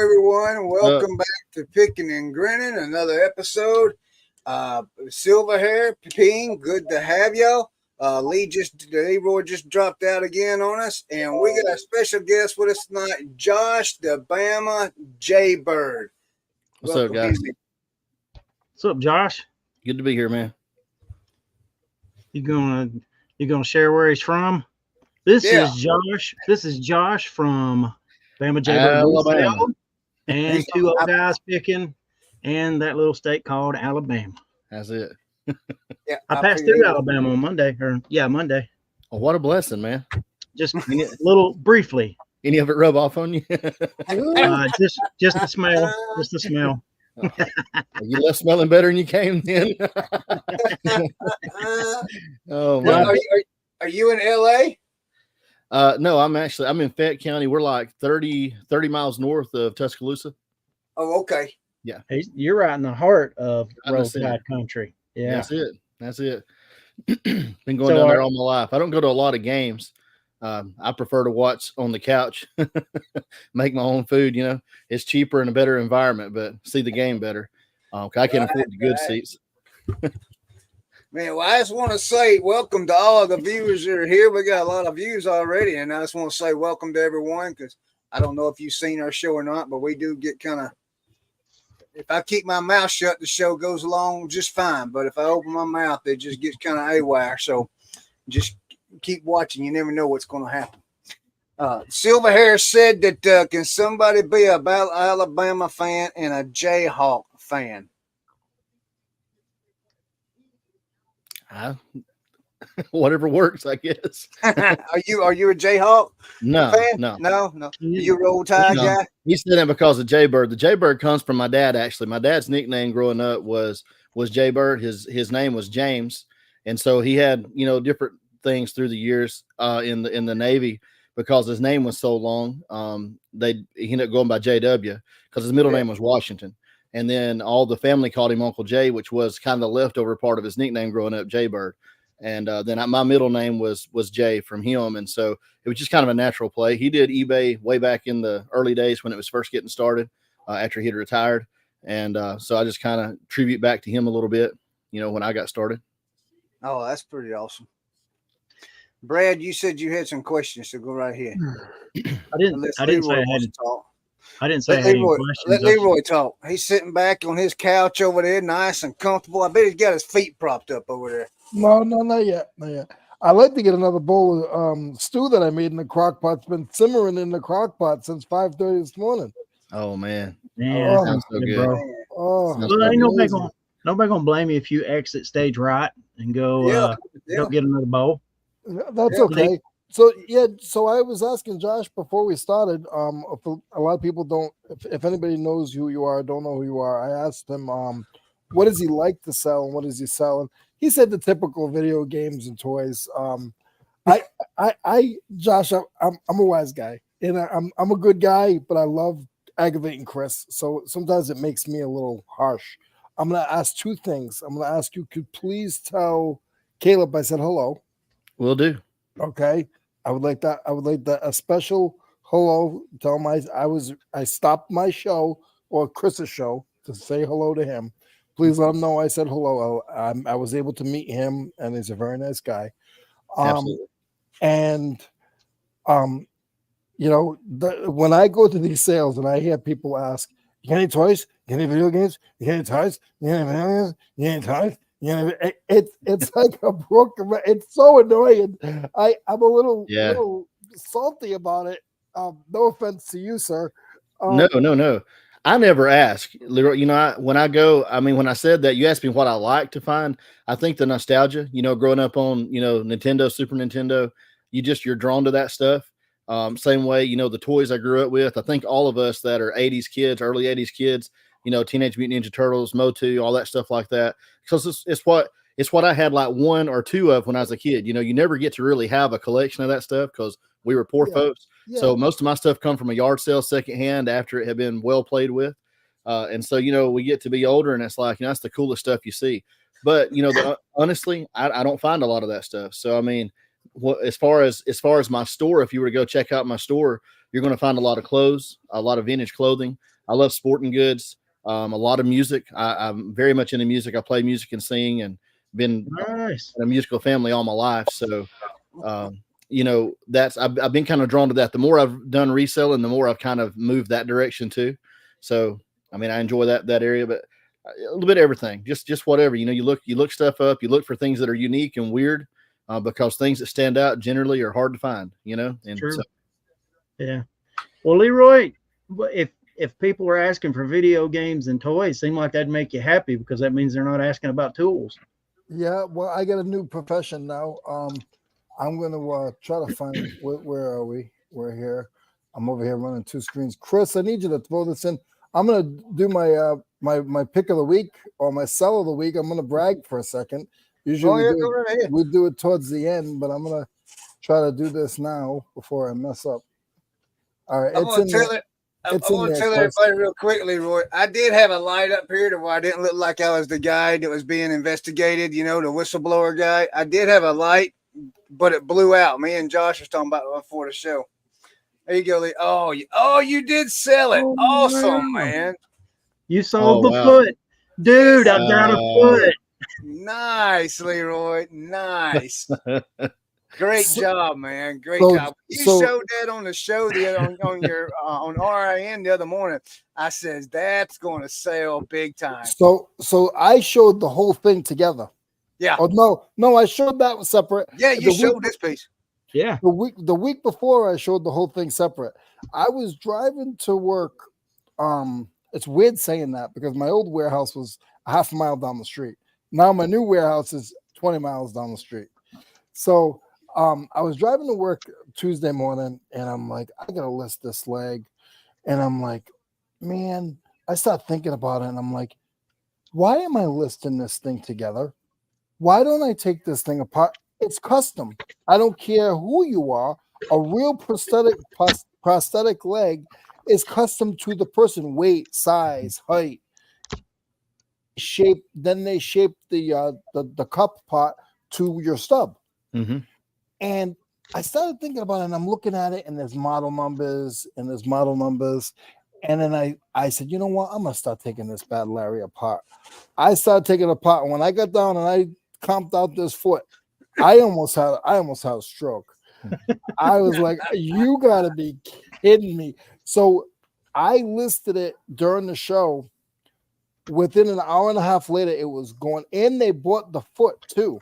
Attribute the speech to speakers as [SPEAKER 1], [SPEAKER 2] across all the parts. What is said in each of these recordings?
[SPEAKER 1] everyone. Welcome back to Pickin and Grinnin, another episode. Silver hair, Pickin, good to have y'all. Leroy just dropped out again on us, and we got a special guest with us tonight, Josh the Bama JayBird.
[SPEAKER 2] What's up, guys?
[SPEAKER 3] What's up, Josh?
[SPEAKER 2] Good to be here, man.
[SPEAKER 3] You gonna share where he's from? This is Josh from Bama JayBird,
[SPEAKER 2] Alabama,
[SPEAKER 3] and two old guys Pickin, and that little state called Alabama.
[SPEAKER 2] That's it.
[SPEAKER 1] Yeah,
[SPEAKER 3] I passed through Alabama on Monday. Monday.
[SPEAKER 2] Oh, what a blessing, man.
[SPEAKER 3] Just a little briefly.
[SPEAKER 2] Any of it rub off on you?
[SPEAKER 3] Just the smell. Just the smell.
[SPEAKER 2] You left smelling better than you came then. Oh man.
[SPEAKER 1] Are you in LA?
[SPEAKER 2] No, I'm in Fayette County. We're like 30 miles north of Tuscaloosa.
[SPEAKER 1] Oh, okay.
[SPEAKER 2] Yeah.
[SPEAKER 3] You're right in the heart of roadside country. Yeah.
[SPEAKER 2] That's it. Been going down there all my life. I don't go to a lot of games. I prefer to watch on the couch, make my own food. You know, it's cheaper and a better environment, but see the game better. I can afford the good seats.
[SPEAKER 1] Man, well, I just want to say welcome to all of the viewers that are here. We got a lot of views already, and I just want to say welcome to everyone because I don't know if you've seen our show or not, but we do get kind of. If I keep my mouth shut, the show goes along just fine. But if I open my mouth, it just gets kind of haywire. So just keep watching. You never know what's going to happen. Silver Hair said that can somebody be a Alabama fan and a Jayhawk fan?
[SPEAKER 2] Whatever works, I guess.
[SPEAKER 1] Are you a Jayhawk fan? No. You a Roll Tide guy?
[SPEAKER 2] He said that because of JayBird. The JayBird comes from my dad. Actually, my dad's nickname growing up was JayBird. His name was James, and so he had different things through the years in the Navy because his name was so long. He ended up going by JW because his middle name was Washington. And then all the family called him Uncle Jay, which was kind of the leftover part of his nickname growing up, JayBird. And then my middle name was Jay from him. And so it was just kind of a natural play. He did eBay way back in the early days when it was first getting started after he had retired. And so I just kind of tribute back to him a little bit, when I got started.
[SPEAKER 1] Oh, that's pretty awesome. Brad, you said you had some questions, so go right ahead.
[SPEAKER 3] I didn't say I had talk. I didn't say I had any questions.
[SPEAKER 1] Let Leroy talk. He's sitting back on his couch over there, nice and comfortable. I bet he's got his feet propped up over there.
[SPEAKER 4] No, not yet. I'd like to get another bowl of stew that I made in the crock pot. It's been simmering in the crock pot since 5:30 this morning.
[SPEAKER 2] Oh, man.
[SPEAKER 3] Yeah,
[SPEAKER 2] sounds so good.
[SPEAKER 3] Bro.
[SPEAKER 4] Oh,
[SPEAKER 3] ain't nobody gonna blame you if you exit stage right and go don't get another bowl.
[SPEAKER 4] That's okay. So I was asking Josh before we started. If a lot of people don't, if anybody knows who you are, don't know who you are. I asked him, what does he like to sell and what is he selling? He said the typical video games and toys. Josh, I'm a wise guy and I'm a good guy, but I love aggravating Chris. So sometimes it makes me a little harsh. I'm gonna ask two things. I'm gonna ask you, could please tell Caleb I said hello.
[SPEAKER 2] Will do.
[SPEAKER 4] Okay. I would like that a special hello. Tell him I stopped my show or Chris's show to say hello to him. Please let him know I said hello. I was able to meet him, and he's a very nice guy.
[SPEAKER 2] Absolutely.
[SPEAKER 4] When I go to these sales and I hear people ask, "You got any toys? You got any video games? You got any toys? You got any video games? You got any toys?" It's like a brook. It's so annoying. I'm a little salty about it. No offense to you, sir.
[SPEAKER 2] No. I never ask, Leroy. When I said that, you asked me what I like to find. I think the nostalgia. Growing up on Nintendo, Super Nintendo, you're drawn to that stuff. Same way, the toys I grew up with. I think all of us that are '80s kids, early '80s kids. Teenage Mutant Ninja Turtles, Motu, all that stuff like that. Because it's what I had like one or two of when I was a kid. You never get to really have a collection of that stuff because we were poor folks. Yeah. So most of my stuff come from a yard sale secondhand after it had been well played with. And so, we get to be older and it's like, that's the coolest stuff you see. But, honestly, I don't find a lot of that stuff. So, I mean, as far as my store, if you were to go check out my store, you're going to find a lot of clothes, a lot of vintage clothing. I love sporting goods, a lot of music. I'm very much into music. I play music and sing, and been
[SPEAKER 3] Nice.
[SPEAKER 2] in a musical family all my life. So, you know, I've been kind of drawn to that. The more I've done reselling, the more I've kind of moved that direction too. So, I mean, I enjoy that area, but a little bit of everything, just whatever. You know, you look stuff up, you look for things that are unique and weird, because things that stand out generally are hard to find. You know, and
[SPEAKER 3] True.
[SPEAKER 2] so
[SPEAKER 3] Yeah. Well, Leroy, if people are asking for video games and toys, seem like that'd make you happy, because that means they're not asking about tools.
[SPEAKER 4] Yeah, well, I got a new profession now. I'm gonna try to find where are we? We're here. I'm over here running 2 screens. Chris, I need you to throw this in. I'm gonna do my my pick of the week or my sell of the week. I'm gonna brag for a second. Usually we do it towards the end, but I'm gonna try to do this now before I mess up. All right,
[SPEAKER 1] I'm gonna tell everybody real quickly, Roy. I did have a light up here to where I didn't look like I was the guy that was being investigated, you know, the whistleblower guy. I did have a light, but it blew out. Me and Josh was talking about it before the show. There you go, Lee. Oh, you did sell it.
[SPEAKER 3] Oh,
[SPEAKER 1] awesome,
[SPEAKER 3] wow.
[SPEAKER 1] man.
[SPEAKER 3] You sold the
[SPEAKER 2] wow.
[SPEAKER 3] foot. Dude, I got a foot.
[SPEAKER 1] Nice, Leroy. Nice. Great job, man. Great job. You showed that on the show on your on RIN the other morning. I says that's going to sell big time.
[SPEAKER 4] So I showed the whole thing together.
[SPEAKER 1] Yeah.
[SPEAKER 4] Oh no, I showed that was separate.
[SPEAKER 1] Yeah, you showed this piece.
[SPEAKER 3] Yeah.
[SPEAKER 4] The week before I showed the whole thing separate. I was driving to work. It's weird saying that because my old warehouse was a half a mile down the street. Now my new warehouse is 20 miles down the street. So I was driving to work Tuesday morning and I'm like, I gotta list this leg. And I'm like, man, I start thinking about it and I'm like, why am I listing this thing together? Why don't I take this thing apart? It's custom. I don't care who you are. A real prosthetic leg is custom to the person, weight, size, height, shape. Then they shape the cup part to your stub.
[SPEAKER 2] Mm-hmm.
[SPEAKER 4] And I started thinking about it, and I'm looking at it, and there's model numbers, and then I said, you know what? I'm gonna start taking this bad Larry apart. I started taking it apart, and when I got down and I comped out this foot, I almost had a stroke. I was like, you gotta be kidding me. So I listed it during the show. Within an hour and a half later, it was going, and they bought the foot too.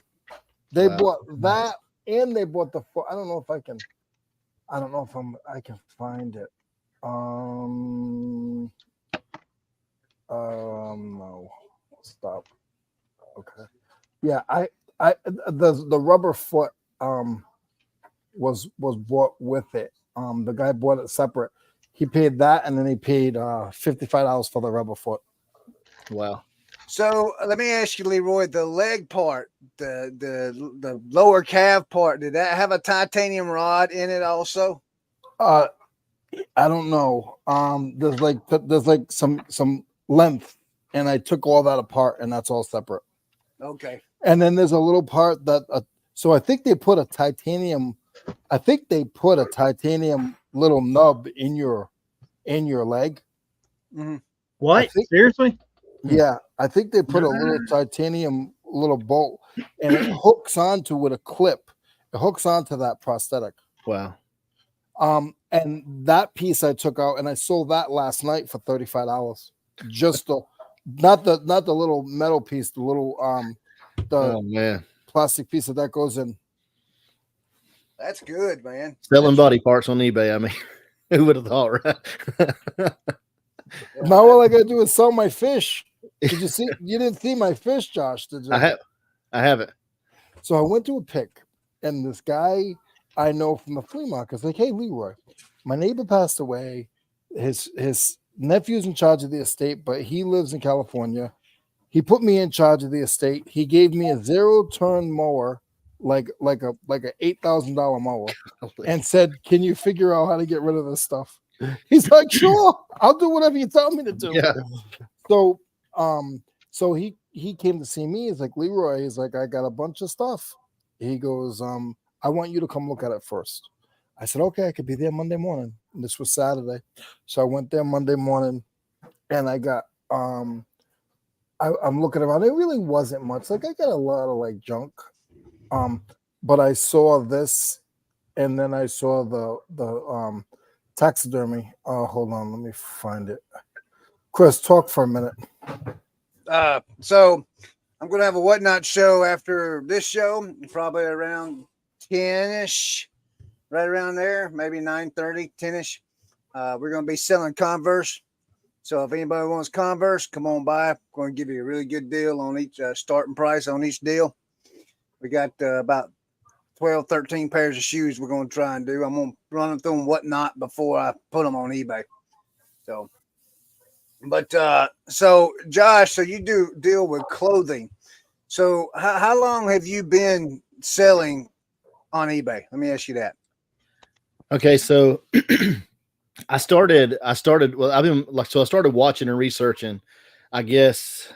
[SPEAKER 4] They bought that, and they bought the foot. I don't know if I can find it. No, stop. Okay. Yeah, the rubber foot was bought with it. The guy bought it separate. He paid that, and then he paid $55 for the rubber foot.
[SPEAKER 2] Wow.
[SPEAKER 1] So let me ask you, Leroy, the leg part, the lower calf part, did that have a titanium rod in it also?
[SPEAKER 4] I don't know. There's like some length, and I took all that apart, and that's all separate.
[SPEAKER 1] Okay.
[SPEAKER 4] And then there's a little part that so I think they put a titanium little nub in your leg.
[SPEAKER 1] Mm-hmm.
[SPEAKER 3] What? Seriously?
[SPEAKER 4] Yeah, I think they put a little titanium little bolt, and it hooks onto with a clip. It hooks onto that prosthetic.
[SPEAKER 2] Wow.
[SPEAKER 4] And that piece I took out, and I sold that last night for $35. Just not the little metal piece, the little plastic piece that goes in.
[SPEAKER 1] That's good, man.
[SPEAKER 2] Selling body parts on eBay. I mean, who would have thought, right?
[SPEAKER 4] Now all I gotta do is sell my fish. Did you see? You didn't see my fish, Josh, did you?
[SPEAKER 2] I haven't.
[SPEAKER 4] So I went to a pick, and this guy I know from the flea market is like, hey, Leroy, my neighbor passed away. His nephew's in charge of the estate, but he lives in California. He put me in charge of the estate. He gave me a 0-turn mower, like a $8,000 mower, and said, can you figure out how to get rid of this stuff? He's like, sure, I'll do whatever you tell me to do.
[SPEAKER 2] Yeah.
[SPEAKER 4] So he came to see me. He's like, Leroy, he's like, I got a bunch of stuff. He goes, I want you to come look at it first. I said, okay, I could be there Monday morning. This was Saturday. So I went there Monday morning and I got I'm looking around. It really wasn't much. Like I got a lot of like junk. But I saw this and then I saw the taxidermy. Hold on, let me find it. Chris, talk for a minute.
[SPEAKER 1] So I'm going to have a Whatnot show after this show, probably around 10-ish, right around there, maybe 9:30, 10-ish. We're going to be selling Converse. So if anybody wants Converse, come on by. I'm going to give you a really good deal on each starting price on each deal. We got about 12, 13 pairs of shoes we're going to try and do. I'm going to run them through Whatnot before I put them on eBay. So, but so Josh, so you do deal with clothing. So how long have you been selling on eBay? Let me ask you that.
[SPEAKER 2] Okay, so I started well, I started watching and researching, I guess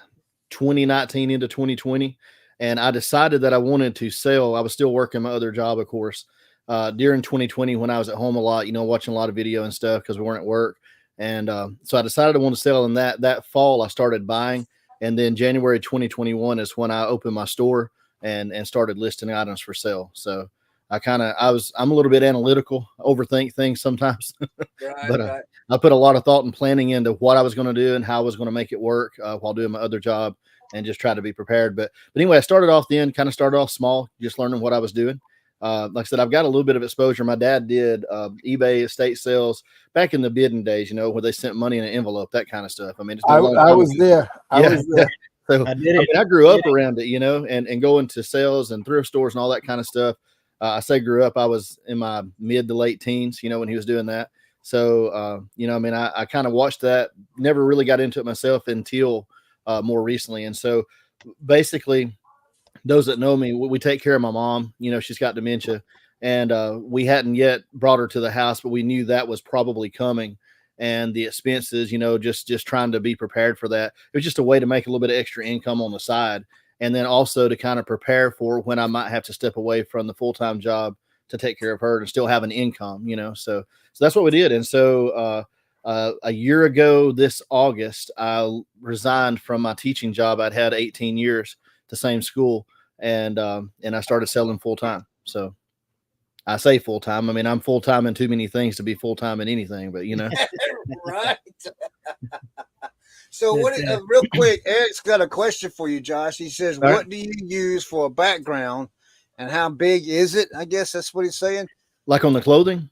[SPEAKER 2] 2019 into 2020, and I decided that I wanted to sell. I was still working my other job, of course, during 2020 when I was at home a lot, watching a lot of video and stuff because we weren't at work. And so I decided I want to sell. And that fall I started buying. And then January 2021 is when I opened my store and started listing items for sale. So I'm a little bit analytical, overthink things sometimes, but I put a lot of thought and planning into what I was going to do and how I was going to make it work while doing my other job and just try to be prepared. But anyway, I started off small, just learning what I was doing. Like I said, I've got a little bit of exposure. My dad did eBay estate sales back in the bidding days, where they sent money in an envelope, that kind of stuff. I mean,
[SPEAKER 4] I was there. I was there.
[SPEAKER 2] So I grew up around it, and going to sales and thrift stores and all that kind of stuff. I say grew up. I was in my mid to late teens, when he was doing that. So, I kind of watched that. Never really got into it myself until more recently. And so, basically, those that know me, we take care of my mom. She's got dementia, and we hadn't yet brought her to the house, but we knew that was probably coming, and the expenses, just trying to be prepared for that. It was just a way to make a little bit of extra income on the side, and then also to kind of prepare for when I might have to step away from the full-time job to take care of her and still have an income. So that's what we did. And so a year ago this August, I resigned from my teaching job. I'd had 18 years, the same school. And I started selling full time. So I say full time. I mean, I'm full time in too many things to be full time in anything, but
[SPEAKER 1] Right. So real quick, Eric's got a question for you, Josh. He says,
[SPEAKER 2] all right.
[SPEAKER 1] What do you use for a background and how big is it? I guess that's what he's saying.
[SPEAKER 2] Like on the clothing.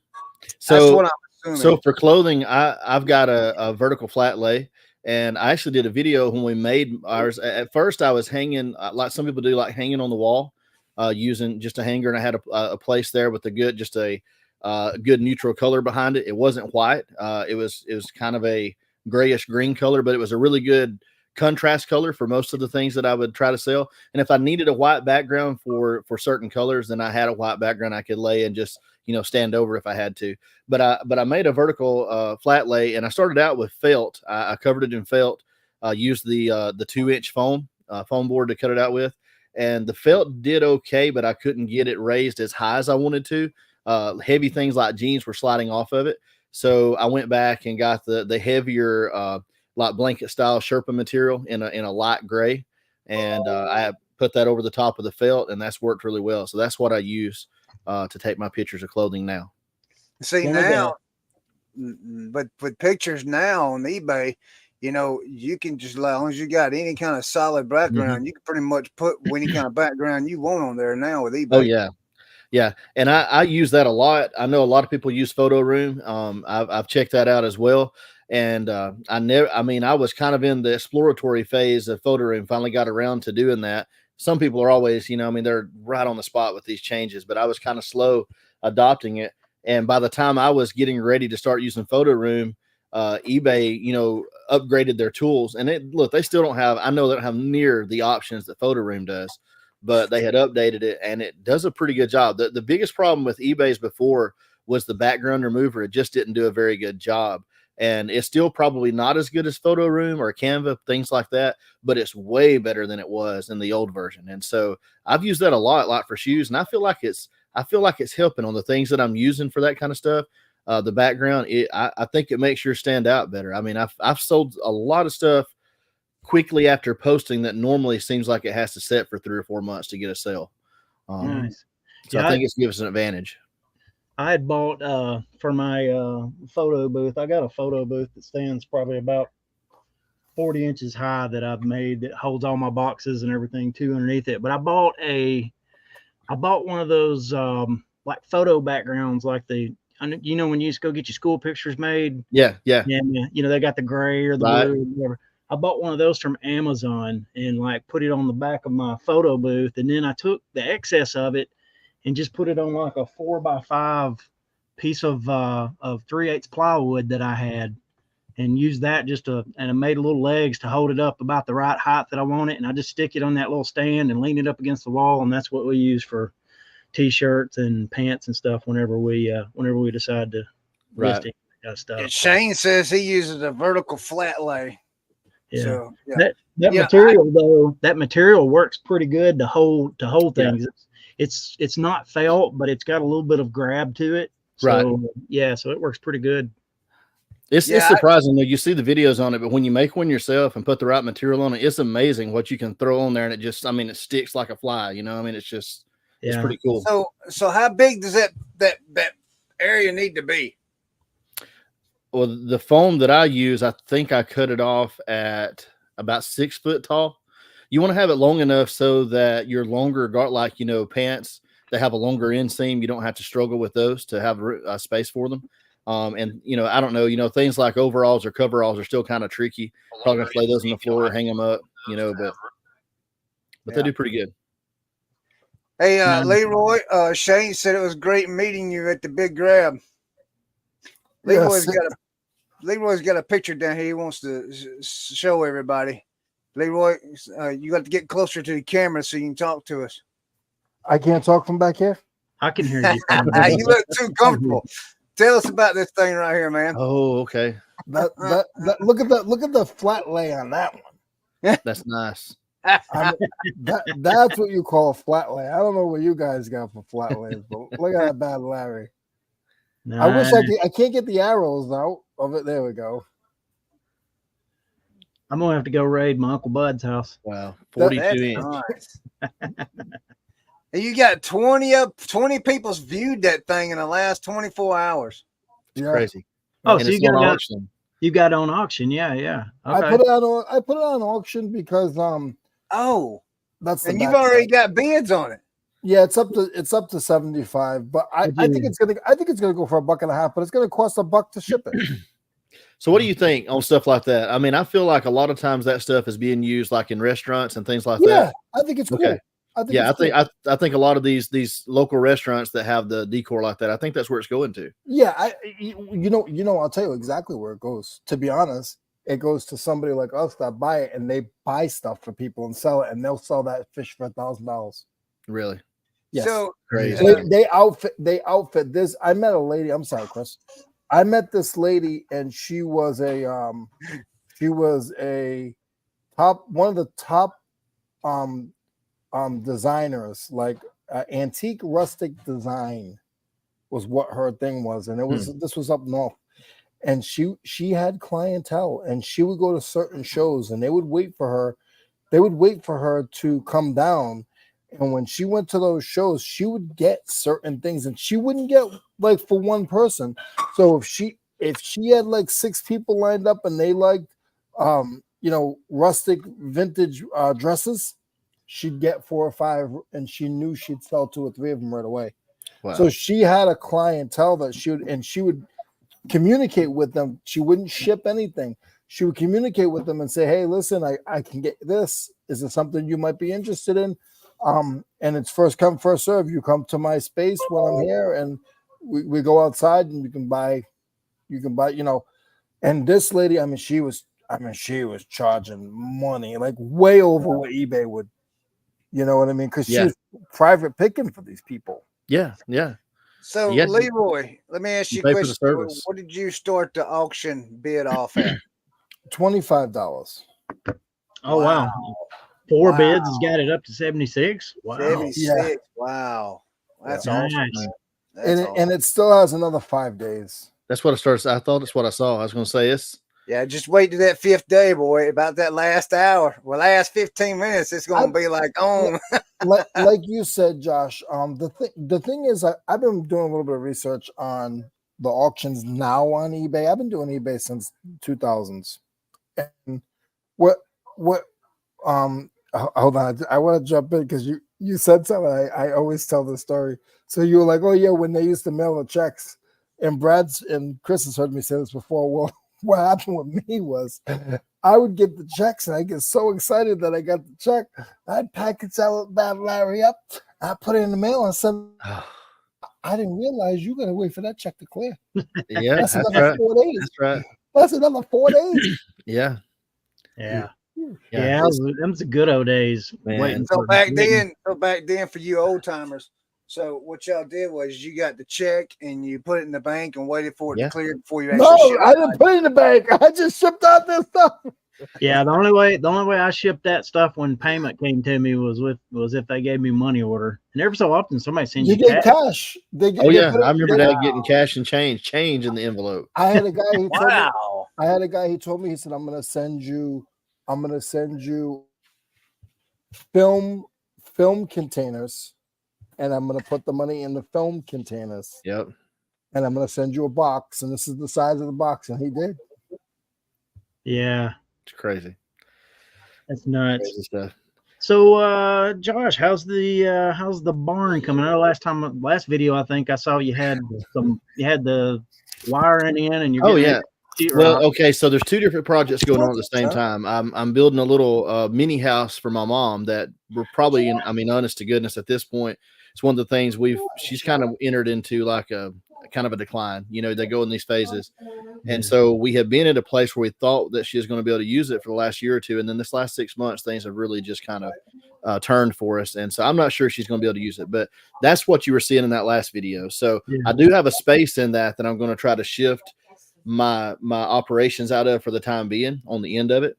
[SPEAKER 2] So
[SPEAKER 1] that's what I'm assuming.
[SPEAKER 2] So for clothing, I've got a vertical flat lay. And I actually did a video when we made ours. At first, I was hanging like some people do, like hanging on the wall, using just a hanger. And I had a place there with a good neutral color behind it. It wasn't white. It was kind of a grayish green color, but it was a really good contrast color for most of the things that I would try to sell. And if I needed a white background for certain colors, then I had a white background I could lay and just stand over if I had to. But I made a vertical flat lay, and I started out with felt. I covered it in felt. Used the 2-inch foam board to cut it out with, and the felt did okay, but I couldn't get it raised as high as I wanted to. Heavy things like jeans were sliding off of it, so I went back and got the heavier like blanket style Sherpa material in a light gray, and I put that over the top of the felt, and that's worked really well. So that's what I use to take my pictures of clothing now.
[SPEAKER 1] See now, but with pictures now on eBay, you can just, as long as you got any kind of solid background, you can pretty much put any kind of background you want on there now with eBay.
[SPEAKER 2] Oh yeah. Yeah. And I use that a lot. I know a lot of people use Photo Room. I've checked that out as well. And I was kind of in the exploratory phase of Photo Room, finally got around to doing that. Some people are always, they're right on the spot with these changes, but I was kind of slow adopting it. And by the time I was getting ready to start using Photo Room, eBay, upgraded their tools. And they still don't have, I know they don't have near the options that Photo Room does, but they had updated it and it does a pretty good job. The biggest problem with eBay's before was the background remover. It just didn't do a very good job. And it's still probably not as good as Photo Room or Canva, things like that, but it's way better than it was in the old version. And so I've used that a lot for shoes. And I feel like it's helping on the things that I'm using for that kind of stuff. the background, I think it makes your stand out better. I mean, I've sold a lot of stuff quickly after posting that normally seems like it has to set for 3 or 4 months to get a sale.
[SPEAKER 3] Nice.
[SPEAKER 2] So
[SPEAKER 3] Yeah,
[SPEAKER 2] I think it's gives us an advantage.
[SPEAKER 3] I had bought for my photo booth. I got a photo booth that stands probably about 40 inches high that I've made that holds all my boxes and everything too underneath it. But I bought one of those like photo backgrounds, like when you used to go get your school pictures made.
[SPEAKER 2] Yeah.
[SPEAKER 3] And they got the gray or the
[SPEAKER 2] Right.
[SPEAKER 3] blue or whatever. I bought one of those from Amazon and like put it on the back of my photo booth, and then I took the excess of it and just put it on like a 4x5 piece of 3/8 plywood that I had, and used that and I made little legs to hold it up about the right height that I want it, and I just stick it on that little stand and lean it up against the wall, and that's what we use for t-shirts and pants and stuff whenever we decide to list it, stuff.
[SPEAKER 1] And Shane says he uses a vertical flat lay.
[SPEAKER 3] Yeah.
[SPEAKER 1] So,
[SPEAKER 3] That material though, that material works pretty good to hold things. It's not felt, but it's got a little bit of grab to it. So so it works pretty good.
[SPEAKER 2] It's surprising though. You see the videos on it, but when you make one yourself and put the right material on it, it's amazing what you can throw on there, and it sticks like a fly. It's pretty cool.
[SPEAKER 1] So how big does that area need to be?
[SPEAKER 2] Well, the foam that I use, I think I cut it off at about 6 foot tall. You want to have it long enough so that your longer pants that have a longer inseam, you don't have to struggle with those to have a space for them. And I don't know, things like overalls or coveralls are still kind of tricky. Probably gonna lay those on the floor, hang them up, but they do pretty good.
[SPEAKER 1] Hey, Leroy, Shane said it was great meeting you at the Big Grab. Leroy's got a picture down here he wants to show everybody. Leroy, you got to get closer to the camera so you can talk to us.
[SPEAKER 4] I can't talk from back here.
[SPEAKER 3] I can hear you.
[SPEAKER 1] You look too comfortable. Tell us about this thing right here, man.
[SPEAKER 2] Oh, okay.
[SPEAKER 4] Look at the flat lay on that one.
[SPEAKER 2] That's nice.
[SPEAKER 4] That's what you call a flat lay. I don't know what you guys got for flat lays, but look at that bad Larry. Nice. I wish I can't get the arrows out of it. There we go.
[SPEAKER 3] I'm gonna have to go raid my Uncle Bud's house.
[SPEAKER 2] Wow, 42 inch.
[SPEAKER 1] Nice. You got 20 people's viewed that thing in the last 24 hours.
[SPEAKER 2] It's crazy.
[SPEAKER 3] Oh, and so you got on auction? Yeah. Okay.
[SPEAKER 4] I put it on auction because
[SPEAKER 1] that's and you've already got bids on it.
[SPEAKER 4] Yeah, it's up to 75, but I think it's gonna go for $1.50, but it's gonna cost $1 to ship it.
[SPEAKER 2] So what do you think on stuff like that? I mean, I feel like a lot of times that stuff is being used like in restaurants and things like that.
[SPEAKER 4] Yeah, I think it's cool.
[SPEAKER 2] Okay. I think a lot of these local restaurants that have the decor like that, I think that's where it's going to.
[SPEAKER 4] Yeah, I'll tell you exactly where it goes. To be honest, it goes to somebody like us that buy it, and they buy stuff for people and sell it, and they'll sell that fish for $1,000.
[SPEAKER 2] Really?
[SPEAKER 4] Yes.
[SPEAKER 1] So
[SPEAKER 2] crazy.
[SPEAKER 4] They outfit this. I met a lady. I'm sorry, Chris. I met this lady, and she was a one of the top designers, like antique rustic design was what her thing was, and this was up north, and she had clientele, and she would go to certain shows, and they would wait for her to come down, and when she went to those shows, she would get certain things, and she wouldn't get like for one person. So if she had like 6 people lined up and they liked rustic vintage dresses, she'd get 4 or 5, and she knew she'd sell 2 or 3 of them right away. Wow. So she had a clientele that she would communicate with them. She wouldn't ship anything. She would communicate with them and say, hey, listen, I can get this. Is it something you might be interested in? And it's first come, first serve. You come to my space when I'm here, and we go outside, and you can buy, and this lady, she was charging money, like way over what eBay would, you know what I mean? Because she was private picking for these people.
[SPEAKER 2] Yeah.
[SPEAKER 1] So Leroy, let me ask you a question. What did you start the auction bid off at?
[SPEAKER 4] $25.
[SPEAKER 3] Oh, wow. 4 bids has got it up to 76. Wow.
[SPEAKER 1] 76. Yeah. Wow. That's awesome.
[SPEAKER 4] And it still has another 5 days.
[SPEAKER 2] That's what it starts. I thought that's what I saw. I was going to say it's.
[SPEAKER 1] Yeah, just wait to that 5th day, boy. About that last hour, well, last 15 minutes, it's going to be like on.
[SPEAKER 4] like you said, Josh. The thing is, I've been doing a little bit of research on the auctions now on eBay. I've been doing eBay since 2000s. And what hold on, I want to jump in because you said something. I always tell this story. So you were like, oh yeah, when they used to mail the checks, and Brad's and Chris has heard me say this before. Well, what happened with me was I would get the checks and I get so excited that I got the check. I'd package that Larry up, I put it in the mail and send. I didn't realize you got to wait for that check to clear.
[SPEAKER 2] Yeah,
[SPEAKER 4] that's another
[SPEAKER 2] right.
[SPEAKER 4] 4 days.
[SPEAKER 2] That's right.
[SPEAKER 4] That's another 4 days.
[SPEAKER 2] Yeah.
[SPEAKER 3] Yeah. Them was the good old days.
[SPEAKER 2] Man.
[SPEAKER 1] So back then for you old timers, so what y'all did was you got the check and you put it in the bank and waited for it to clear before you actually
[SPEAKER 4] No, I didn't put it in the bank. I just shipped out this stuff.
[SPEAKER 3] Yeah, the only way I shipped that stuff when payment came to me was if they gave me money order. And every so often somebody sends you
[SPEAKER 4] get cash.
[SPEAKER 2] I remember that getting cash and change in the envelope.
[SPEAKER 4] I had a guy who told me, I had a guy he told me, he said, I'm gonna send you film containers, and I'm gonna put the money in the film containers.
[SPEAKER 2] Yep.
[SPEAKER 4] And I'm gonna send you a box, and this is the size of the box, and he did.
[SPEAKER 3] Yeah.
[SPEAKER 2] It's crazy.
[SPEAKER 3] That's nuts.
[SPEAKER 2] Crazy stuff.
[SPEAKER 3] So Josh, how's the barn coming? I know last video I think I saw you had the wiring in and you're
[SPEAKER 2] well, okay, so there's 2 different projects going on at the same time. I'm building a little mini house for my mom that we're probably honest to goodness at this point, it's one of the things she's kind of entered into like a kind of a decline. They go in these phases. And so we have been at a place where we thought that she was going to be able to use it for the last year or two. And then this last 6 months, things have really just kind of turned for us. And so I'm not sure she's going to be able to use it, but that's what you were seeing in that last video. So I do have a space in that I'm going to try to shift my operations out of for the time being on the end of it.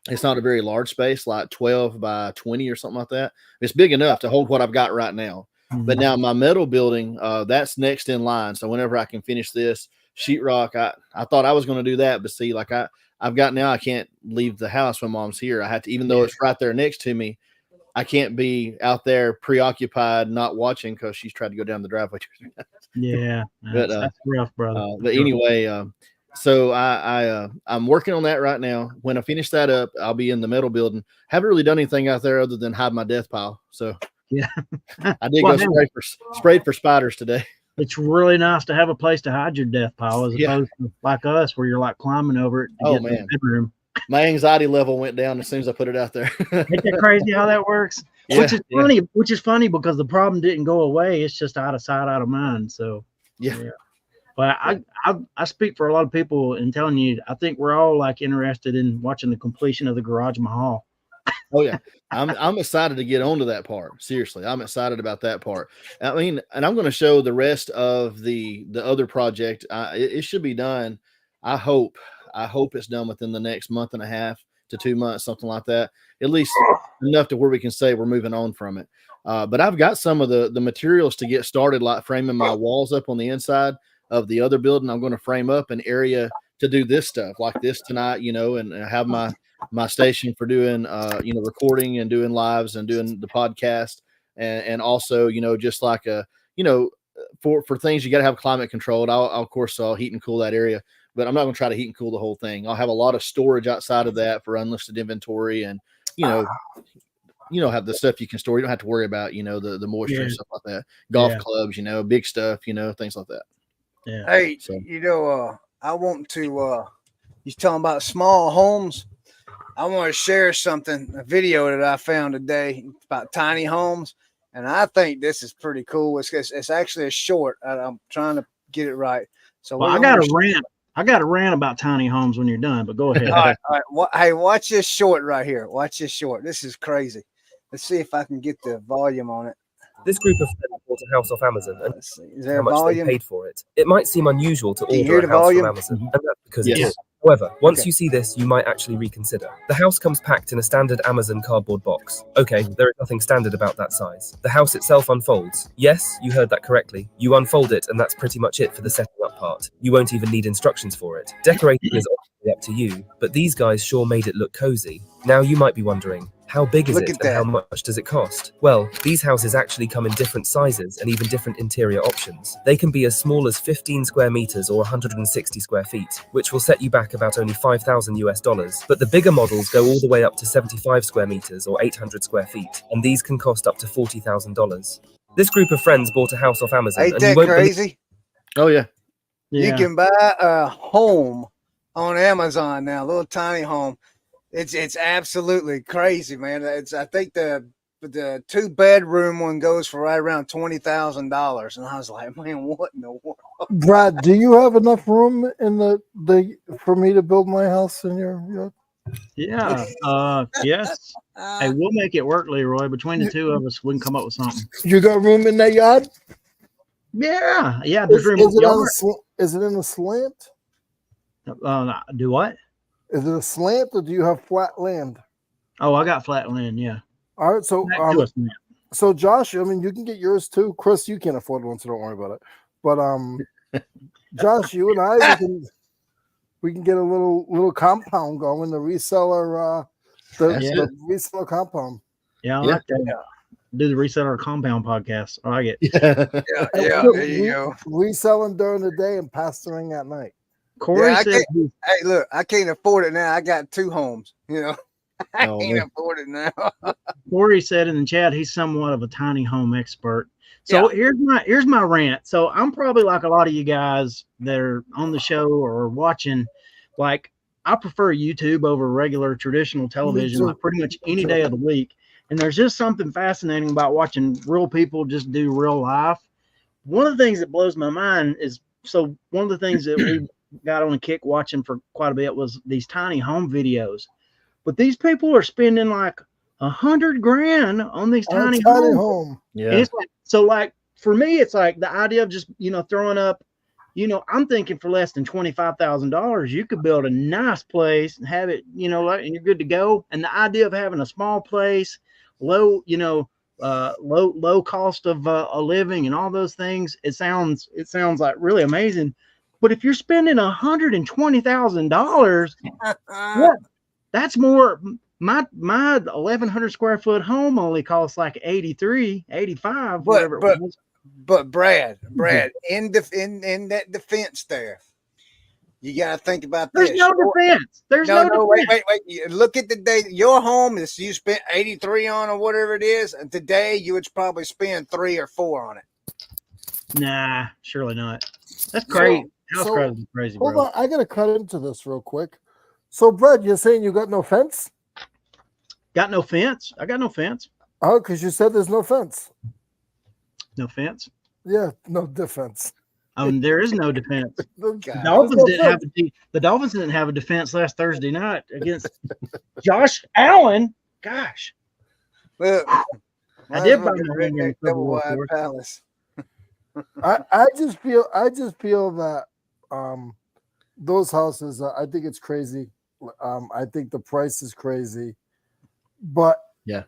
[SPEAKER 2] It's not a very large space, like 12 by 20 or something like that. It's big enough to hold what I've got right now. But now my metal building, that's next in line. So whenever I can finish this sheetrock, I thought I was going to do that, but see, like I've got now, I can't leave the house when mom's here. I have to, even though it's right there next to me, I can't be out there preoccupied, not watching because she's tried to go down the driveway.
[SPEAKER 3] Yeah,
[SPEAKER 2] but
[SPEAKER 3] that's rough, brother.
[SPEAKER 2] But anyway, so I'm working on that right now. When I finish that up, I'll be in the metal building. Haven't really done anything out there other than hide my death pile. So
[SPEAKER 3] yeah,
[SPEAKER 2] I did go sprayed for spiders today.
[SPEAKER 3] It's really nice to have a place to hide your death pile as opposed to like us where you're like climbing over it to get to the bedroom.
[SPEAKER 2] My anxiety level went down as soon as I put it out there.
[SPEAKER 3] Isn't that crazy how that works? Which is funny because the problem didn't go away. It's just out of sight, out of mind. So yeah. But I speak for a lot of people in telling you, I think we're all like interested in watching the completion of the Garage Mahal.
[SPEAKER 2] Oh yeah, I'm excited to get onto that part. Seriously, I'm excited about that part. I mean, and I'm going to show the rest of the other project. It should be done. I hope it's done within the next month and a half to 2 months, something like that. At least enough to where we can say we're moving on from it. But I've got some of the materials to get started, like framing my walls up on the inside of the other building. I'm going to frame up an area to do this stuff like this tonight, and have my station for doing, recording and doing lives and doing the podcast. And also, just like for things you got to have climate controlled. I'll heat and cool that area, but I'm not going to try to heat and cool the whole thing. I'll have a lot of storage outside of that for unlisted inventory and, have the stuff you can store. You don't have to worry about, the moisture and stuff like that. Golf clubs, big stuff, things like that.
[SPEAKER 1] Yeah. Hey, so, I want to, he's talking about small homes. I want to share a video that I found today about tiny homes. And I think this is pretty cool. It's actually a short. I'm trying to get it right. So
[SPEAKER 3] I got a rant about tiny homes when you're done, but go ahead.
[SPEAKER 1] All right. Hey, watch this short right here. Watch this short. This is crazy. Let's see if I can get the volume on it.
[SPEAKER 5] This group of friends bought a house off Amazon and
[SPEAKER 1] Let's see. Is there
[SPEAKER 5] how much
[SPEAKER 1] volume?
[SPEAKER 5] they paid for it. It might seem unusual to
[SPEAKER 1] Do you
[SPEAKER 5] order
[SPEAKER 1] hear
[SPEAKER 5] a
[SPEAKER 1] the
[SPEAKER 5] house
[SPEAKER 1] volume?
[SPEAKER 5] from Amazon, and that's because
[SPEAKER 2] Yes.
[SPEAKER 5] it is. However, once
[SPEAKER 1] Okay.
[SPEAKER 5] you see this, you might actually reconsider. The house comes packed in a standard Amazon cardboard box. Okay, there is nothing standard about that size. The house itself unfolds. Yes, you heard that correctly. You unfold it, and that's pretty much it for the setting up part. You won't even need instructions for it. Decorating is obviously up to you, but these guys sure made it look cozy. Now you might be wondering, how big is
[SPEAKER 1] Look
[SPEAKER 5] it
[SPEAKER 1] at
[SPEAKER 5] and how
[SPEAKER 1] that.
[SPEAKER 5] much does it cost? Well, these houses actually come in different sizes and even different interior options. They can be as small as 15 square meters or 160 square feet, which will set you back about only $5,000 US. But the bigger models go all the way up to 75 square meters or 800 square feet, and these can cost up to $40,000. This group of friends bought a house off Amazon,
[SPEAKER 1] Ain't
[SPEAKER 5] and you
[SPEAKER 1] that
[SPEAKER 5] won't believe
[SPEAKER 1] crazy?
[SPEAKER 2] Oh yeah.
[SPEAKER 1] You
[SPEAKER 3] Yeah.
[SPEAKER 1] can buy a home on Amazon now, a little tiny home. It's absolutely crazy, man. I think the 2-bedroom one goes for right around $20,000, and I was like, man, what in the world?
[SPEAKER 4] Brad, do you have enough room in the for me to build my house in your yard?
[SPEAKER 3] Yeah. Yes. Hey, we'll make it work, Leroy. Between the two of us, we can come up with something.
[SPEAKER 4] You got room in that yard?
[SPEAKER 3] Yeah. Yeah. There's room in
[SPEAKER 4] Is
[SPEAKER 3] the
[SPEAKER 4] it on
[SPEAKER 3] yard.
[SPEAKER 4] is it in a slant?
[SPEAKER 3] Do what?
[SPEAKER 4] Is it a slant or do you have flat land?
[SPEAKER 3] Oh, I got flat land. Yeah.
[SPEAKER 4] All right, so
[SPEAKER 3] Back to us, man.
[SPEAKER 4] so Josh, I mean, you can get yours too. Chris, you can't afford one, so don't worry about it. But Josh, you and I, we can get a little compound going. The reseller, the reseller compound.
[SPEAKER 3] Yeah, I
[SPEAKER 2] Yeah.
[SPEAKER 3] like that. Do the reseller compound podcast. I like it.
[SPEAKER 2] Yeah.
[SPEAKER 1] Yeah, there you go.
[SPEAKER 4] Reselling during the day and pastoring at night.
[SPEAKER 3] Corey
[SPEAKER 1] I
[SPEAKER 3] said,
[SPEAKER 1] Hey, look, I can't afford it now. I got 2 homes, you know. I
[SPEAKER 2] Oh,
[SPEAKER 1] can't
[SPEAKER 2] man.
[SPEAKER 1] afford it now.
[SPEAKER 3] Corey said in the chat he's somewhat of a tiny home expert. So here's my rant. So I'm probably like a lot of you guys that are on the show or watching. Like, I prefer YouTube over regular traditional television, like pretty much any day of the week. And there's just something fascinating about watching real people just do real life. One of the things that blows my mind is, so one of the things that we got on a kick watching for quite a bit was these tiny home videos. But these people are spending like $100,000 on these tiny homes.
[SPEAKER 4] home.
[SPEAKER 3] And
[SPEAKER 2] Yeah.
[SPEAKER 3] it's like, so like for me, it's like the idea of just, throwing up, I'm thinking for less than $25,000, you could build a nice place and have it, like, and you're good to go. And the idea of having a small place, low cost of a living and all those things, it sounds like really amazing. But if you're spending $120,000, what? That's more. My 1,100 square foot home only costs like 83, 85, whatever it was.
[SPEAKER 1] But Brad, in that defense there, you got to think about
[SPEAKER 3] There's
[SPEAKER 1] this.
[SPEAKER 3] no defense. There's no defense.
[SPEAKER 1] Wait. Look at the day. Your home is, you spent 83 on or whatever it is, and today you would probably spend 3 or 4 on it.
[SPEAKER 3] Nah, surely not. That's crazy. House prices are crazy, bro.
[SPEAKER 4] Hold on, I gotta cut into this real quick. So, Brad, you're saying you got no fence?
[SPEAKER 3] Got no fence? I got no fence.
[SPEAKER 4] Oh, because you said there's no fence.
[SPEAKER 3] No fence.
[SPEAKER 4] Yeah, no defense.
[SPEAKER 3] There is no defense.
[SPEAKER 1] God.
[SPEAKER 3] The Dolphins didn't have a defense last Thursday night against Josh Allen. Gosh,
[SPEAKER 1] Look,
[SPEAKER 3] I did buy
[SPEAKER 1] my
[SPEAKER 3] my ring in the Super
[SPEAKER 1] double
[SPEAKER 3] Bowl
[SPEAKER 1] wide
[SPEAKER 3] for it.
[SPEAKER 1] palace.
[SPEAKER 4] I just feel that those houses, I think it's crazy. I think the price is crazy, but
[SPEAKER 2] Yeah.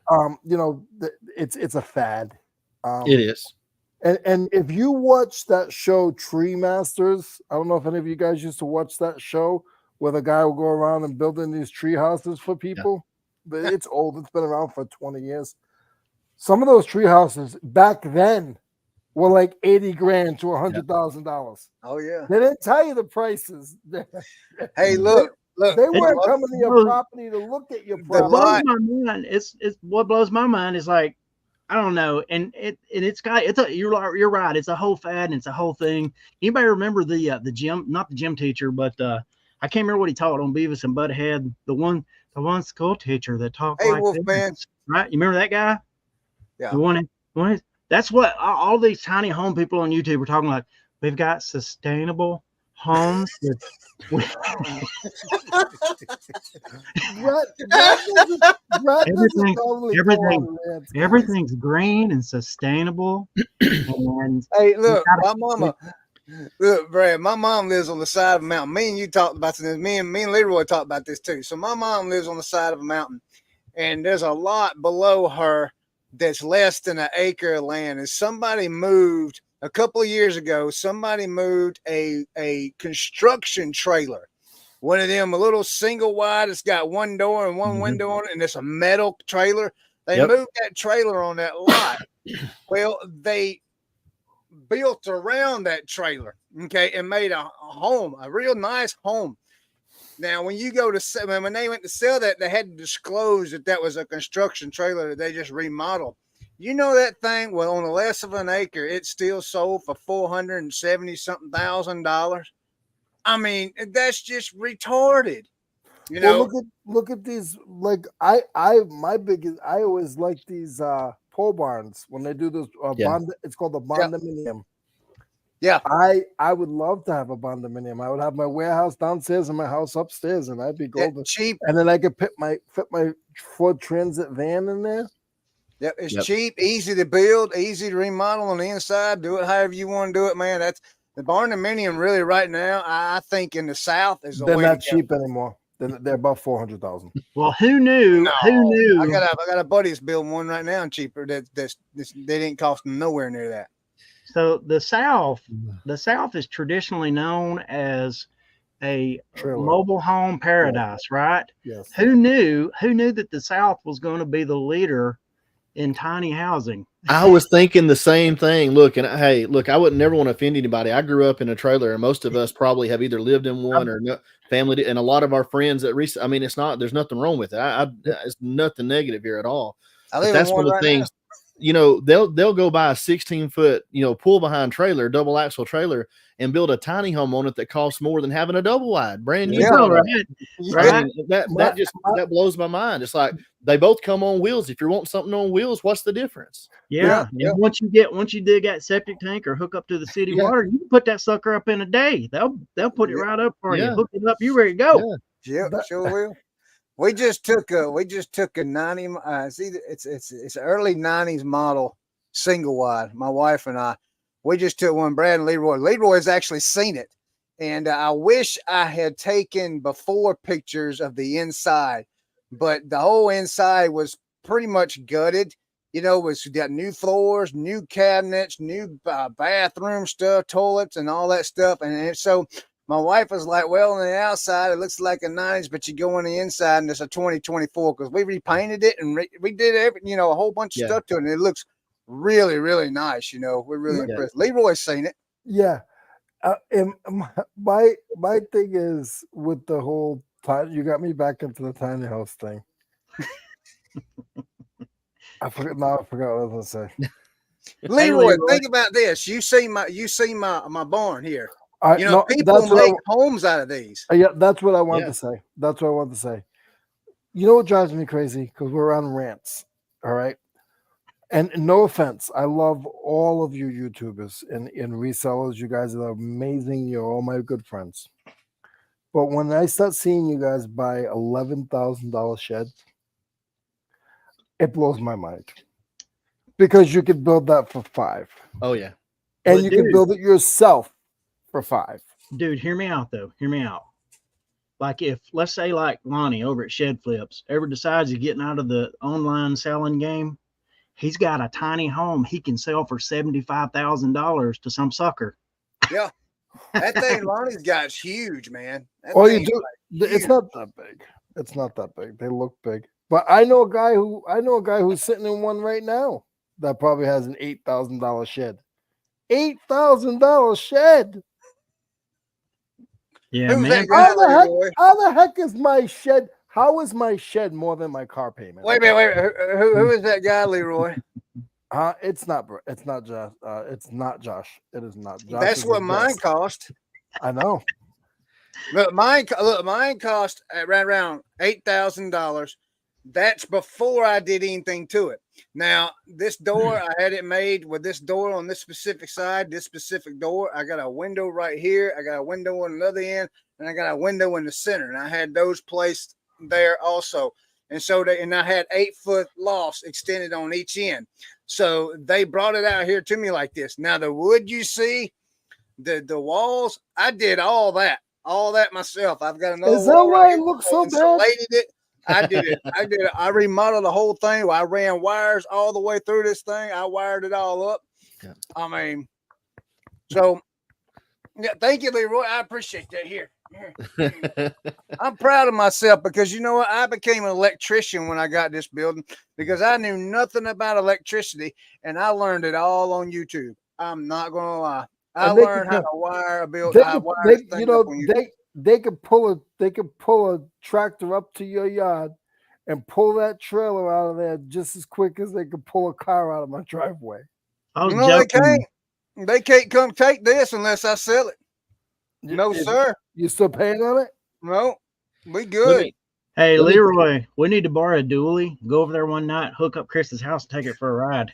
[SPEAKER 4] It's a fad.
[SPEAKER 2] It is.
[SPEAKER 4] And if you watch that show Tree Masters, I don't know if any of you guys used to watch that show where the guy will go around and building these tree houses for people. But it's old. It's been around for 20 years. Some of those tree houses back then were like 80 grand to $100,000.
[SPEAKER 1] Oh yeah.
[SPEAKER 4] They didn't tell you the prices.
[SPEAKER 1] Hey, look.
[SPEAKER 4] They weren't coming to your property to look at your
[SPEAKER 3] What
[SPEAKER 4] property.
[SPEAKER 3] blows my mind, it's what blows my mind is like, I don't know, and you're right, it's a whole fad and it's a whole thing. Anybody remember the gym, not the gym teacher, but I can't remember what he taught on Beavis and Butthead, the one school teacher that talked
[SPEAKER 1] Hey,
[SPEAKER 3] like
[SPEAKER 1] Wolfman.
[SPEAKER 3] this, right? You remember that guy?
[SPEAKER 1] Yeah.
[SPEAKER 3] The one that's what all these tiny home people on YouTube are talking like. We've got sustainable homes with
[SPEAKER 4] Brett doesn't
[SPEAKER 3] Everything-
[SPEAKER 4] probably
[SPEAKER 3] everything-
[SPEAKER 4] go on rants, guys.
[SPEAKER 3] everything's green and sustainable. And
[SPEAKER 1] Hey, look,
[SPEAKER 3] gotta-
[SPEAKER 1] my mama. Look, Brad, my mom lives on the side of a mountain. Me and you talked about this. Me and Leroy talked about this too. So my mom lives on the side of a mountain, and there's a lot below her that's less than an acre of land. And somebody moved a couple of years ago. Somebody moved a construction trailer, one of them, a little single wide. It's got one door and one window on it, and it's a metal trailer. They moved that trailer on that lot. Well, they built around that trailer, okay, and made a home, a real nice home. Now, when you go to when they went to sell that, they had to disclose that was a construction trailer that they just remodeled. You know that thing? Well, on less of an acre, it still sold for $470-something thousand. I mean, that's just retarded. You know,
[SPEAKER 4] Well, look at these. Like my biggest. I always like these pole barns when they do this. Bond, it's called a bondominium.
[SPEAKER 1] Yeah,
[SPEAKER 4] I would love to have a bondominium. I would have my warehouse downstairs and my house upstairs, and I'd be golden.
[SPEAKER 1] Cheap,
[SPEAKER 4] and then I could fit my Ford Transit van in there.
[SPEAKER 1] Yep, it's cheap, easy to build, easy to remodel on the inside. Do it however you want to do it, man. That's the barndominium. Really, right now, I think in the South is the
[SPEAKER 4] They're
[SPEAKER 1] way
[SPEAKER 4] not
[SPEAKER 1] to go.
[SPEAKER 4] cheap anymore. They're about 400,000.
[SPEAKER 3] well, who knew?
[SPEAKER 1] No,
[SPEAKER 3] Who knew?
[SPEAKER 1] I got a buddy that's building one right now and cheaper. They didn't cost them nowhere near that.
[SPEAKER 3] So the South is traditionally known as a mobile home paradise, right?
[SPEAKER 4] Yes.
[SPEAKER 3] Who knew that the South was going to be the leader in tiny housing?
[SPEAKER 2] I was thinking the same thing. Look, and hey, look, I would never want to offend anybody. I grew up in a trailer, and most of us probably have either lived in one or family. And a lot of our friends that I mean, there's nothing wrong with it. It's nothing negative here at all. But that's one of the things. You know, they'll go buy a 16-foot, pull behind trailer, double axle trailer, and build a tiny home on it that costs more than having a double wide brand new.
[SPEAKER 3] Right.
[SPEAKER 2] That blows my mind. It's like they both come on wheels. If you're wanting something on wheels, what's the difference?
[SPEAKER 3] Yeah. And once you dig that septic tank or hook up to the city water, you can put that sucker up in a day. They'll put it right up for you. Hook it up, you ready to go.
[SPEAKER 1] Yeah, sure will. We just took a 90. It's early 90s model single wide. My wife and I, we just took one. Brad and Leroy. Leroy's actually seen it, and I wish I had taken before pictures of the inside, but the whole inside was pretty much gutted. It was got new floors, new cabinets, new bathroom stuff, toilets, and all that stuff, and so. My wife was like, well, on the outside, it looks like a 90s, but you go on the inside and it's a 2024 because we repainted it and we did a whole bunch of stuff to it. And it looks really, really nice. We're really impressed. Leroy's seen it.
[SPEAKER 4] Yeah. And my thing is with the whole time, you got me back into the tiny house thing. I forgot what I was going to say.
[SPEAKER 1] Leroy, think about this. You see my barn here. People make homes out of these.
[SPEAKER 4] Yeah, that's what I want to say. That's what I want to say. You know what drives me crazy? Because we're on rants, all right? And no offense, I love all of you YouTubers and resellers. You guys are amazing. You're all my good friends. But when I start seeing you guys buy $11,000 shed, it blows my mind. Because you could build that for $5,000.
[SPEAKER 2] Oh, yeah.
[SPEAKER 4] And you can build it yourself for $5,000.
[SPEAKER 3] Dude, hear me out though. Hear me out. Like if, let's say, like Lonnie over at Shed Flips ever decides he's getting out of the online selling game, he's got a tiny home he can sell for $75,000 to some sucker.
[SPEAKER 1] Yeah, that thing Lonnie's got is huge, man.
[SPEAKER 4] It's not that big. It's not that big. They look big, but I know a guy who's sitting in one right now that probably has an $8,000 shed. $8,000 shed.
[SPEAKER 3] Yeah, man.
[SPEAKER 4] How the heck is my shed? How is my shed more than my car payment?
[SPEAKER 1] Wait a minute. Who is that guy, Leroy?
[SPEAKER 4] It's not Josh. It's not Josh. It is not Josh.
[SPEAKER 1] That's what mine cost.
[SPEAKER 4] I know.
[SPEAKER 1] Look, mine cost around $8,000. That's before I did anything to it. Now, this door, I had it made with this door on this specific side, this specific door. I got a window right here. I got a window on another end, and I got a window in the center. And I had those placed there also. And so and I had 8-foot lofts extended on each end. So they brought it out here to me like this. Now, the wood you see, the walls, I did all that myself. I've got another.
[SPEAKER 4] Is that why it looks so bad?
[SPEAKER 1] Insulated it. I did it. I remodeled the whole thing. I ran wires all the way through this thing. I wired it all up.
[SPEAKER 2] Yeah.
[SPEAKER 1] I mean, so yeah, thank you, Leroy. I appreciate that. Here. I'm proud of myself because you know what? I became an electrician when I got this building because I knew nothing about electricity and I learned it all on YouTube. I'm not gonna lie. I learned how to wire a building.
[SPEAKER 4] They could pull a tractor up to your yard and pull that trailer out of there just as quick as they could pull a car out of my driveway.
[SPEAKER 1] They can't come take this unless I sell it. No, sir.
[SPEAKER 4] You still paying on it?
[SPEAKER 1] No, we good.
[SPEAKER 3] Hey, Leroy, we need to borrow a dually. Go over there one night, hook up Chris's house, and take it for a ride.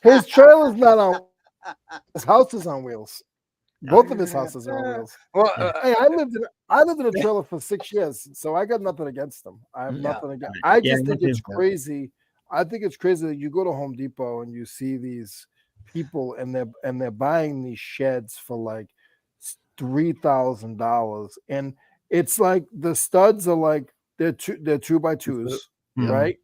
[SPEAKER 4] His trailer's not on. His house is on wheels. Both of his houses are on wheels. Well, hey, I lived in a trailer for 6 years, so I got nothing against them. I have nothing against. I just think it's crazy. I think it's crazy that you go to Home Depot and you see these people and they're buying these sheds for like $3,000, and it's like the studs are like they're 2x2s, right?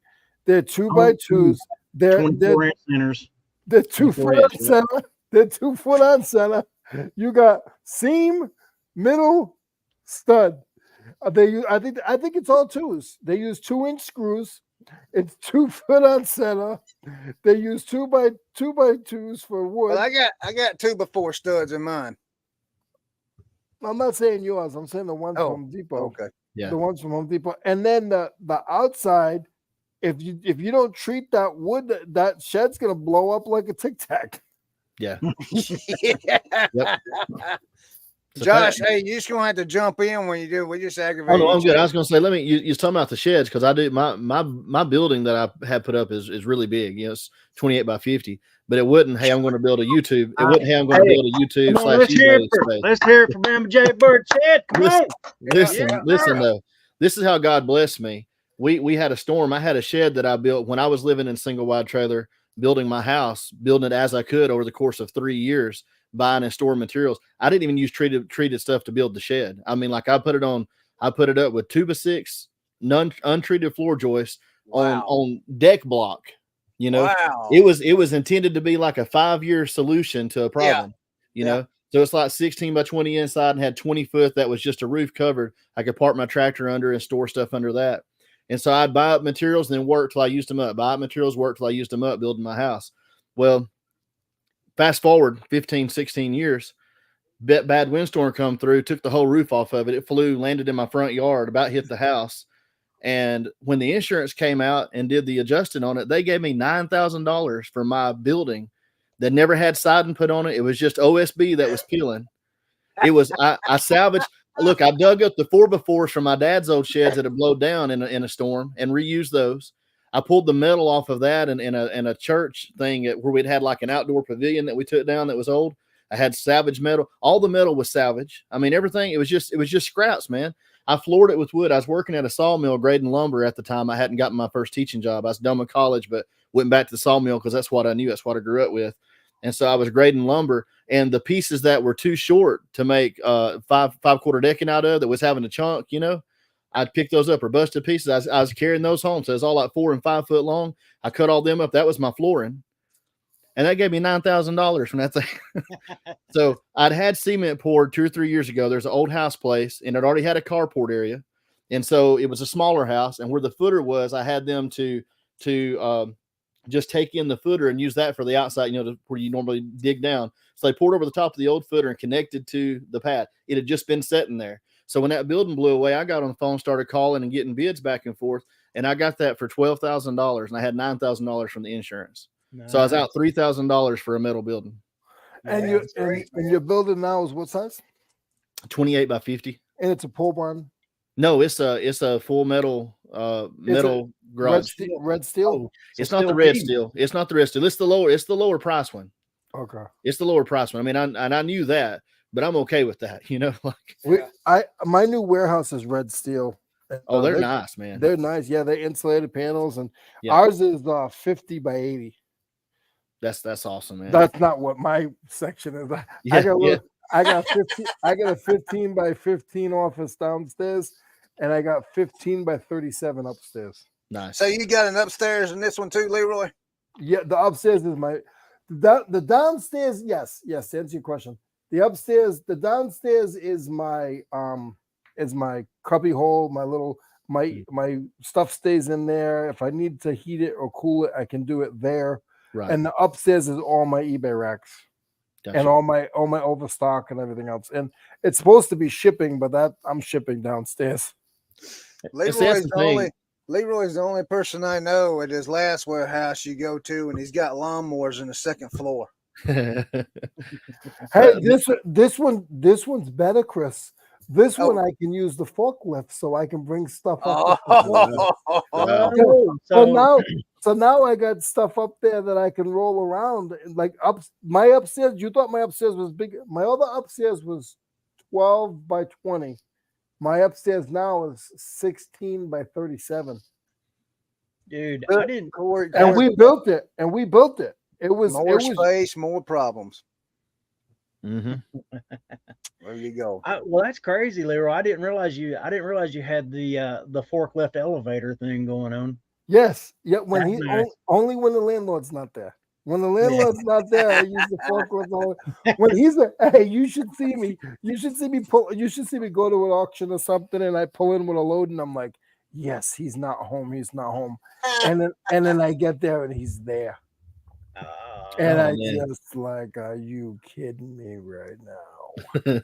[SPEAKER 4] They're 2x2s. They're
[SPEAKER 3] 24-inch centers.
[SPEAKER 4] They're 2 foot on center. They're 2 foot on center. You got seam, middle, stud. I think it's all twos. They use 2-inch screws. It's 2 foot on center. They use 2x2s for wood.
[SPEAKER 1] Well, I got 2x4 studs in mine.
[SPEAKER 4] I'm not saying yours. I'm saying the ones from Home Depot.
[SPEAKER 1] Okay.
[SPEAKER 2] Yeah.
[SPEAKER 4] The ones from Home Depot. And then the outside, if you don't treat that wood, that shed's gonna blow up like a Tic Tac.
[SPEAKER 2] Yeah.
[SPEAKER 1] Yep. Josh, hey, you just gonna have to jump in when you do. We just aggravate.
[SPEAKER 2] Oh no, I'm good. I was gonna say, let me. You're talking about the sheds because I do my building that I have put up is really big. You know, it's 28 by 50. But it wouldn't. Hey, I'm going to build a YouTube. It wouldn't. Hey, I'm going to build a YouTube.
[SPEAKER 3] Let's hear it for Bama JayBird shed. Come on.
[SPEAKER 2] Listen though. This is how God blessed me. We had a storm. I had a shed that I built when I was living in single wide trailer, building my house, building it as I could over the course of 3 years, buying and storing materials. I didn't even use treated stuff to build the shed. I mean, like I put it up with 2x6 untreated floor joists on deck block. You know, it was intended to be like a 5-year solution to a problem, you know? So it's like 16 by 20 inside and had 20 foot. That was just a roof covered. I could park my tractor under and store stuff under that. And so I'd buy up materials and then work till I used them up, buy up materials, work till I used them up, building my house. Well, fast forward 15, 16 years, bad windstorm come through, took the whole roof off of it. It flew, landed in my front yard, about hit the house. And when the insurance came out and did the adjusting on it, they gave me $9,000 for my building that never had siding put on it. It was just OSB that was peeling. It was, I salvaged, look, I dug up the 4x4s from my dad's old sheds that had blown down in a storm and reused those. I pulled the metal off of that and in a church thing where we'd had like an outdoor pavilion that we took down that was old. I had salvage metal. All the metal was salvage. I mean, everything, it was just scraps, man. I floored it with wood. I was working at a sawmill grading lumber at the time. I hadn't gotten my first teaching job. I was done with college, but went back to the sawmill because that's what I knew. That's what I grew up with. And so I was grading lumber, and the pieces that were too short to make 5/4 decking out of that was having a chunk, you know, I'd pick those up or busted pieces. I was carrying those home. So it's all like 4 and 5 foot long. I cut all them up. That was my flooring. And that gave me $9,000 from that thing. So I'd had cement poured 2 or 3 years ago. There's an old house place, and it already had a carport area. And so it was a smaller house. And where the footer was, I had them to just take in the footer and use that for the outside, you know, where you normally dig down. So they poured over the top of the old footer and connected to the pad. It had just been sitting there. So when that building blew away, I got on the phone, started calling and getting bids back and forth. And I got that for $12,000, and I had $9,000 from the insurance. Nice. So I was out $3,000 for a metal building.
[SPEAKER 4] And your building now is what size?
[SPEAKER 2] 28 by 50.
[SPEAKER 4] And it's a pole barn.
[SPEAKER 2] No, it's a full metal metal garage.
[SPEAKER 4] Red steel.
[SPEAKER 3] Oh,
[SPEAKER 2] It's
[SPEAKER 3] so
[SPEAKER 2] not the
[SPEAKER 3] still
[SPEAKER 2] red
[SPEAKER 3] heating.
[SPEAKER 2] steel. It's not the red steel. It's the lower. It's the lower price one.
[SPEAKER 4] Okay.
[SPEAKER 2] It's the lower price one. I mean, I knew that, but I'm okay with that. You know, like
[SPEAKER 4] My new warehouse is red steel.
[SPEAKER 2] oh, they're nice, man.
[SPEAKER 4] They're nice. Yeah, they're insulated panels, and
[SPEAKER 2] Yeah.
[SPEAKER 4] ours is 50 by 80.
[SPEAKER 2] That's awesome, man.
[SPEAKER 4] That's not what my section is.
[SPEAKER 2] Yeah,
[SPEAKER 4] I got 15. I got a 15 by 15 office downstairs, and I got 15 by 37 upstairs.
[SPEAKER 2] Nice.
[SPEAKER 1] So you got an upstairs in this one too, Leroy?
[SPEAKER 4] Yeah, the upstairs is my the downstairs. Yes, to answer your question, the downstairs is my cubby hole. My stuff stays in there. If I need to heat it or cool it, I can do it there.
[SPEAKER 2] Right.
[SPEAKER 4] And the upstairs is all my eBay racks.
[SPEAKER 2] Gotcha.
[SPEAKER 4] And all my overstock and everything else. And it's supposed to be shipping, but that I'm shipping downstairs.
[SPEAKER 1] Leroy's the only person I know at his last warehouse you go to, and he's got lawnmowers in the second floor.
[SPEAKER 4] Hey, this one's better, Chris. This one I can use the forklift so I can bring stuff up. So now I got stuff up there that I can roll around. Like my upstairs, you thought my upstairs was big. My other upstairs was 12 by 20. My upstairs now is 16 by 37.
[SPEAKER 3] Dude, I didn't.
[SPEAKER 4] And we built it. It was
[SPEAKER 1] more space, more problems.
[SPEAKER 2] Mm-hmm.
[SPEAKER 1] There you go.
[SPEAKER 3] Well, that's crazy, Leroy. I didn't realize you had the forklift elevator thing going on.
[SPEAKER 4] Yes. Yeah. When
[SPEAKER 3] That's nice.
[SPEAKER 4] Only when the landlord's not there. When the landlord's not there, I use the forklift. When he's hey, you should see me. You should see me go to an auction or something, and I pull in with a load, and I'm like, yes, he's not home. He's not home. And then I get there, and he's there. And just like, are you kidding me right now?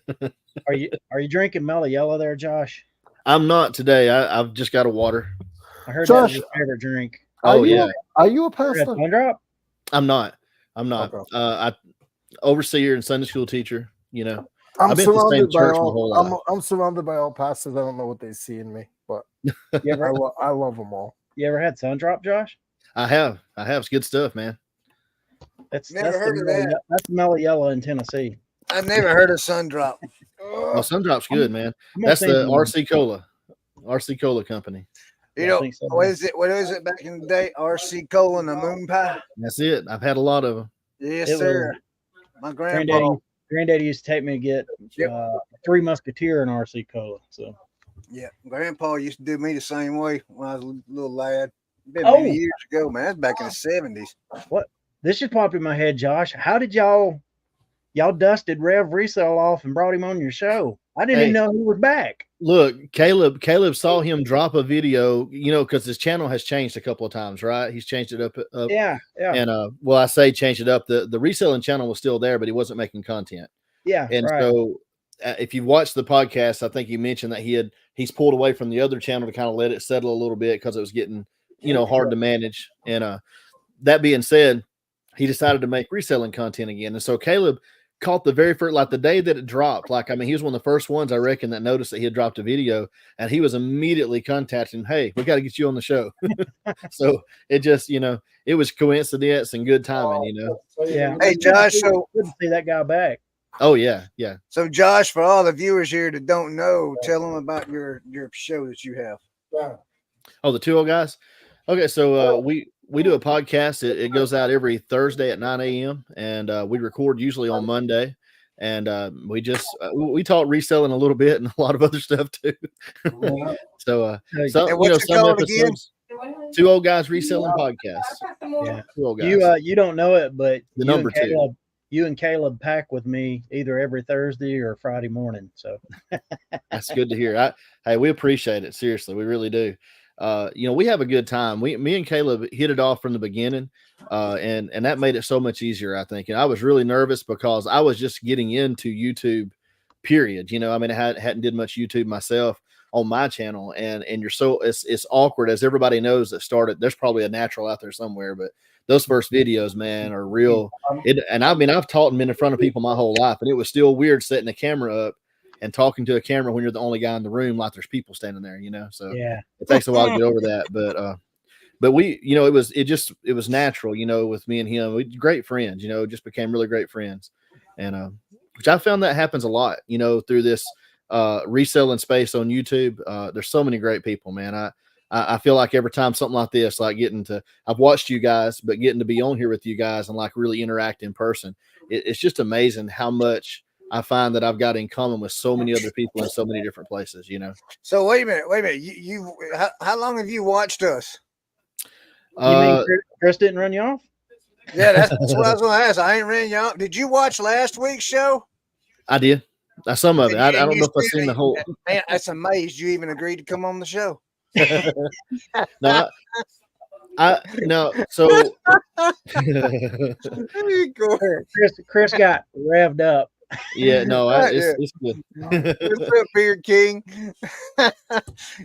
[SPEAKER 3] Are you drinking Mellow Yellow there, Josh?
[SPEAKER 2] I'm not today. I've just got a water.
[SPEAKER 3] I heard
[SPEAKER 4] Josh,
[SPEAKER 3] that's your favorite drink.
[SPEAKER 2] Oh yeah.
[SPEAKER 4] Are you a pastor?
[SPEAKER 3] One drop?
[SPEAKER 2] I'm not.
[SPEAKER 4] Okay.
[SPEAKER 2] I overseer and Sunday school teacher. You know,
[SPEAKER 4] I'm
[SPEAKER 2] I've been to the same
[SPEAKER 4] surrounded by
[SPEAKER 2] church my whole life.
[SPEAKER 4] I'm surrounded by all pastors. I don't know what they see in me, but I love them all.
[SPEAKER 3] You ever had Sun Drop, Josh?
[SPEAKER 2] I have. It's good stuff, man.
[SPEAKER 3] That's
[SPEAKER 1] Never heard of that.
[SPEAKER 3] That's Mellow Yellow in Tennessee.
[SPEAKER 1] I've never heard of Sun Drop.
[SPEAKER 2] Well, Sundrop's good, man. That's the RC Cola company.
[SPEAKER 1] You know, what is it back in the day? RC Cola and a moon pie.
[SPEAKER 2] That's it. I've had a lot of them.
[SPEAKER 1] Yes, sir. My
[SPEAKER 3] Granddaddy used to take me to get Three Musketeer and RC Cola. So
[SPEAKER 1] yeah, Grandpa used to do me the same way when I was a little lad. Been many years ago, man. That's back in the 70s.
[SPEAKER 3] What? This just popped in my head, Josh. How did y'all dusted Rev Resell off and brought him on your show? I didn't even know he was back.
[SPEAKER 2] Look, Caleb saw him drop a video, you know, because his channel has changed a couple of times, right? He's changed it up.
[SPEAKER 3] Yeah.
[SPEAKER 2] And I say changed it up. The reselling channel was still there, but he wasn't making content.
[SPEAKER 3] Yeah.
[SPEAKER 2] And so if you watched the podcast, I think he mentioned that he's pulled away from the other channel to kind of let it settle a little bit because it was getting, hard to manage. And that being said, he decided to make reselling content again. And so Caleb caught the very first, like the day that it dropped. Like, I mean, he was one of the first ones I reckon that noticed that he had dropped a video, and he was immediately contacting, hey, we got to get you on the show. So it just, it was coincidence and good timing,
[SPEAKER 3] Yeah.
[SPEAKER 1] Hey, Josh, so
[SPEAKER 3] good to see that guy back.
[SPEAKER 2] Oh yeah. Yeah.
[SPEAKER 1] So Josh, for all the viewers here that don't know, tell them about your show that you have.
[SPEAKER 2] Oh, the 2 old guys. Okay. So we do a podcast. It goes out every Thursday at 9 a.m. and we record usually on Monday. And we talk reselling a little bit and a lot of other stuff too. So
[SPEAKER 1] and
[SPEAKER 2] some
[SPEAKER 1] episodes,
[SPEAKER 2] 2 old guys reselling podcast.
[SPEAKER 3] Yeah.
[SPEAKER 2] 2 old guys.
[SPEAKER 3] You don't know it, but
[SPEAKER 2] the number 2.
[SPEAKER 3] You and Caleb pack with me either every Thursday or Friday morning. So
[SPEAKER 2] that's good to hear. Hey, we appreciate it. Seriously, we really do. We have a good time. Me and Caleb hit it off from the beginning, and that made it so much easier, I think. And I was really nervous because I was just getting into YouTube, period. I mean, I hadn't did much YouTube myself on my channel, and it's awkward, as everybody knows that started. There's probably a natural out there somewhere, but those first videos, man, are real. And I mean, I've taught and been in front of people my whole life, and it was still weird setting the camera up and talking to a camera when you're the only guy in the room, like there's people standing there, so
[SPEAKER 3] Yeah.
[SPEAKER 2] it takes a while to get over that. But we, it was natural, with me and him. We great friends, just became really great friends. And which I found that happens a lot, through this reselling space on YouTube. There's so many great people, man. I feel like every time something like this, like I've watched you guys, but getting to be on here with you guys and like really interact in person, it's just amazing how much I find that I've got in common with so many other people in so many different places,
[SPEAKER 1] So wait a minute. How long have you watched us?
[SPEAKER 3] You mean Chris didn't run you off?
[SPEAKER 1] Yeah, that's what I was going to ask. I ain't ran you off. Did you watch last week's show?
[SPEAKER 2] I did. Some of it. I don't know if I've seen the whole.
[SPEAKER 1] Man, I'm amazed you even agreed to come on the show.
[SPEAKER 2] No, no. So
[SPEAKER 3] Chris got revved up.
[SPEAKER 2] Yeah, no, it's good.
[SPEAKER 1] What's up, Beard King?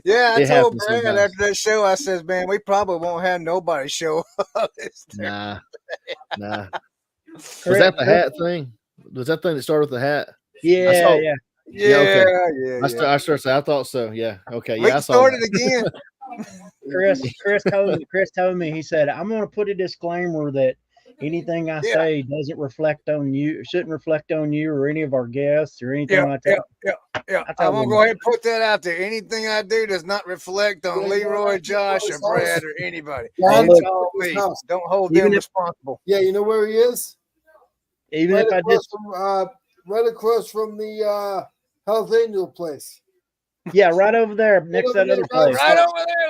[SPEAKER 1] Yeah, I told Brad after that show, I says, man, we probably won't have nobody show up.
[SPEAKER 2] Nah. Was that the hat thing? Was that thing that started with the hat?
[SPEAKER 3] Yeah.
[SPEAKER 1] Yeah.
[SPEAKER 2] I thought so. Yeah. Okay.
[SPEAKER 1] We
[SPEAKER 2] Yeah. I saw
[SPEAKER 1] started
[SPEAKER 2] that.
[SPEAKER 1] again.
[SPEAKER 3] Chris told me, he said, I'm going to put a disclaimer that anything I say doesn't reflect on you, shouldn't reflect on you or any of our guests or anything like that.
[SPEAKER 1] Yeah. I'm going to go ahead and put that out there. Anything I do does not reflect on Leroy, Josh, or Brad, or anybody. It's all me. Don't hold them responsible.
[SPEAKER 4] Yeah, you know where he is?
[SPEAKER 3] Even
[SPEAKER 4] right
[SPEAKER 3] if I just
[SPEAKER 4] right across from the Health Angel place.
[SPEAKER 3] Yeah, right over there next to that other place.
[SPEAKER 1] Right over there,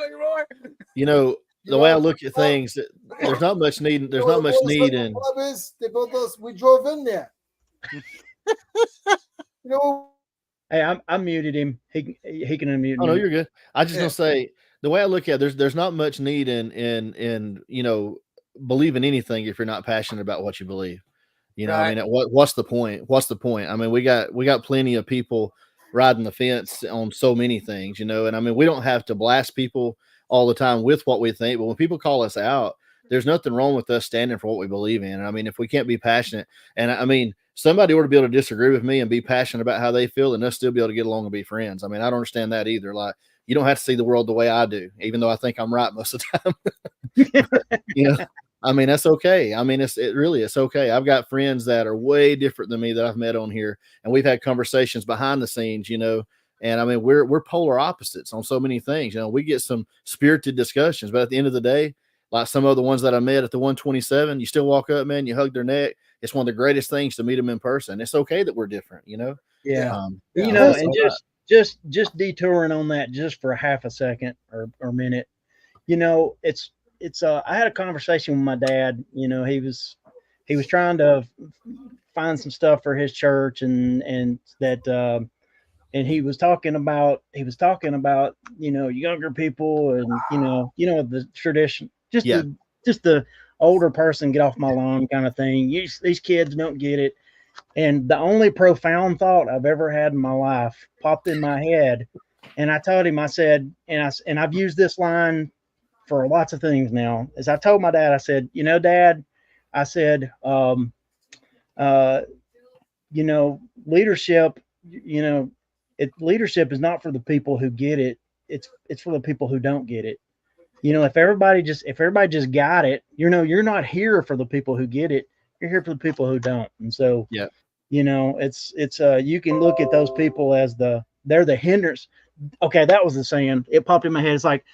[SPEAKER 1] Leroy.
[SPEAKER 2] The way I look at things, there's not much need. There's not much need in.
[SPEAKER 4] They built us. We drove in there.
[SPEAKER 3] Hey, I muted him. He can unmute me.
[SPEAKER 2] Oh no, you're good. I just gonna say the way I look at it, there's not much need in believing anything if you're not passionate about what you believe.
[SPEAKER 1] Right.
[SPEAKER 2] I mean, what's the point? What's the point? I mean, we got plenty of people riding the fence on so many things, and I mean, we don't have to blast people all the time with what we think, but when people call us out, there's nothing wrong with us standing for what we believe in. And I mean, if we can't be passionate, and I mean, somebody ought to be able to disagree with me and be passionate about how they feel, and us still be able to get along and be friends. I mean, I don't understand that either. Like, you don't have to see the world the way I do, even though I think I'm right most of the time. I mean, that's okay. I mean, it's okay. I've got friends that are way different than me that I've met on here, and we've had conversations behind the scenes, and I mean, we're polar opposites on so many things. We get some spirited discussions, but at the end of the day, like some of the ones that I met at the 127, you still walk up, man, you hug their neck. It's one of the greatest things to meet them in person. It's okay that we're different,
[SPEAKER 3] Yeah. And just detouring on that just for half a second or minute, I had a conversation with my dad. He was trying to find some stuff for his church and that and he was talking about younger people and the tradition, just the older person, get off my lawn kind of thing. These kids don't get it. And the only profound thought I've ever had in my life popped in my head, and I told him, I said, and I've used this line for lots of things now. As I told my dad, I said, Dad, I said, leadership, leadership is not for the people who get it. It's for the people who don't get it. If everybody just got it, you're not here for the people who get it. You're here for the people who don't. And so, it's you can look at those people as they're the hindrance. Okay, that was the saying. It popped in my head. It's like,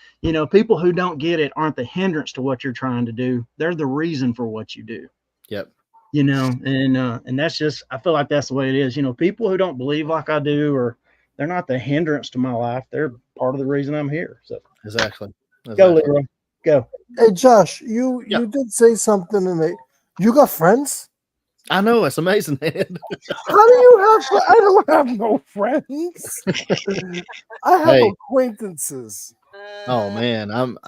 [SPEAKER 3] people who don't get it aren't the hindrance to what you're trying to do. They're the reason for what you do.
[SPEAKER 2] Yep.
[SPEAKER 3] And that's just, I feel like that's the way it is. People who don't believe like I do, or they're not the hindrance to my life. They're part of the reason I'm here. So
[SPEAKER 2] exactly.
[SPEAKER 3] Go, Leroy. Go.
[SPEAKER 4] Hey, Josh, you did say something to me. You got friends?
[SPEAKER 2] I know, it's amazing, man.
[SPEAKER 4] How do you have? I don't have no friends. I have acquaintances.
[SPEAKER 2] Oh man, I'm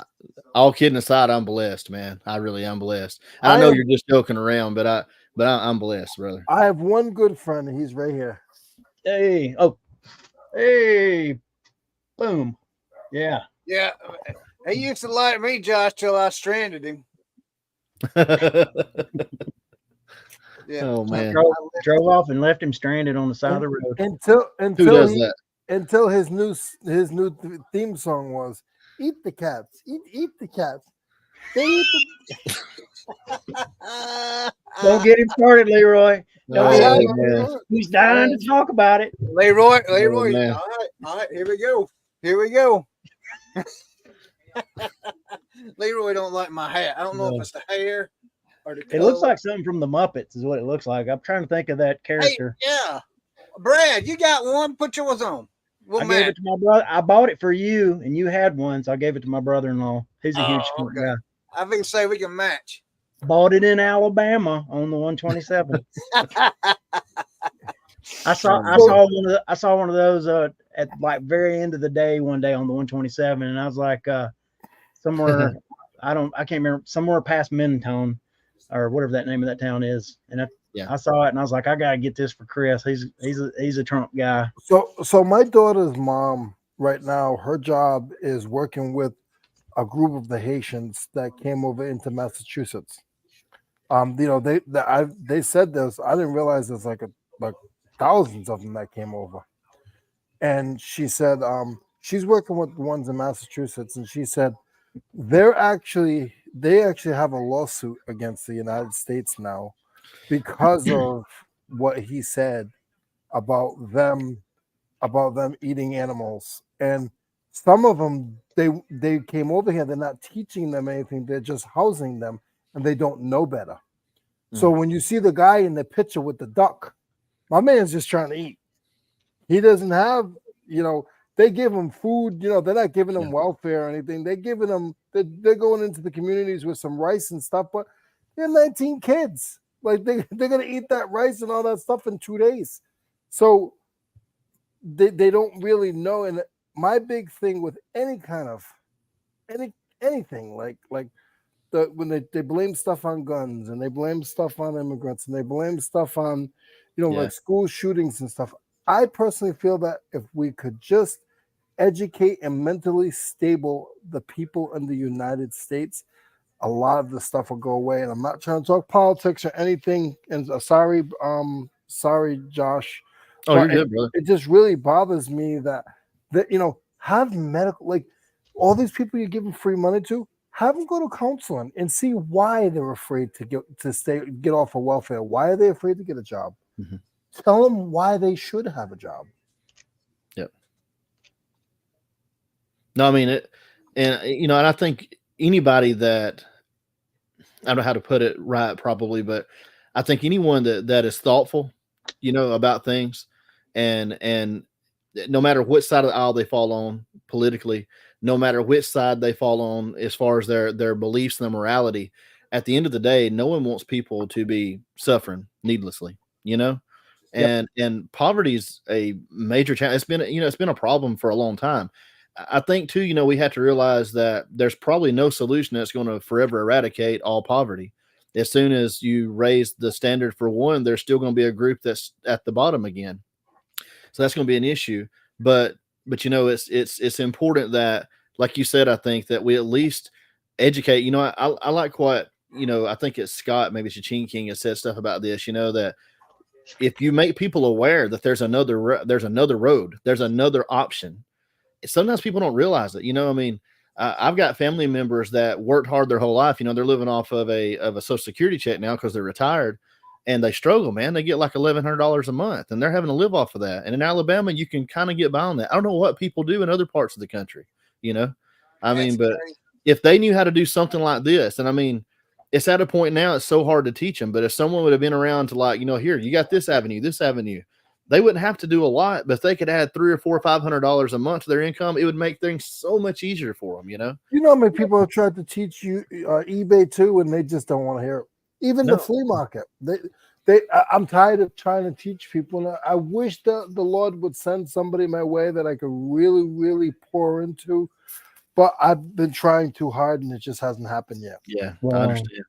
[SPEAKER 2] all kidding aside. I'm blessed, man. I really am blessed. I know you're just joking around, but I'm blessed, brother.
[SPEAKER 4] I have one good friend, and he's right here.
[SPEAKER 3] Hey, boom, yeah.
[SPEAKER 1] He used to like me, Josh, till I stranded him. Yeah.
[SPEAKER 2] Oh man,
[SPEAKER 3] Drove off and left him stranded on the side of the road.
[SPEAKER 2] who
[SPEAKER 4] Until
[SPEAKER 2] does that?
[SPEAKER 4] until his new theme song was "Eat the cats, eat the cats." They eat
[SPEAKER 3] Don't get him started, Leroy. Don't
[SPEAKER 2] Oh,
[SPEAKER 3] get him
[SPEAKER 2] man.
[SPEAKER 3] started. He's dying to talk about it.
[SPEAKER 1] Leroy.
[SPEAKER 2] man.
[SPEAKER 1] All right, here we go. Leroy don't like my hat. I don't know if it's the hair or the color.
[SPEAKER 3] It looks like something from the Muppets, is what it looks like. I'm trying to think of that character.
[SPEAKER 1] Hey, yeah. Brad, you got one? Put yours on.
[SPEAKER 3] I gave it to my brother. I bought it for you, and you had one, so I gave it to my brother-in-law. He's a huge guy.
[SPEAKER 1] I think say we can match.
[SPEAKER 3] Bought it in Alabama on the 127. I saw one of those at like very end of the day one day on the 127, and I was like somewhere I can't remember, somewhere past Mentone or whatever that name of that town is, and I saw it and I was like, I gotta get this for Chris. He's a Trump guy.
[SPEAKER 4] So my daughter's mom right now, her job is working with a group of the Haitians that came over into Massachusetts. They said this. I didn't realize there's like thousands of them that came over. And she said she's working with the ones in Massachusetts, and she said they actually have a lawsuit against the United States now because of what he said about them eating animals. And some of them they came over here, they're not teaching them anything, they're just housing them, and they don't know better. So when you see the guy in the picture with the duck, my man's just trying to eat. He doesn't have, they give him food, they're not giving them welfare or anything. They're giving them, they're going into the communities with some rice and stuff, but they're 19 kids. Like they're going to eat that rice and all that stuff in 2 days. So they don't really know. And my big thing with any kind of, anything like when they blame stuff on guns and they blame stuff on immigrants and they blame stuff on, like school shootings and stuff. I personally feel that if we could just educate and mentally stable the people in the United States, a lot of the stuff will go away. And I'm not trying to talk politics or anything. And sorry, Josh.
[SPEAKER 2] Oh, you're good, brother.
[SPEAKER 4] It just really bothers me that have medical, like all these people you're giving free money to, have them go to counseling and see why they're afraid to get off of welfare. Why are they afraid to get a job?
[SPEAKER 2] Mm-hmm.
[SPEAKER 4] Tell them why they should have a job.
[SPEAKER 2] Yep. No, I mean and I think anybody that, I don't know how to put it right, probably, but I think anyone that is thoughtful, about things, and no matter what side of the aisle they fall on politically, no matter which side they fall on as far as their beliefs and their morality, at the end of the day, no one wants people to be suffering needlessly, and poverty is a major challenge. It's been a problem for a long time. I think too, we have to realize that there's probably no solution that's going to forever eradicate all poverty. As soon as you raise the standard for one, there's still going to be a group that's at the bottom again. So that's going to be an issue. But it's important that, like you said, I think that we at least educate. I like what, I think it's Scott, maybe it's Ching King, has said stuff about this, that if you make people aware that there's another road, there's another option. Sometimes people don't realize it. I've got family members that worked hard their whole life. They're living off of a Social Security check now because they're retired, and they struggle, man. They get like $1,100 a month, and they're having to live off of that. And in Alabama, you can kind of get by on that. I don't know what people do in other parts of the country, but if they knew how to do something like this, and it's at a point now, it's so hard to teach them. But if someone would have been around to here, you got this avenue, they wouldn't have to do a lot. But if they could add $300 or $400 or $500 a month to their income, it would make things so much easier for them.
[SPEAKER 4] You know how many people have tried to teach you eBay too, and they just don't want to hear it. Even the flea market. I'm tired of trying to teach people. And I wish the Lord would send somebody my way that I could really, really pour into. But I've been trying too hard, and it just hasn't happened yet.
[SPEAKER 2] Yeah, I understand.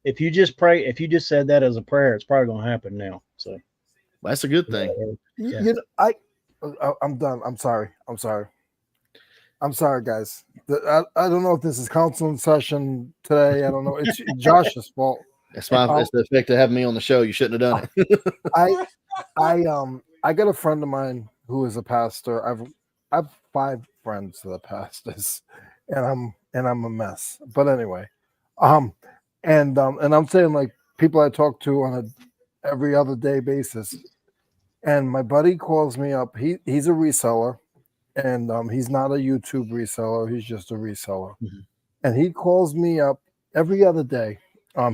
[SPEAKER 3] If you just said that as a prayer, it's probably going to happen now. So
[SPEAKER 2] that's a good thing.
[SPEAKER 4] I'm done. I'm sorry, guys. I don't know if this is counseling session today. I don't know. It's Josh's fault.
[SPEAKER 2] It's the effect of having me on the show. You shouldn't have done it.
[SPEAKER 4] I got a friend of mine who is a pastor. I've 5 friends that are pastors, and I'm a mess. But anyway, and I'm saying like people I talk to on a every other day basis. And my buddy calls me up. He's a reseller, and he's not a YouTube reseller. He's just a reseller.
[SPEAKER 2] Mhm.
[SPEAKER 4] And he calls me up every other day.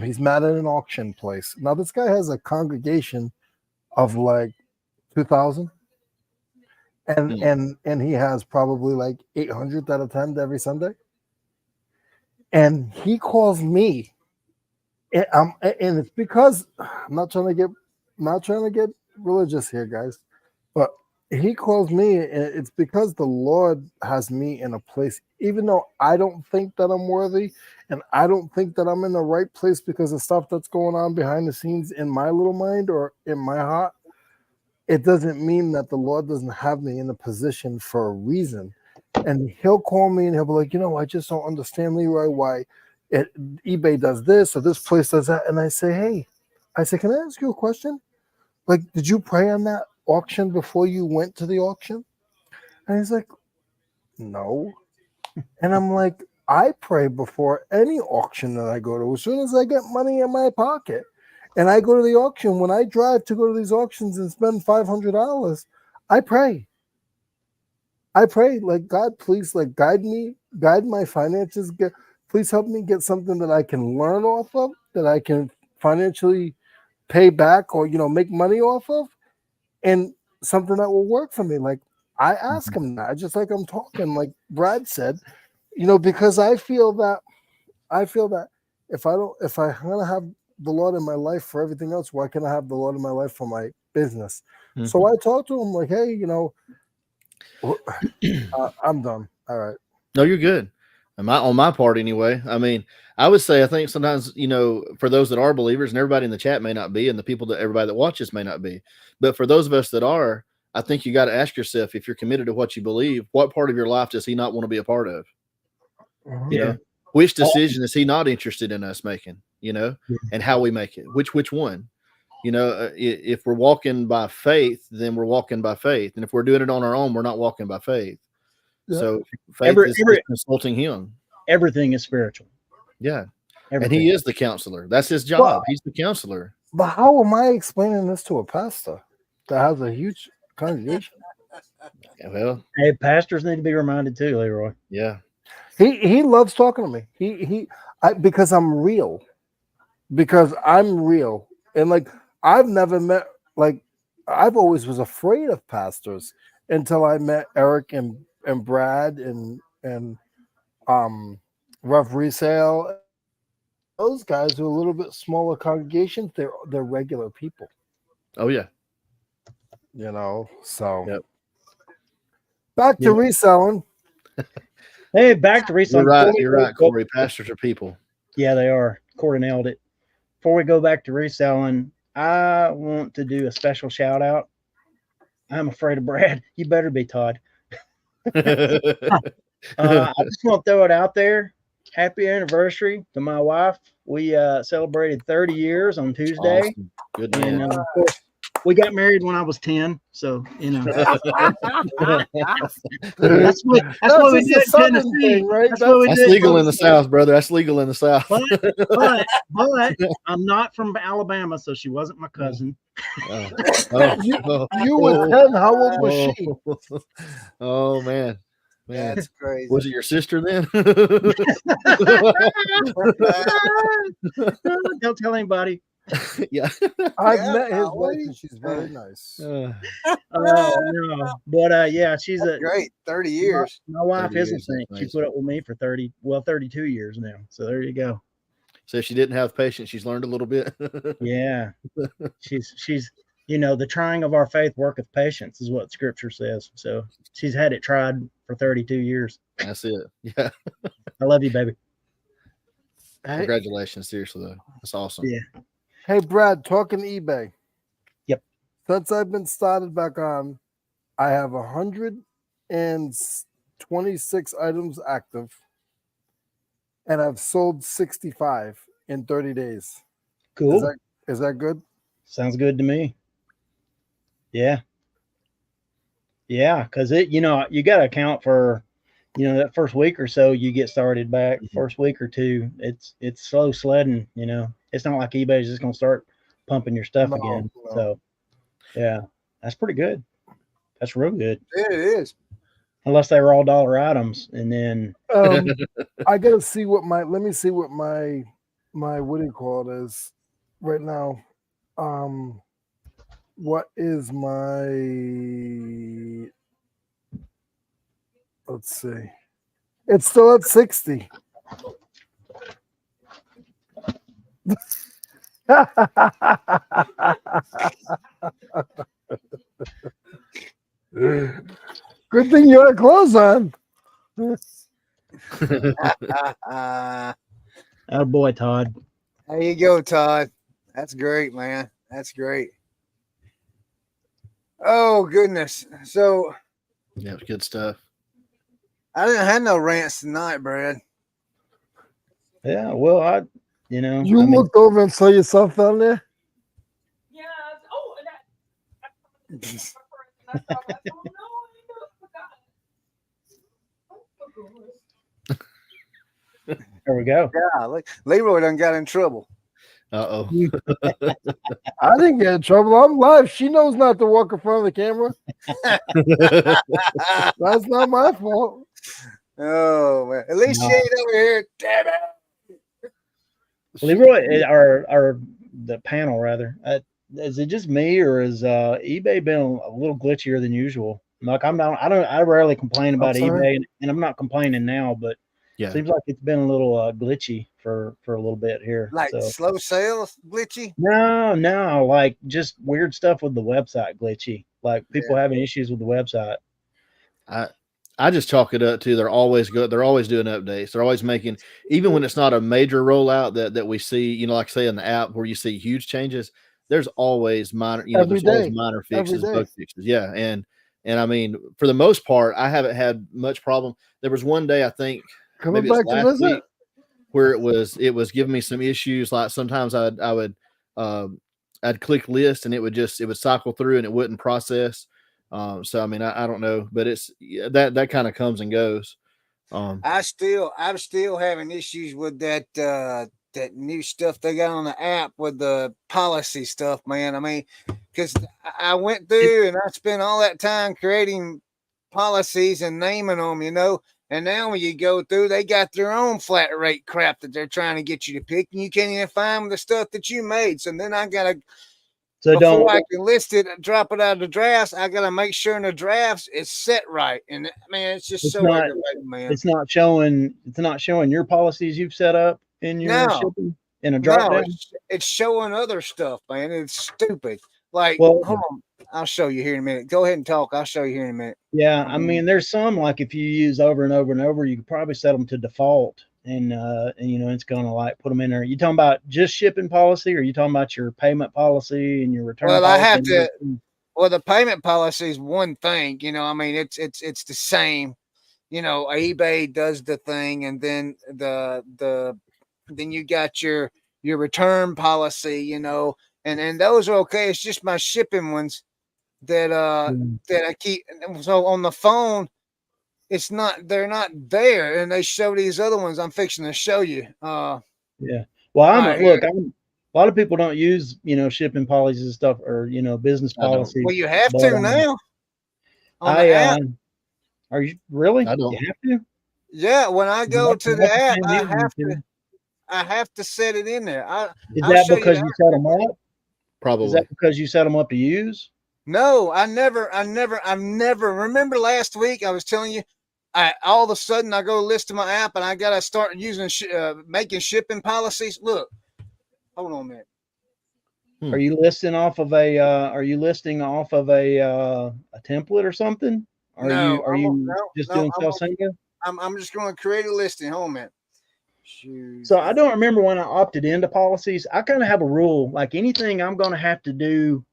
[SPEAKER 4] He's mad at an auction place. Now this guy has a congregation of like 2,000, and he has probably like 800 that attend every Sunday. And he calls me, and it's because I'm not trying to get religious here, guys, but he calls me, and it's because the Lord has me in a place, even though I don't think that I'm worthy, and I don't think that I'm in the right place because of stuff that's going on behind the scenes in my little mind or in my heart. It doesn't mean that the Lord doesn't have me in a position for a reason. And he'll call me and he'll be like, I just don't understand, Leroy, why eBay does this or this place does that. And I say, can I ask you a question? Like, did you pray on that auction before you went to the auction? And he's like, no. And I'm like, I pray before any auction that I go to. As soon as I get money in my pocket and I go to the auction, when I drive to go to these auctions and spend $500, I pray. Like, God, please, like, guide my finances. Please help me get something that I can learn off of, that I can financially pay back or, make money off of, and something that will work for me. Like, I ask him that, just like I'm talking, like Brad said, because I feel that if I'm gonna have the Lord in my life for everything else, why can't I have the Lord in my life for my business?
[SPEAKER 2] Mhm.
[SPEAKER 4] So I talked to him like, hey, I'm done. All right.
[SPEAKER 2] No, you're good. On my part, anyway. I mean, I would say I think sometimes, for those that are believers, and everybody in the chat may not be, and everybody that watches may not be, but for those of us that are, I think you got to ask yourself, if you're committed to what you believe, what part of your life does he not want to be a part of?
[SPEAKER 3] Yeah.
[SPEAKER 2] Which decision is he not interested in us making? And how we make it? Which one? If we're walking by faith, then we're walking by faith, and if we're doing it on our own, we're not walking by faith.
[SPEAKER 4] Yeah.
[SPEAKER 2] So faith is consulting him.
[SPEAKER 3] Everything is spiritual.
[SPEAKER 2] Yeah.
[SPEAKER 3] Everything.
[SPEAKER 2] And he is the counselor. That's his job.
[SPEAKER 4] Well,
[SPEAKER 2] he's the counselor.
[SPEAKER 4] But how am I explaining this to a pastor that has a huge congregation?
[SPEAKER 2] Yeah, well,
[SPEAKER 3] hey, pastors need to be reminded too, Leroy.
[SPEAKER 2] Yeah.
[SPEAKER 4] He loves talking to me. Because I'm real. Because I'm real. And like, I've never met, like, I've always was afraid of pastors until I met Eric and Brad and Rough Resell. Those guys are a little bit smaller congregations. They're regular people.
[SPEAKER 2] Oh yeah.
[SPEAKER 4] So
[SPEAKER 2] Yep.
[SPEAKER 4] Back to reselling.
[SPEAKER 3] Hey, back to reselling.
[SPEAKER 2] You're right, Corey. Pastors are people.
[SPEAKER 3] Yeah, they are. Corey nailed it. Before we go back to reselling, I want to do a special shout out. I'm afraid of Brad. You better be, Todd. I just want to throw it out there. Happy anniversary to my wife. We celebrated 30 years on Tuesday.
[SPEAKER 2] Awesome. Good man.
[SPEAKER 3] And of course, we got married when I was 10. So, that's what we did in Tennessee.
[SPEAKER 4] Right?
[SPEAKER 2] That's legal in the South, brother. That's legal in the South.
[SPEAKER 3] But I'm not from Alabama, so she wasn't my cousin.
[SPEAKER 4] You were 10. How old was she?
[SPEAKER 2] Oh, man.
[SPEAKER 1] That's crazy.
[SPEAKER 2] Was it your sister then?
[SPEAKER 3] Don't tell anybody.
[SPEAKER 2] Yeah.
[SPEAKER 4] I've met his wife and she's very nice.
[SPEAKER 3] No. But she's
[SPEAKER 1] That's great. 30 years.
[SPEAKER 3] My wife
[SPEAKER 2] 30
[SPEAKER 3] is a
[SPEAKER 2] years,
[SPEAKER 3] saint.
[SPEAKER 2] that's
[SPEAKER 3] She
[SPEAKER 2] nice.
[SPEAKER 3] put up with me for 32 years now. So there you go.
[SPEAKER 2] So if she didn't have patience, she's learned a little bit.
[SPEAKER 3] Yeah. she's the trying of our faith worketh patience is what scripture says. So she's had it tried for 32 years.
[SPEAKER 2] That's it. Yeah.
[SPEAKER 3] I love you, baby.
[SPEAKER 4] Hey,
[SPEAKER 2] Congratulations. Seriously, though. That's awesome.
[SPEAKER 3] Yeah.
[SPEAKER 4] hey, Brad, talking eBay.
[SPEAKER 3] Yep.
[SPEAKER 4] Since I've been started back on, I have 126 items active, and I've sold 65 in 30 days.
[SPEAKER 3] Cool.
[SPEAKER 4] Is that good?
[SPEAKER 3] Sounds good to me. Yeah. Yeah, because you got to account for, that first week or so you get started back. First week or two, it's slow sledding. It's not like eBay's just gonna start pumping your stuff again.
[SPEAKER 4] No.
[SPEAKER 3] So, yeah, that's pretty good. That's real good.
[SPEAKER 1] Yeah, it is.
[SPEAKER 3] Unless they were all dollar items, and then
[SPEAKER 4] I gotta see what let me see what my what do you call it is right now. What is my, let's see. It's still at 60. Good thing you had clothes on.
[SPEAKER 3] oh boy, Todd.
[SPEAKER 1] There you go, Todd. That's great, man. That's great. Oh goodness. So
[SPEAKER 2] Yeah, it's good stuff.
[SPEAKER 1] I didn't have no rants tonight, Brad.
[SPEAKER 3] Yeah, well,
[SPEAKER 4] You looked over and saw yourself down there.
[SPEAKER 6] Yeah. Oh, and
[SPEAKER 3] there we go.
[SPEAKER 1] Yeah, Leroy done got in trouble.
[SPEAKER 2] Uh-oh.
[SPEAKER 4] I didn't get in trouble. I'm live. She knows not to walk in front of the camera. That's not my fault.
[SPEAKER 1] Oh man. At least she ain't over here. Damn it.
[SPEAKER 3] Leroy, or the panel rather. Is it just me, or is eBay been a little glitchier than usual? Like I rarely complain about eBay, and I'm not complaining now, but
[SPEAKER 2] Yeah.
[SPEAKER 3] seems like it's been a little glitchy for a little bit here.
[SPEAKER 1] Like slow sales glitchy?
[SPEAKER 3] No, like just weird stuff with the website glitchy. Like people having issues with the website.
[SPEAKER 2] I just chalk it up to they're always doing updates. They're always making, even when it's not a major rollout that we see, like say in the app where you see huge changes, there's always minor, always minor fixes, bug fixes. Yeah. And I mean, for the most part, I haven't had much problem. There was one day, I think maybe it's last week, where it was giving me some issues. Like sometimes I'd click list and it would cycle through and it wouldn't process. So I mean, I don't know, but it's that kind of comes and goes. I'm
[SPEAKER 1] still having issues with that new stuff they got on the app with the policy stuff, man. I mean, because I went through and I spent all that time creating policies and naming them, and now when you go through, they got their own flat rate crap that they're trying to get you to pick, and you can't even find the stuff that you made. So then I gotta. Before I can list it and drop it out of the drafts, I gotta make sure in the drafts it's set right. And man, it's just aggravating, man.
[SPEAKER 3] It's not showing your policies you've set up in your shipping in a drop down.
[SPEAKER 1] It's showing other stuff, man. It's stupid. Like, hold on, I'll show you here in a minute. Go ahead and talk. I'll show you here in a minute.
[SPEAKER 3] Yeah, I mean, there's some like if you use over and over and over, you could probably set them to default. And it's gonna like put them in there. You talking about just shipping policy, or you talking about your payment policy and your return?
[SPEAKER 1] Well,
[SPEAKER 3] policy?
[SPEAKER 1] I have to. Well, the payment policy is one thing. I mean, it's the same. eBay does the thing, and then then you got your return policy. And those are okay. It's just my shipping ones that I keep. So on the phone. They're not there, and they show these other ones I'm fixing to show you.
[SPEAKER 3] Yeah. Well, a lot of people don't use, shipping policies and stuff, or, business policies.
[SPEAKER 1] Well, you have to now.
[SPEAKER 3] Are you really?
[SPEAKER 2] I don't.
[SPEAKER 3] You have to?
[SPEAKER 1] Yeah. When I go to the app, I have to set it in there.
[SPEAKER 3] Is that because you set them up?
[SPEAKER 2] Probably.
[SPEAKER 3] Is that because you set them up to use?
[SPEAKER 1] No, I've never. Remember last week I was telling you, all of a sudden I go list to my app and I gotta start using making shipping policies. Look, hold on a minute.
[SPEAKER 3] Are you listing off of a? Are you listing off of a template or something? Are you just doing self-single?
[SPEAKER 1] I'm just going to create a listing. Hold on a minute.
[SPEAKER 3] So I don't remember when I opted into policies. I kind of have a rule, like anything I'm going to have to do,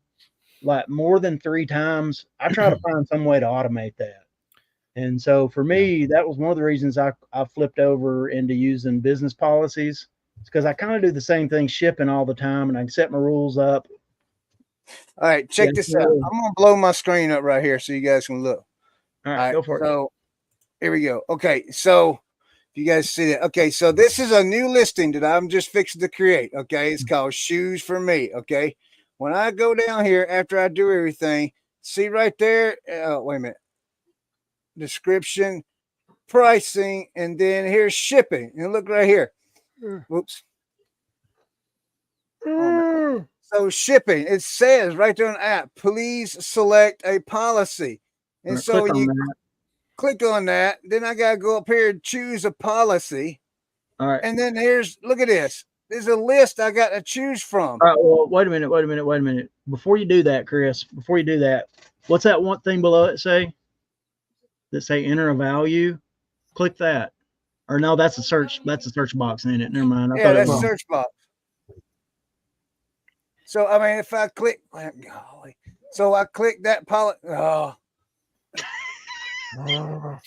[SPEAKER 3] like more than 3 times, I try to find some way to automate that. And so for me, that was one of the reasons I flipped over into using business policies. because I kind of do the same thing shipping all the time, and I can set my rules up.
[SPEAKER 1] All right, check
[SPEAKER 3] Yeah,
[SPEAKER 1] this out. I'm gonna blow my screen up right here so you guys can look.
[SPEAKER 3] All right, go for it.
[SPEAKER 1] So here we go. Okay, so if you guys see that, okay, so this is a new listing that I'm just fixing to create. Okay, it's called Shoes for Me. Okay, when I go down here after I do everything, see right there. Wait a minute. Description, pricing, and then here's shipping. And look right here. Whoops. So shipping, it says right there on the app, please select a policy. And so when you click on that, then I gotta go up here and choose a policy.
[SPEAKER 3] All right.
[SPEAKER 1] And then look at this. There's a list I got to choose from.
[SPEAKER 3] All right, well, wait a minute. Before you do that, Chris, what's that one thing below it say? That say enter a value? Click that. Or no, that's a search box, ain't it? Never mind. I
[SPEAKER 1] Yeah,
[SPEAKER 3] thought it
[SPEAKER 1] that's
[SPEAKER 3] was.
[SPEAKER 1] search box. So I mean, if I click, golly, so I click that policy. Oh. So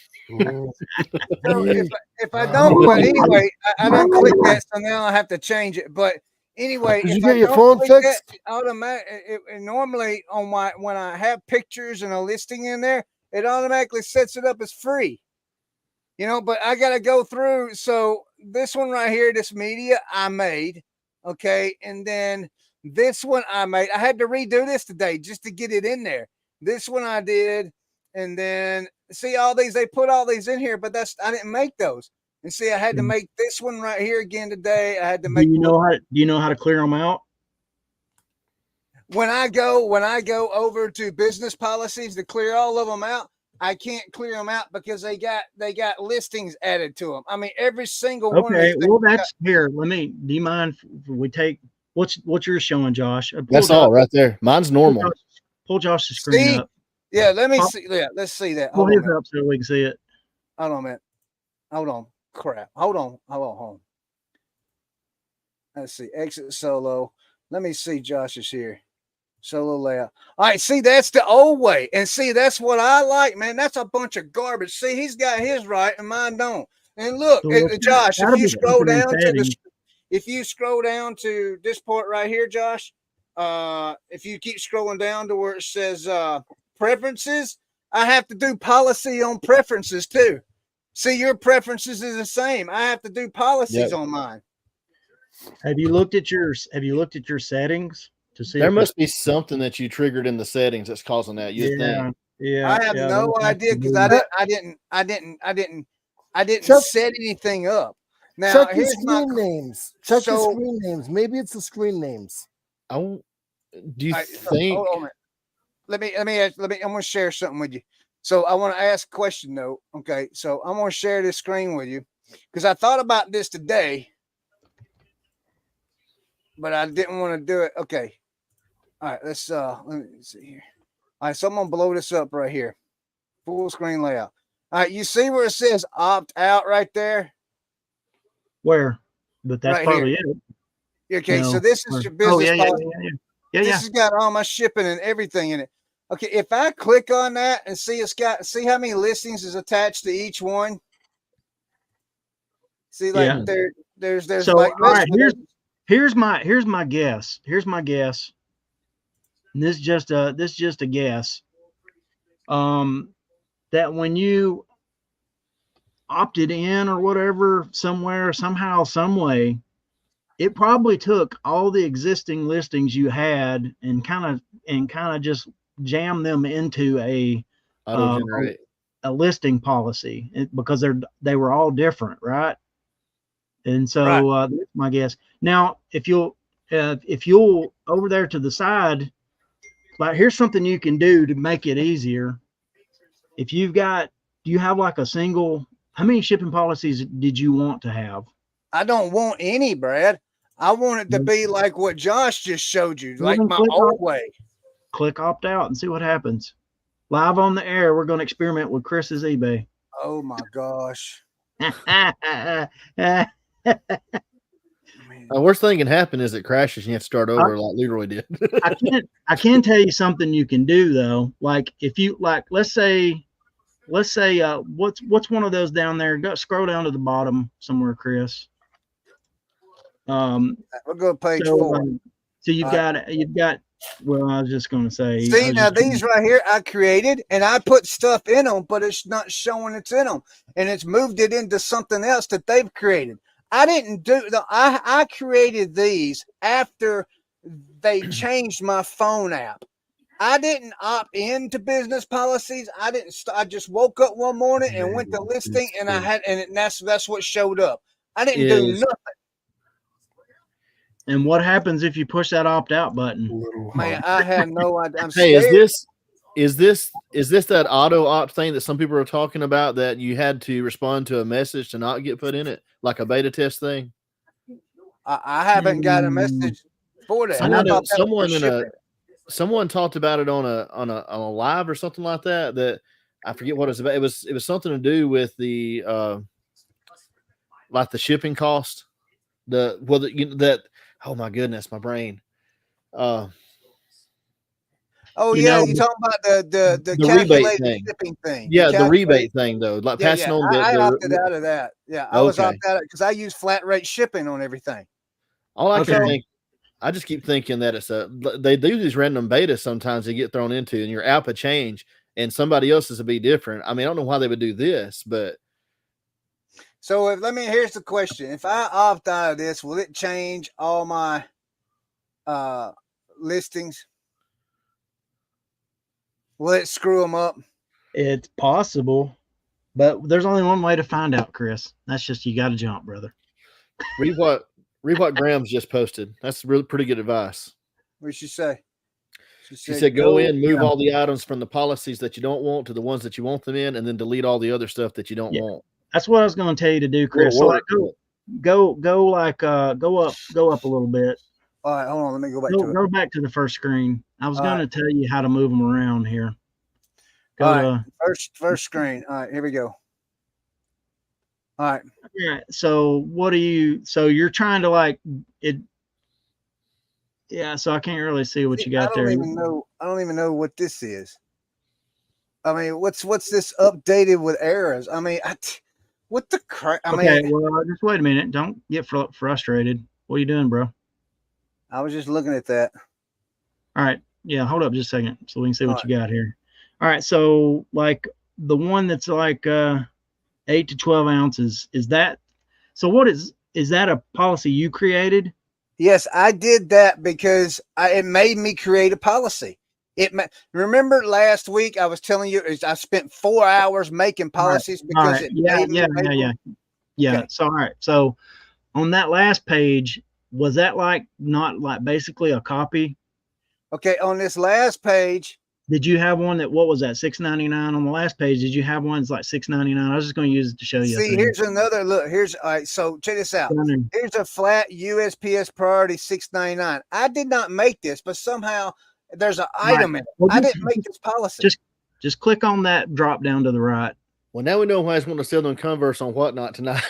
[SPEAKER 1] if I don't, but anyway, I don't click that, so now I have to change it. But anyway,
[SPEAKER 4] Did you
[SPEAKER 1] if
[SPEAKER 4] get
[SPEAKER 1] I
[SPEAKER 4] your
[SPEAKER 1] don't
[SPEAKER 4] phone
[SPEAKER 1] click
[SPEAKER 4] fixed?
[SPEAKER 1] that, normally on when I have pictures and a listing in there, it automatically sets it up as free. But I got to go through. So this one right here, this media I made, okay, and then this one I made. I had to redo this today just to get it in there. This one I did, and then see all these. They put all these in here, but I didn't make those. And see, I had to make this one right here again today. I had to make.
[SPEAKER 3] Do you know how to clear them out?
[SPEAKER 1] When I go over to business policies to clear all of them out, I can't clear them out because they got listings added to them. I mean, every single one.
[SPEAKER 3] Okay, well that's here. Do you mind if we take what's yours showing, Josh?
[SPEAKER 2] That's all right there. Mine's normal.
[SPEAKER 3] Pull Josh's screen up.
[SPEAKER 1] Yeah, let me see. Yeah, let's see that.
[SPEAKER 3] Pull his up so we can see it.
[SPEAKER 1] Hold on a minute. Hold on. Crap. Hold on. Let's see. Exit solo. Let me see. Josh is here. Solo layout. All right, see, that's the old way. And see, that's what I like, man. That's a bunch of garbage. See, he's got his right and mine don't. And look, Josh, if you scroll down to this part right here, Josh, if you keep scrolling down to where it says preferences, I have to do policy on preferences too. See, your preferences is the same. I have to do policies on mine.
[SPEAKER 3] Have you looked at your settings? To see
[SPEAKER 2] there must be something that you triggered in the settings that's causing that. You think?
[SPEAKER 1] Yeah. I have no idea because I didn't set anything up. Now
[SPEAKER 4] check your screen names. Check your screen names. Maybe it's the screen names.
[SPEAKER 2] Do you think?
[SPEAKER 1] Hold on a minute. Let me. I'm gonna share something with you. So I want to ask a question though. Okay, so I'm gonna share this screen with you because I thought about this today, but I didn't want to do it. Okay. All right, let me see here. All right, so I'm gonna blow this up right here. Full screen layout. All right, you see where it says opt out right there?
[SPEAKER 3] Where? But that's
[SPEAKER 1] right
[SPEAKER 3] probably
[SPEAKER 1] here.
[SPEAKER 3] it.
[SPEAKER 1] Okay, so this is your business policy.
[SPEAKER 3] Yeah.
[SPEAKER 1] This has got all my shipping and everything in it. Okay, if I click on that and see see how many listings is attached to each one. See, like there's
[SPEAKER 3] so,
[SPEAKER 1] like
[SPEAKER 3] all right, here's my guess. And this is just a guess. That when you opted in or whatever, somehow, some way, it probably took all the existing listings you had and kind of just jammed them into a listing policy because they were all different, right? And so that's my guess. Now, if you'll over there to the side, like here's something you can do to make it easier. If do you have like a single? How many shipping policies did you want to have?
[SPEAKER 1] I don't want any, Brad. I want it to be like what Josh just showed you, like my old way.
[SPEAKER 3] Click opt out and see what happens. Live on the air, we're going to experiment with Chris's eBay.
[SPEAKER 1] Oh my gosh.
[SPEAKER 2] Worst thing can happen is it crashes and you have to start over like Leroy did.
[SPEAKER 3] I can tell you something you can do though. Like if you let's say what's one of those down there? Go scroll down to the bottom somewhere, Chris.
[SPEAKER 1] We'll go to page
[SPEAKER 3] so,
[SPEAKER 1] 4.
[SPEAKER 3] So you've got. Well, I was just going to say.
[SPEAKER 1] See, now these right here I created, and I put stuff in them, but it's not showing it's in them, and it's moved it into something else that they've created. I didn't do the. I created these after they changed my phone app. I didn't opt into business policies. I didn't. I just woke up one morning and went to listing, and that's what showed up. I didn't do nothing.
[SPEAKER 3] And what happens if you push that opt out button?
[SPEAKER 1] Man, I had no idea. I'm
[SPEAKER 2] Hey,
[SPEAKER 1] scared.
[SPEAKER 2] is this that auto opt thing that some people are talking about, that you had to respond to a message to not get put in it, like a beta test thing?
[SPEAKER 1] I haven't got a message for that.
[SPEAKER 2] Someone talked about it on a live or something like that. That I forget what it was about. It was something to do with the like the shipping cost. Oh my goodness, my brain.
[SPEAKER 1] Oh yeah, you're talking about the
[SPEAKER 2] rebate thing.
[SPEAKER 1] shipping thing.
[SPEAKER 2] Yeah, the rebate thing though, like passing on.
[SPEAKER 1] I opted out of that. Yeah, I was opted out because I use flat rate shipping on everything.
[SPEAKER 2] All I can think, I just keep thinking that they do these random betas sometimes they get thrown into, and your app will change, and somebody else's will be different. I mean, I don't know why they would do this, but.
[SPEAKER 1] So here's the question: if I opt out of this, will it change all my listings? Will it screw them up?
[SPEAKER 3] It's possible, but there's only one way to find out, Chris. That's just you got to jump, brother.
[SPEAKER 2] Read what Graham's just posted. That's really pretty good advice.
[SPEAKER 1] What did she say?
[SPEAKER 2] She said go in, move all the items from the policies that you don't want to the ones that you want them in, and then delete all the other stuff that you don't want.
[SPEAKER 3] That's what I was going to tell you to do, Chris. So go up a little bit.
[SPEAKER 1] All right, hold on. Let me go back to it.
[SPEAKER 3] Go back to the first screen. I was going to tell you how to move them around here.
[SPEAKER 1] First screen. All right, here we go. All right.
[SPEAKER 3] Yeah. So you're trying to like it. Yeah. So I can't really see what you got there.
[SPEAKER 1] I don't even know what this is. I mean, what's this updated with errors? I mean, what the crap?
[SPEAKER 3] Well, just wait a minute. Don't get frustrated. What are you doing, bro?
[SPEAKER 1] I was just looking at that.
[SPEAKER 3] All right. Yeah. Hold up just a second so we can see what you got here. All right. So like the one that's like 8 to 12 ounces, is that? So what is that a policy you created?
[SPEAKER 1] Yes, I did that because it made me create a policy. Remember last week I was telling you I spent 4 hours making policies because it made me.
[SPEAKER 3] Yeah. So all right. So on that last page, was that not like basically a copy?
[SPEAKER 1] Okay, on this last page.
[SPEAKER 3] Did you have one that, what was that, $6.99 on the last page? Did you have one that's like $6.99? I was just going to use it to show you.
[SPEAKER 1] See, here's another look. All right, so check this out. Here's a flat USPS priority $6.99. I did not make this, but somehow there's an item in it. Well, I didn't make this policy.
[SPEAKER 3] Just click on that drop down to the right.
[SPEAKER 2] Well, now we know why he's going to sell them Converse on Whatnot tonight.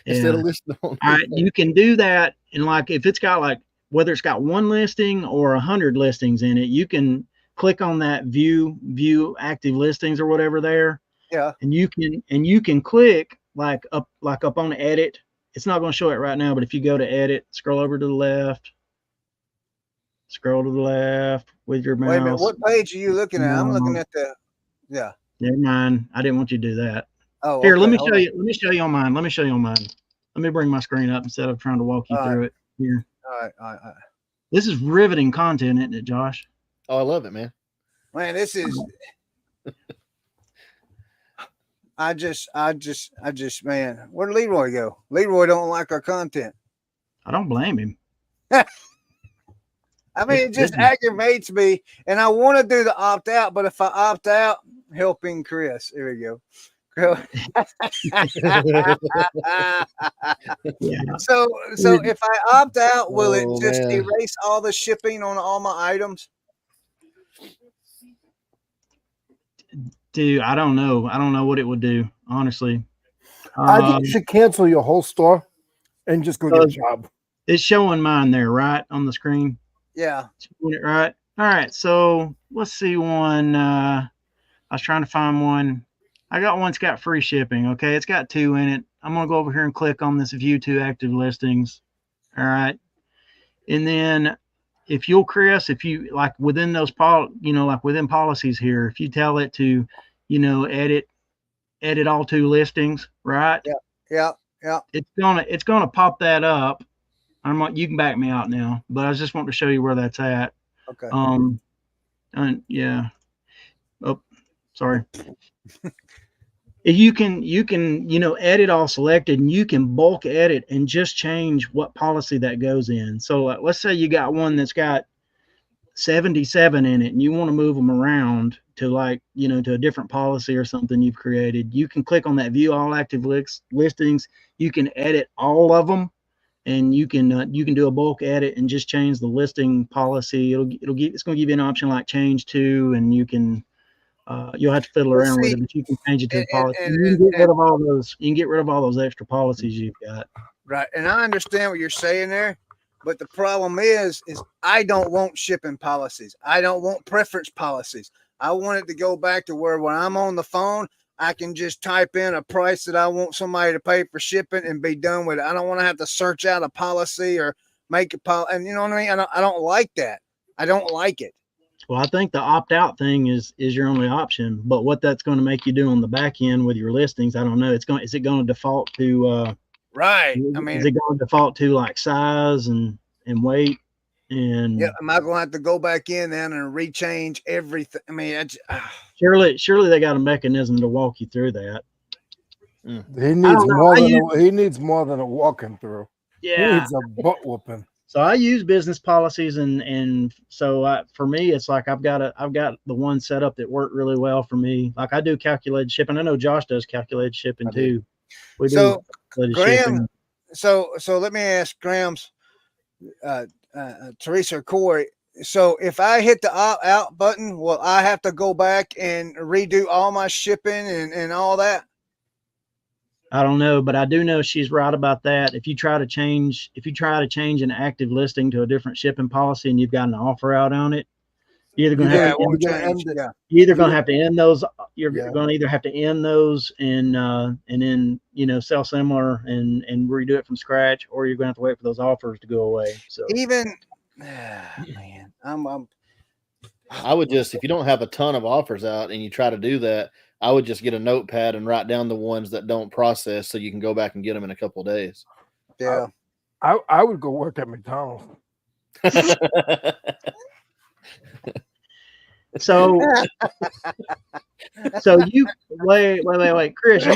[SPEAKER 2] Instead of listing on.
[SPEAKER 3] All right, you can do that. And like, if it's got like, whether it's got 1 listing or 100 listings in it, you can click on that view active listings or whatever there.
[SPEAKER 1] Yeah.
[SPEAKER 3] And you can click like up on edit. It's not going to show it right now, but if you go to edit, scroll over to the left, with your mouse.
[SPEAKER 1] Wait a minute, what page are you looking at? I'm looking at
[SPEAKER 3] Never mind. I didn't want you to do that.
[SPEAKER 1] Oh,
[SPEAKER 3] here, let me show you on mine. Let me bring my screen up instead of trying to walk you through it here.
[SPEAKER 1] All right.
[SPEAKER 3] This is riveting content, isn't it, Josh?
[SPEAKER 2] Oh, I love it, man.
[SPEAKER 1] Man, this is. I just, man, where'd Leroy go? Leroy don't like our content.
[SPEAKER 3] I don't blame him.
[SPEAKER 1] I mean, it just aggravates me, and I want to do the opt out, but if I opt out, helping Chris. Here we go. So if I opt out, will it just erase all the shipping on all my items?
[SPEAKER 3] Dude, I don't know. I don't know what it would do, honestly.
[SPEAKER 4] I think you should cancel your whole store and just go get a job.
[SPEAKER 3] It's showing mine there, right, on the screen.
[SPEAKER 1] Yeah.
[SPEAKER 3] Right. All right. So let's see one. I was trying to find one. I got one that's got free shipping. Okay. It's got 2 in it. I'm going to go over here and click on this view 2 active listings. All right. And then if you'll, Chris, if you like within those like within policies here, if you tell it to, edit all two listings, right?
[SPEAKER 1] Yeah.
[SPEAKER 3] It's gonna pop that up. You can back me out now, but I just want to show you where that's at.
[SPEAKER 1] Okay.
[SPEAKER 3] And yeah. Oh, sorry. You can edit all selected, and you can bulk edit and just change what policy that goes in. So let's say you got one that's got 77 in it and you want to move them around to to a different policy or something you've created. You can click on that view all active listings. You can edit all of them, and you can do a bulk edit and just change the listing policy. It's going to give you an option like change to, and you can you'll have to fiddle around with it, but you can change it to the policy. You can get rid of all those. You can get rid of all those extra policies you've got.
[SPEAKER 1] Right, and I understand what you're saying there, but the problem is I don't want shipping policies. I don't want preference policies. I want it to go back to where when I'm on the phone, I can just type in a price that I want somebody to pay for shipping and be done with it. I don't want to have to search out a policy or make a policy. And you know what I mean? I don't like that. I don't like it.
[SPEAKER 3] Well, I think the opt-out thing is your only option, but what that's going to make you do on the back end with your listings, I don't know. Is it going to default to
[SPEAKER 1] right? I mean,
[SPEAKER 3] is it going to default to like size and weight? And
[SPEAKER 1] yeah, am I going to have to go back in then and rechange everything? I mean,
[SPEAKER 3] surely they got a mechanism to walk you through that.
[SPEAKER 4] He needs more than a walking through.
[SPEAKER 3] Yeah,
[SPEAKER 4] he needs a butt whooping.
[SPEAKER 3] So I use business policies, and so for me, it's like I've got the one set up that worked really well for me. Like I do calculated shipping. I know Josh does calculated shipping too. We do
[SPEAKER 1] Graham.
[SPEAKER 3] shipping.
[SPEAKER 1] So let me ask Graham's Teresa or Corey. So if I hit the opt out button, will I have to go back and redo all my shipping and all that?
[SPEAKER 3] I don't know, but I do know she's right about that. If you try to change an active listing to a different shipping policy and you've got an offer out on it, you're either going to have to end those. You're going to either have to end those and then sell similar and redo it from scratch, or you're going to have to wait for those offers to go away. So
[SPEAKER 1] man,
[SPEAKER 2] I would just, if you don't have a ton of offers out and you try to do that, I would just get a notepad and write down the ones that don't process so you can go back and get them in a couple of days.
[SPEAKER 1] Yeah.
[SPEAKER 4] I would go work at McDonald's.
[SPEAKER 3] So you wait, Chris,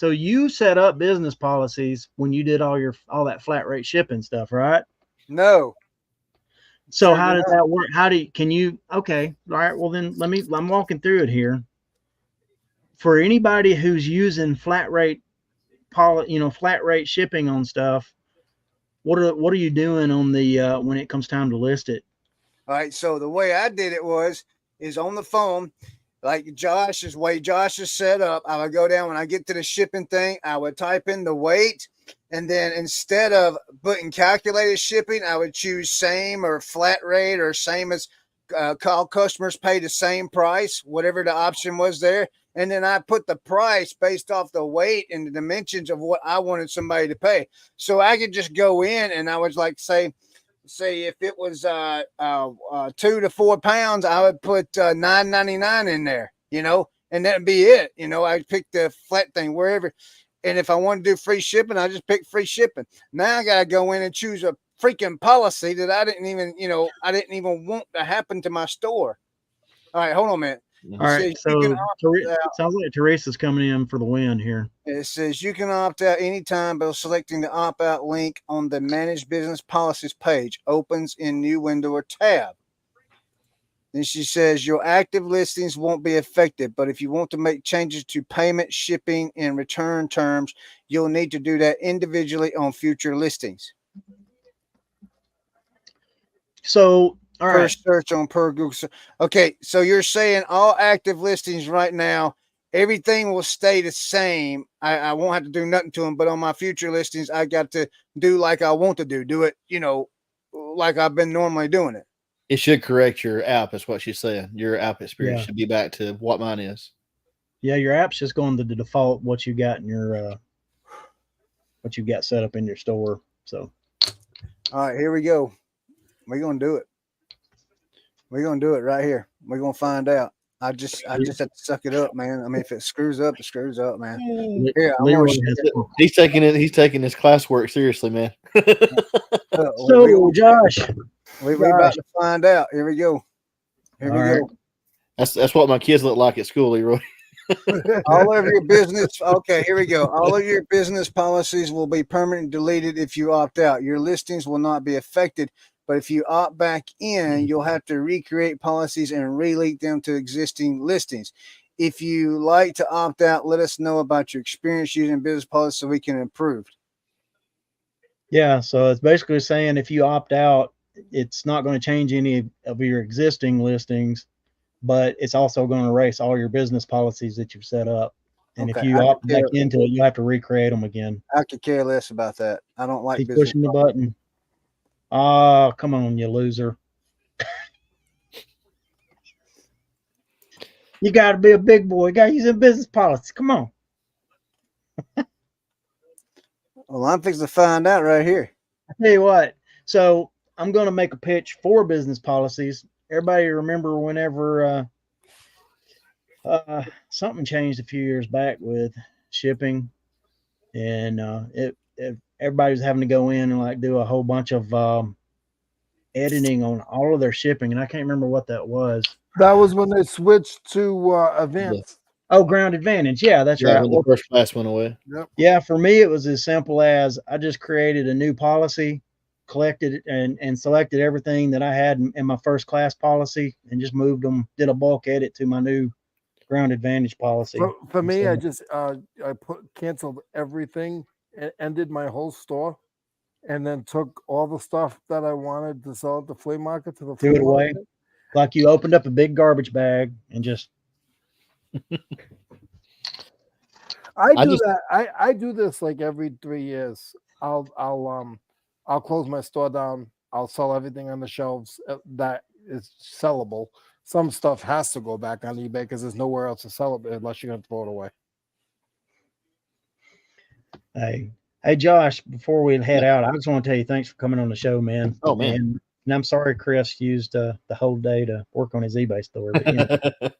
[SPEAKER 3] you set up business policies when you did all that flat rate shipping stuff, right?
[SPEAKER 1] No.
[SPEAKER 3] So how does that work? Okay. All right. Well, then I'm walking through it here. For anybody who's using flat rate shipping on stuff, what are you doing on the when it comes time to list it?
[SPEAKER 1] All right. So the way I did it is on the phone, like Josh is set up. I would go down when I get to the shipping thing. I would type in the weight, and then instead of putting calculated shipping, I would choose same or flat rate or same as call customers pay the same price, whatever the option was there. And then I put the price based off the weight and the dimensions of what I wanted somebody to pay. So I could just go in and I was like, say if it was 2 to 4 pounds, I would put $9.99 in there, and that'd be it. I'd pick the flat thing wherever. And if I want to do free shipping, I just pick free shipping. Now I got to go in and choose a freaking policy that I didn't even want to happen to my store. All right, hold on a minute.
[SPEAKER 3] All right, so it sounds like Teresa's coming in for the win here.
[SPEAKER 1] It says you can opt out anytime by selecting the opt out link on the Manage Business Policies page. Opens in new window or tab. Then she says your active listings won't be affected, but if you want to make changes to payment, shipping, and return terms, you'll need to do that individually on future listings.
[SPEAKER 3] So, all right.
[SPEAKER 1] First search on per Google. Okay, so you're saying all active listings right now, everything will stay the same. I won't have to do nothing to them, but on my future listings, I got to do like I want to do it, like I've been normally doing it.
[SPEAKER 2] It should correct your app, is what she's saying. Your app experience should be back to what mine is.
[SPEAKER 3] Yeah, your app's just going to the default what you got in your what you got set up in your store. So
[SPEAKER 1] All right, here we go. We're gonna do it. We're gonna do it right here. We're gonna find out. I just have to suck it up, man. I mean, if it screws up, it screws up, man. Here, I'm
[SPEAKER 3] Leroy
[SPEAKER 1] gonna
[SPEAKER 3] has
[SPEAKER 2] He's taking it. He's taking his classwork seriously, man.
[SPEAKER 3] So, Josh,
[SPEAKER 1] we about to find out. Here we go. Here we
[SPEAKER 3] All
[SPEAKER 1] go.
[SPEAKER 2] That's what my kids look like at school, Leroy.
[SPEAKER 1] All of your business. Okay, here we go. All of your business policies will be permanently deleted if you opt out. Your listings will not be affected, but if you opt back in, you'll have to recreate policies and relink them to existing listings. If you like to opt out, let us know about your experience using business policy so we can improve.
[SPEAKER 3] yeah, so it's basically saying if you opt out, it's not going to change any of your existing listings, but it's also going to erase all your business policies that you've set up. And
[SPEAKER 1] Okay,
[SPEAKER 3] if you opt back into it, you have to recreate them again.
[SPEAKER 1] I could care less about that. I don't like
[SPEAKER 3] Keep
[SPEAKER 1] business
[SPEAKER 3] pushing the button. Oh, come on, you loser. You got to be a big boy. You got to use a business policy. Come on.
[SPEAKER 1] Well, I'm fixing to find out right here.
[SPEAKER 3] I tell you what. So I'm going to make a pitch for business policies. Everybody remember whenever something changed a few years back with shipping, and everybody was having to go in and like do a whole bunch of editing on all of their shipping, and I can't remember what that was.
[SPEAKER 4] That was when they switched to Advance.
[SPEAKER 3] Oh, Ground Advantage. Yeah, that's right.
[SPEAKER 2] When the first class went away.
[SPEAKER 4] Yep.
[SPEAKER 3] Yeah, for me, it was as simple as I just created a new policy, collected and selected everything that I had in my first class policy and just moved them, did a bulk edit to my new Ground Advantage policy.
[SPEAKER 4] For me, I just canceled everything and ended my whole store, and then took all the stuff that I wanted to sell at the flea market to the
[SPEAKER 3] threw it away. Like you opened up a big garbage bag and just.
[SPEAKER 4] I do this like every 3 years. I'll close my store down. I'll sell everything on the shelves that is sellable. Some stuff has to go back on eBay because there's nowhere else to sell it unless you're going to throw it away.
[SPEAKER 3] Hey, Josh, before we head out, I just want to tell you thanks for coming on the show, man.
[SPEAKER 2] Oh, man.
[SPEAKER 3] And I'm sorry Chris used the whole day to work on his eBay store. But,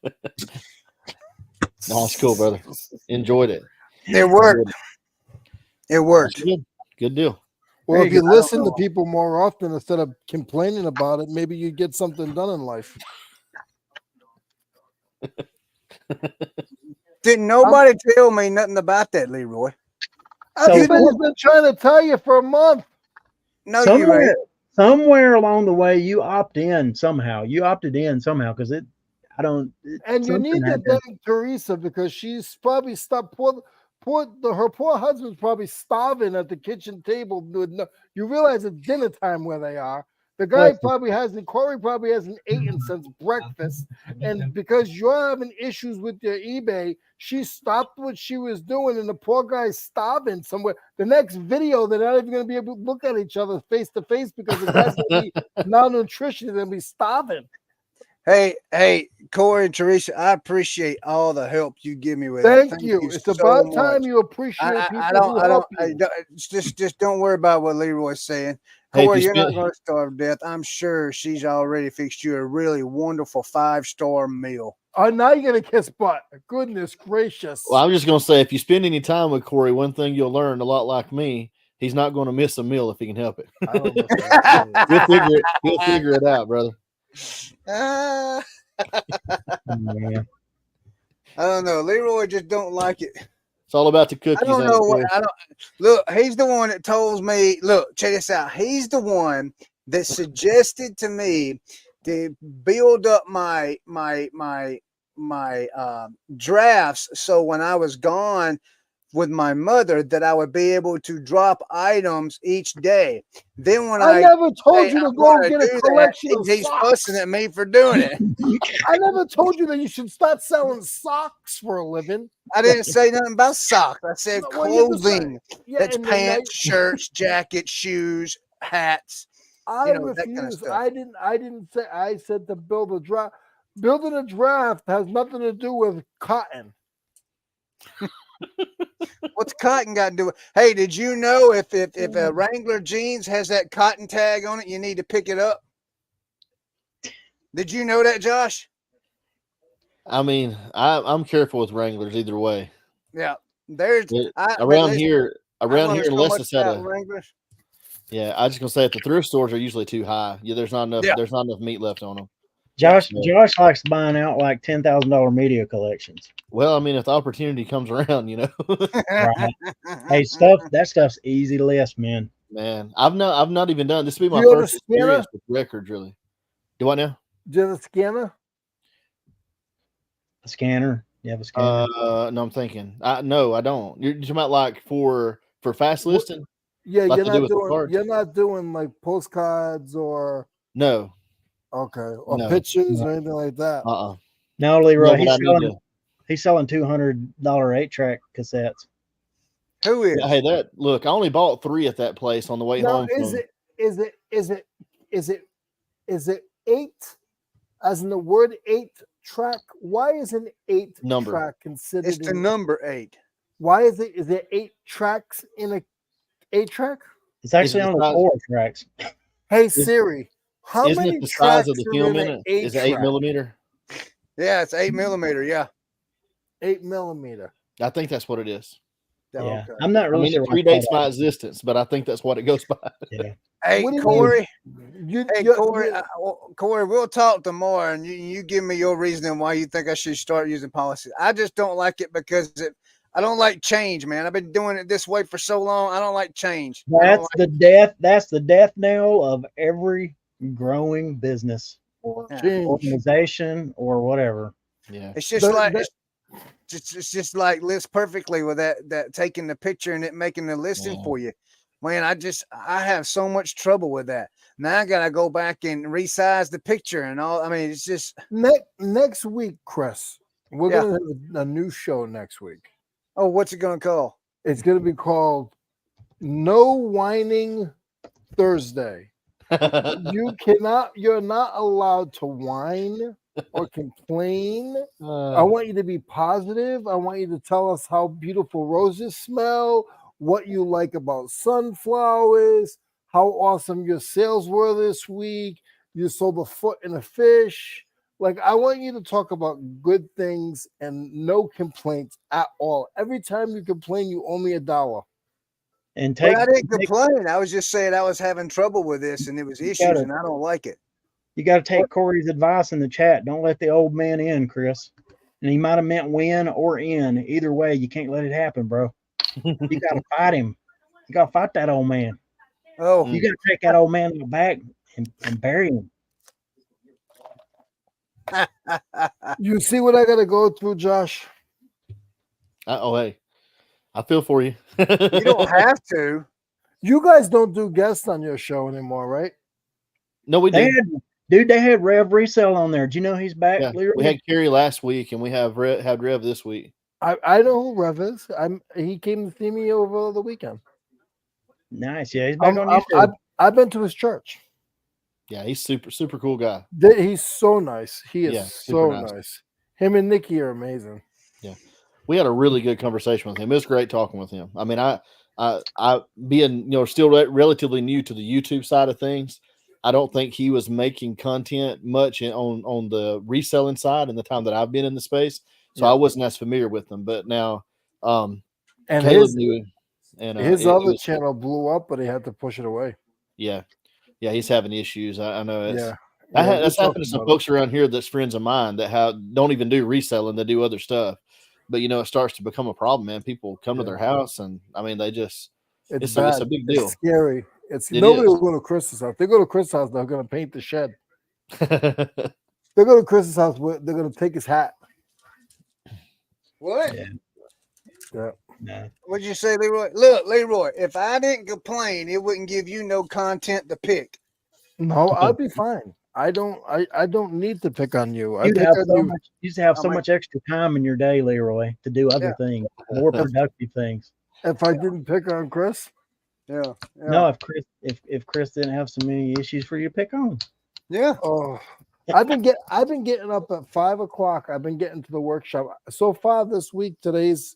[SPEAKER 2] No, it's cool, brother. Enjoyed it.
[SPEAKER 1] It worked. It worked.
[SPEAKER 2] Good deal.
[SPEAKER 4] Well, if you listen to people more often instead of complaining about it, maybe you get something done in life.
[SPEAKER 1] Didn't nobody tell me nothing about that, Leroy?
[SPEAKER 4] I've been trying to tell you for a month.
[SPEAKER 1] No, you ain't.
[SPEAKER 3] Somewhere along the way, you opted in somehow because and
[SPEAKER 4] you need to thank Teresa because she's probably stopped. Her poor husband's probably starving at the kitchen table. You realize it's dinner time where they are. The guy Corey probably hasn't eaten since breakfast. And because you're having issues with your eBay, she stopped what she was doing, and the poor guy's starving somewhere. The next video, they're not even going to be able to look at each other face to face because the guy's going to be malnutrition and they'll be starving.
[SPEAKER 1] Hey, Corey and Teresa, I appreciate all the help you give me with
[SPEAKER 4] Thank
[SPEAKER 1] it.
[SPEAKER 4] you. It's about time you appreciate people.
[SPEAKER 1] Just don't worry about what Leroy's saying. Corey, you're not going to starve to death. I'm sure she's already fixed you a really wonderful 5-star meal.
[SPEAKER 4] Oh, now you're going to kiss butt. Goodness gracious.
[SPEAKER 2] Well, I'm just going to say, if you spend any time with Corey, one thing you'll learn, a lot like me, he's not going to miss a meal if he can help it. He'll figure it out, brother.
[SPEAKER 1] I don't know. Leroy just don't like it.
[SPEAKER 2] It's all about the cookies.
[SPEAKER 1] I don't know what. Look, he's the one that told me. Look, check this out. He's the one that suggested to me to build up my drafts. So when I was gone with my mother, that I would be able to drop items each day. Then when I
[SPEAKER 4] never told you to go get a collection of
[SPEAKER 1] he's
[SPEAKER 4] socks.
[SPEAKER 1] fussing at me for doing it.
[SPEAKER 4] I never told you that you should start selling socks for a living.
[SPEAKER 1] I didn't say nothing about socks. I said clothing. That's pants, shirts, jackets, shoes, hats.
[SPEAKER 4] I refuse. That kind of stuff. I didn't say. I said to build a draft. Building a draft has nothing to do with cotton.
[SPEAKER 1] What's cotton got to do with? Hey, did you know if a Wrangler jeans has that cotton tag on it, you need to pick it up? Did you know that, Josh?
[SPEAKER 2] I mean, I'm careful with Wranglers either way.
[SPEAKER 1] Yeah, there's
[SPEAKER 2] Around here,
[SPEAKER 1] I learned so
[SPEAKER 2] unless
[SPEAKER 1] much
[SPEAKER 2] it's at
[SPEAKER 1] about
[SPEAKER 2] a
[SPEAKER 1] Wranglers.
[SPEAKER 2] yeah, I just gonna say at the thrift stores are usually too high. Yeah, there's not enough.
[SPEAKER 1] Yeah.
[SPEAKER 2] There's not enough meat left on them.
[SPEAKER 3] Josh
[SPEAKER 2] Yeah.
[SPEAKER 3] Josh likes buying out like $10,000 media collections.
[SPEAKER 2] Well, I mean, if the opportunity comes around, you know,
[SPEAKER 3] Right. Hey, that stuff's easy to list, man.
[SPEAKER 2] man, I've not even done. This will be my
[SPEAKER 4] Do you have a
[SPEAKER 2] first
[SPEAKER 4] scanner?
[SPEAKER 2] experience with records, really. Do I now?
[SPEAKER 4] Do you have a scanner?
[SPEAKER 3] A scanner. You have a scanner?
[SPEAKER 2] No, I'm thinking. No, I don't. You're talking about like for fast listing?
[SPEAKER 4] Yeah,
[SPEAKER 2] Like
[SPEAKER 4] you're
[SPEAKER 2] to do
[SPEAKER 4] not
[SPEAKER 2] with the
[SPEAKER 4] doing.
[SPEAKER 2] cards?
[SPEAKER 4] You're not doing like postcards or
[SPEAKER 2] No.
[SPEAKER 4] or
[SPEAKER 2] No.
[SPEAKER 4] pictures or anything like that.
[SPEAKER 3] No, Leroy.
[SPEAKER 2] No, but I need to.
[SPEAKER 3] He's selling $200 8-track cassettes.
[SPEAKER 1] Who is?
[SPEAKER 2] Yeah, hey, look, I only bought 3 at that place on the way
[SPEAKER 4] Now,
[SPEAKER 2] home.
[SPEAKER 4] is it 8? As in the word 8-track? Why is an 8-track considered?
[SPEAKER 1] It's the number 8.
[SPEAKER 4] Why is it? Is there 8 tracks in a 8-track?
[SPEAKER 3] It's actually only 4 tracks.
[SPEAKER 4] Hey Siri, how
[SPEAKER 2] Isn't
[SPEAKER 4] many
[SPEAKER 2] it the size
[SPEAKER 4] tracks
[SPEAKER 2] of the
[SPEAKER 4] are
[SPEAKER 2] film
[SPEAKER 4] in
[SPEAKER 2] in
[SPEAKER 4] an
[SPEAKER 2] it? Is it 8 millimeter?
[SPEAKER 1] Yeah, it's 8 millimeter. Yeah,
[SPEAKER 4] 8 millimeter.
[SPEAKER 2] I think that's what it is.
[SPEAKER 3] Yeah,
[SPEAKER 1] okay.
[SPEAKER 3] I'm not
[SPEAKER 2] I
[SPEAKER 3] really
[SPEAKER 2] mean,
[SPEAKER 3] sure.
[SPEAKER 2] it predates my existence, but I think that's what it goes by.
[SPEAKER 3] Yeah.
[SPEAKER 1] Hey,
[SPEAKER 4] What do you
[SPEAKER 1] Corey.
[SPEAKER 4] mean?
[SPEAKER 1] Corey. Corey, we'll talk tomorrow, and you give me your reasoning why you think I should start using policies. I just don't like it because I don't like change, man. I've been doing it this way for so long. I don't like change.
[SPEAKER 3] That's the death. That's the death knell of every growing business or organization or whatever.
[SPEAKER 2] Yeah,
[SPEAKER 1] it's just it's just like lists perfectly with that taking the picture and it making the listing for you. Man, I have so much trouble with that. Now I gotta go back and resize the picture and all. I mean, it's just
[SPEAKER 4] next week, Chris. We're gonna have a new show next week.
[SPEAKER 1] Oh, what's it gonna call?
[SPEAKER 4] It's gonna be called No Whining Thursday. You're not allowed to whine or complain. I want you to be positive. I want you to tell us how beautiful roses smell, what you like about sunflowers, how awesome your sales were this week. You sold a foot and a fish. Like, I want you to talk about good things and no complaints at all. Every time you complain, you owe me $1.
[SPEAKER 3] And
[SPEAKER 1] I didn't complain. I was just saying I was having trouble with this and it was issues and I don't like it.
[SPEAKER 3] You got to take Corey's advice in the chat. Don't let the old man in, Chris. And he might have meant win or in. Either way, you can't let it happen, bro. You got to fight him. You got to fight that old man.
[SPEAKER 1] Oh,
[SPEAKER 3] you got to take that old man in the back and bury him.
[SPEAKER 4] You see what I got to go through, Josh?
[SPEAKER 2] Hey, I feel for you.
[SPEAKER 1] You don't have to.
[SPEAKER 4] You guys don't do guests on your show anymore, right?
[SPEAKER 2] No, we did.
[SPEAKER 3] They had Resell on there. Do you know he's back?
[SPEAKER 2] Yeah, we had Kerry last week, and we have had Rev this week.
[SPEAKER 4] I know who Rev is. He came to see me over the weekend.
[SPEAKER 3] Nice, yeah. He's back on YouTube.
[SPEAKER 4] I've been to his church.
[SPEAKER 2] Yeah, he's super cool guy.
[SPEAKER 4] He's so nice. He is so nice. Him and Nikki are amazing.
[SPEAKER 2] Yeah, we had a really good conversation with him. It was great talking with him. I mean, I being still relatively new to the YouTube side of things, I don't think he was making content much on the reselling side in the time that I've been in the space. So I wasn't as familiar with them. But now,
[SPEAKER 4] and
[SPEAKER 2] Caleb knew, and
[SPEAKER 4] his other channel blew up, but he had to push it away.
[SPEAKER 2] Yeah, he's having issues. I know.
[SPEAKER 4] That's
[SPEAKER 2] that's happened to some folks around here that's friends of mine that don't even do reselling; they do other stuff. But it starts to become a problem, man. People come to their house, and I mean, they just it's a big deal.
[SPEAKER 4] It's scary. Nobody will go to Chris's house. They go to Chris's house, they're going to paint the shed. They go to Chris's house, they're going to take his hat.
[SPEAKER 1] What?
[SPEAKER 4] Yeah.
[SPEAKER 1] What'd you say, Leroy? Look, Leroy, if I didn't complain, it wouldn't give you no content to pick.
[SPEAKER 4] No, I'd be fine. I don't need to pick on you.
[SPEAKER 3] You used to have so much extra time in your day, Leroy, to do other things, more productive things.
[SPEAKER 4] If I didn't pick on Chris?
[SPEAKER 1] Yeah.
[SPEAKER 3] No, if Chris didn't have so many issues for you to pick on.
[SPEAKER 1] Yeah.
[SPEAKER 4] Oh, I've been getting up at 5 o'clock. I've been getting to the workshop so far this week. Today's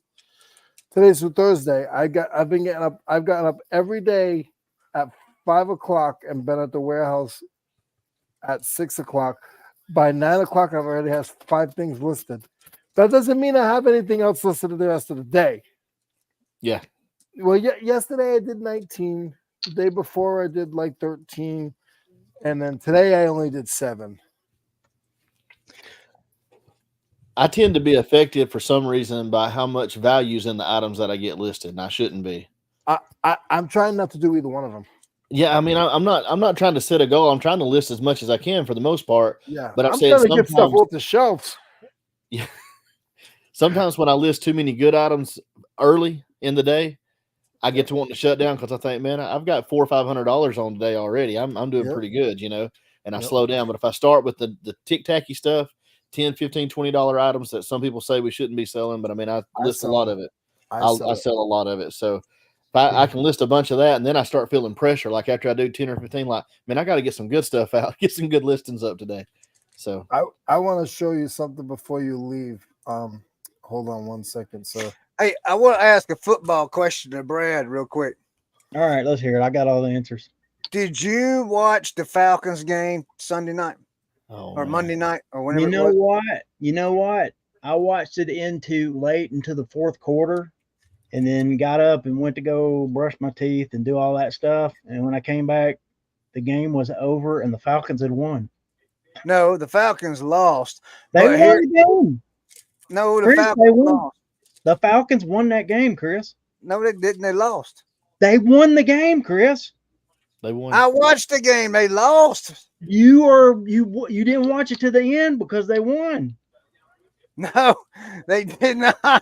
[SPEAKER 4] Today's Thursday. I've been getting up. I've gotten up every day at 5 o'clock and been at the warehouse at 6 o'clock. By 9 o'clock, I've already has 5 things listed. That doesn't mean I have anything else listed the rest of the day.
[SPEAKER 2] Yeah.
[SPEAKER 4] Well, yesterday I did 19. The day before I did like 13, and then today I only did 7.
[SPEAKER 2] I tend to be affected for some reason by how much value's in the items that I get listed, and I shouldn't be.
[SPEAKER 4] I'm trying not to do either one of them.
[SPEAKER 2] Yeah, I mean, I'm not trying to set a goal. I'm trying to list as much as I can for the most part.
[SPEAKER 4] Yeah,
[SPEAKER 2] but
[SPEAKER 4] I'm trying to get stuff off the shelves.
[SPEAKER 2] Yeah. Sometimes when I list too many good items early in the day, I get to want to shut down because I think, man, I've got $400 or $500 on today already. I'm doing pretty good, and I slow down. But if I start with the tick-tacky stuff, $10, $15, $20 items that some people say we shouldn't be selling, but I mean, I list a lot of it. I sell a lot of it. So if I can list a bunch of that, and then I start feeling pressure, like after I do 10 or 15, like, man, I got to get some good stuff out, get some good listings up today. So
[SPEAKER 4] I want to show you something before you leave. Hold on one second. So
[SPEAKER 1] Hey, I want to ask a football question to Brad real quick.
[SPEAKER 3] All right, let's hear it. I got all the answers.
[SPEAKER 1] Did you watch the Falcons game Sunday night or Monday night or whenever?
[SPEAKER 3] You know what? I watched it late into the fourth quarter, and then got up and went to go brush my teeth and do all that stuff. And when I came back, the game was over and the Falcons had won.
[SPEAKER 1] No, the Falcons lost.
[SPEAKER 3] They won the game.
[SPEAKER 1] No, the
[SPEAKER 3] Chris,
[SPEAKER 1] Falcons lost.
[SPEAKER 3] The Falcons won that game, Chris.
[SPEAKER 1] No, they didn't. They lost.
[SPEAKER 3] They won the game, Chris.
[SPEAKER 2] They won.
[SPEAKER 1] I watched the game. They lost.
[SPEAKER 3] You didn't watch it to the end because they won.
[SPEAKER 1] No, they did not.
[SPEAKER 3] I'm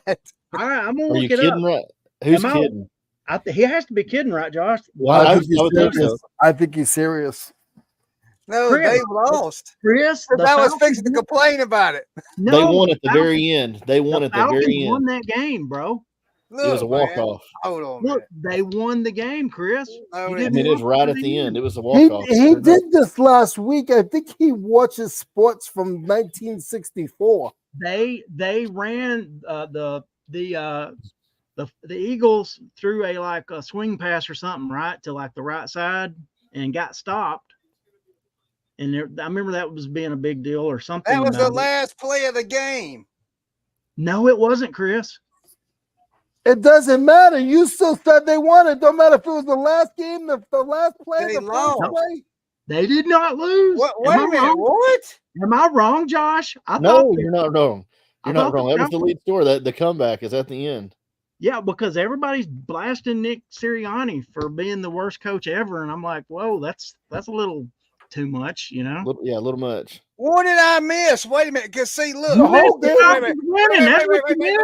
[SPEAKER 3] gonna
[SPEAKER 2] Are
[SPEAKER 3] look
[SPEAKER 2] you
[SPEAKER 3] it
[SPEAKER 2] kidding?
[SPEAKER 3] up.
[SPEAKER 2] Right? Who's kidding?
[SPEAKER 3] He has to be kidding, right, Josh?
[SPEAKER 2] Well,
[SPEAKER 4] I think he's serious.
[SPEAKER 1] No,
[SPEAKER 3] Chris,
[SPEAKER 1] they lost.
[SPEAKER 3] Chris,
[SPEAKER 1] I was fixing to complain about it.
[SPEAKER 3] No,
[SPEAKER 2] they won at the very end. They won at the very end.
[SPEAKER 3] Won that game, bro.
[SPEAKER 1] Look,
[SPEAKER 2] it was a walk-off.
[SPEAKER 1] Hold on.
[SPEAKER 3] Look, they won the game, Chris.
[SPEAKER 1] No,
[SPEAKER 2] I mean, it was right at the end. It was a walk-off.
[SPEAKER 4] He did this last week. I think he watches sports from 1964.
[SPEAKER 3] They ran the Eagles threw a swing pass or something right to like the right side and got stopped. And I remember that was being a big deal or something.
[SPEAKER 1] That was the last play of the game.
[SPEAKER 3] No, it wasn't, Chris.
[SPEAKER 4] It doesn't matter. You still said they won. It don't matter if it was the last game, the last play,
[SPEAKER 1] They
[SPEAKER 4] the
[SPEAKER 1] lost.
[SPEAKER 4] first play.
[SPEAKER 3] They did not lose.
[SPEAKER 1] Wait a minute.
[SPEAKER 3] Wrong?
[SPEAKER 1] What?
[SPEAKER 3] Am I wrong, Josh?
[SPEAKER 2] No, you're not wrong. You're not
[SPEAKER 3] thought
[SPEAKER 2] wrong.
[SPEAKER 3] the
[SPEAKER 2] That was the lead story. That the comeback is at the end.
[SPEAKER 3] Yeah, because everybody's blasting Nick Sirianni for being the worst coach ever, and I'm like, whoa, that's a little too much,
[SPEAKER 2] A little much.
[SPEAKER 1] What did I miss? Wait a minute. Cause see, look,
[SPEAKER 3] You
[SPEAKER 1] hold
[SPEAKER 3] missed the Falcons winning. That's what you missed.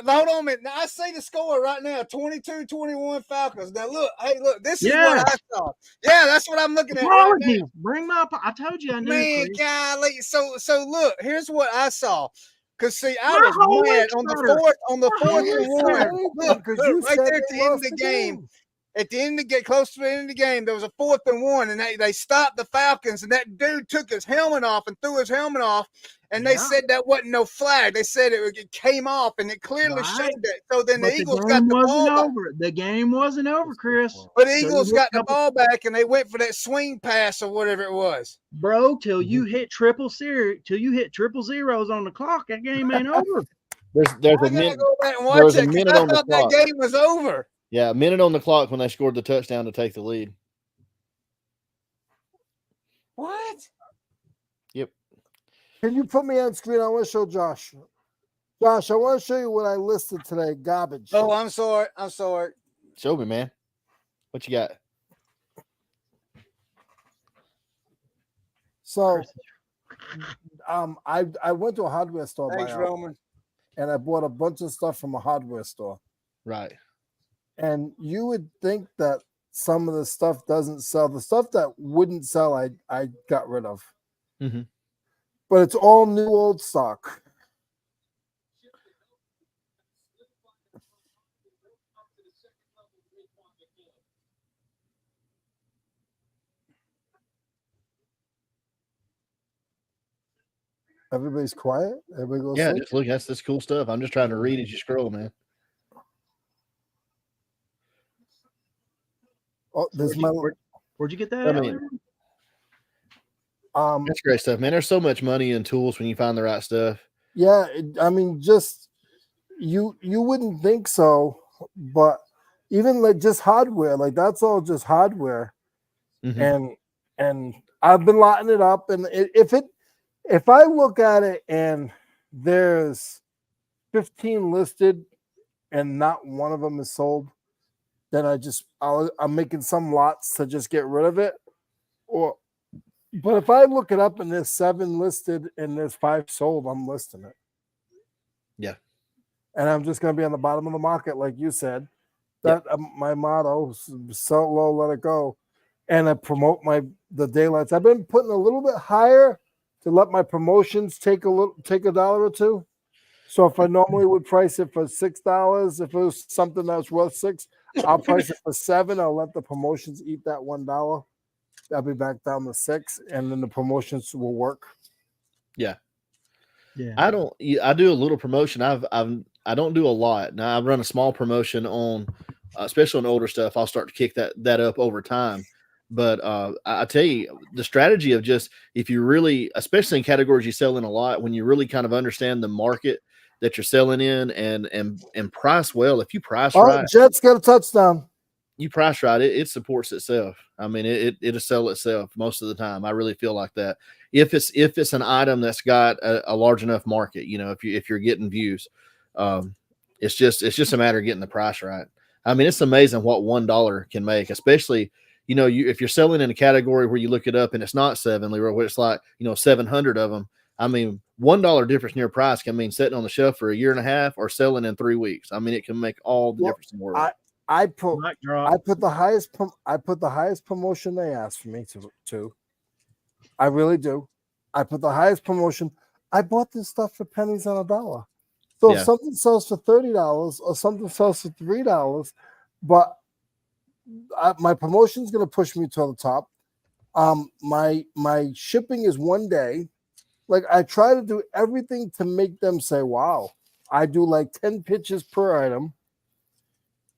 [SPEAKER 1] Hold on a minute. Now I see the score right now: 22-21 Falcons. Now look, look. This is what I saw. Yeah, that's what I'm looking at.
[SPEAKER 3] Apologies.
[SPEAKER 1] Right now.
[SPEAKER 3] Bring my. I told you I knew.
[SPEAKER 1] Man, golly. So look. Here's what I saw. Cause see, I
[SPEAKER 3] My
[SPEAKER 1] was
[SPEAKER 3] whole
[SPEAKER 1] mad
[SPEAKER 3] week's
[SPEAKER 1] on the
[SPEAKER 3] better.
[SPEAKER 1] fourth and
[SPEAKER 4] better.
[SPEAKER 1] one. Look, right there at the end of the game. At the end of the close to the end of the game, there was a 4th and 1, and they stopped the Falcons, and that dude took his helmet off and threw his helmet off, and they said that wasn't no flag. They said it came off, and it clearly showed that. So then the Eagles got the ball back.
[SPEAKER 3] The game wasn't over, Chris.
[SPEAKER 1] But the Eagles got the ball back, and they went for that swing pass or whatever it was.
[SPEAKER 3] Bro, till you hit triple zeros on the clock, that game ain't over.
[SPEAKER 2] There's
[SPEAKER 1] I gotta go back and watch it because I thought that game was over.
[SPEAKER 2] Yeah, a minute on the clock when they scored the touchdown to take the lead.
[SPEAKER 1] What?
[SPEAKER 2] Yep.
[SPEAKER 4] Can you put me on screen? I want to show Josh. Josh, I want to show you what I listed today. Garbage.
[SPEAKER 1] Oh, I'm sorry.
[SPEAKER 2] Show me, man. What you got?
[SPEAKER 4] So, I went to a hardware store.
[SPEAKER 1] Thanks, Roman.
[SPEAKER 4] And I bought a bunch of stuff from a hardware store.
[SPEAKER 2] Right.
[SPEAKER 4] And you would think that some of the stuff doesn't sell. The stuff that wouldn't sell, I got rid of.
[SPEAKER 2] Mm-hmm.
[SPEAKER 4] But it's all new old stock. Everybody's quiet. Everybody goes.
[SPEAKER 2] Yeah, just look. That's this cool stuff. I'm just trying to read as you scroll, man.
[SPEAKER 4] Oh, this is my
[SPEAKER 3] Where'd you get that?
[SPEAKER 2] I
[SPEAKER 3] at,
[SPEAKER 2] mean,
[SPEAKER 3] Leroy?
[SPEAKER 2] that's great stuff, man. There's so much money in tools when you find the right stuff.
[SPEAKER 4] yeah, I mean, just you wouldn't think so, but even like just hardware, like that's all just hardware.
[SPEAKER 2] Mhm.
[SPEAKER 4] And I've been lotting it up, and if I look at it and there's 15 listed and not one of them is sold, then I'm making some lots to just get rid of it. Or but if I look it up and there's 7 listed and there's 5 sold, I'm listing it.
[SPEAKER 2] Yeah.
[SPEAKER 4] And I'm just going to be on the bottom of the market, like you said.
[SPEAKER 2] Yep.
[SPEAKER 4] That my motto: sell low, let it go. And I promote the daylights. I've been putting a little bit higher to let my promotions take a dollar or two. So if I normally would price it for $6, if it was something that's worth $6, I'll price it for $7. I'll let the promotions eat that $1. I'll be back down to $6, and then the promotions will work.
[SPEAKER 2] Yeah.
[SPEAKER 3] Yeah.
[SPEAKER 2] I do a little promotion. I don't do a lot. Now I run a small promotion on, especially on older stuff. I'll start to kick that up over time. But I tell you, the strategy of just, if you really, especially in categories you sell in a lot, when you really kind of understand the market that you're selling in and price well, if you price
[SPEAKER 4] Oh,
[SPEAKER 2] right,
[SPEAKER 4] Jets got a touchdown.
[SPEAKER 2] you price right, it supports itself. I mean, it'll sell itself most of the time. I really feel like that. If it's an item that's got a large enough market, if you're getting views, it's just a matter of getting the price right. I mean, it's amazing what $1 can make, especially if you're selling in a category where you look it up and it's not 7, Leroy, where it's like 700 of them. I mean, $1 difference in your price can mean sitting on the shelf for a year and a half or selling in 3 weeks. I mean, it can make all the difference in the world.
[SPEAKER 4] I put
[SPEAKER 3] Mic drop.
[SPEAKER 4] the highest promotion they asked for me to. I really do. I put the highest promotion. I bought this stuff for pennies on a dollar. So if
[SPEAKER 2] Yeah.
[SPEAKER 4] something sells for $30 or something sells for $3, but my promotion is going to push me to the top. My shipping is 1 day. Like I try to do everything to make them say, "Wow!" I do like 10 pitches per item,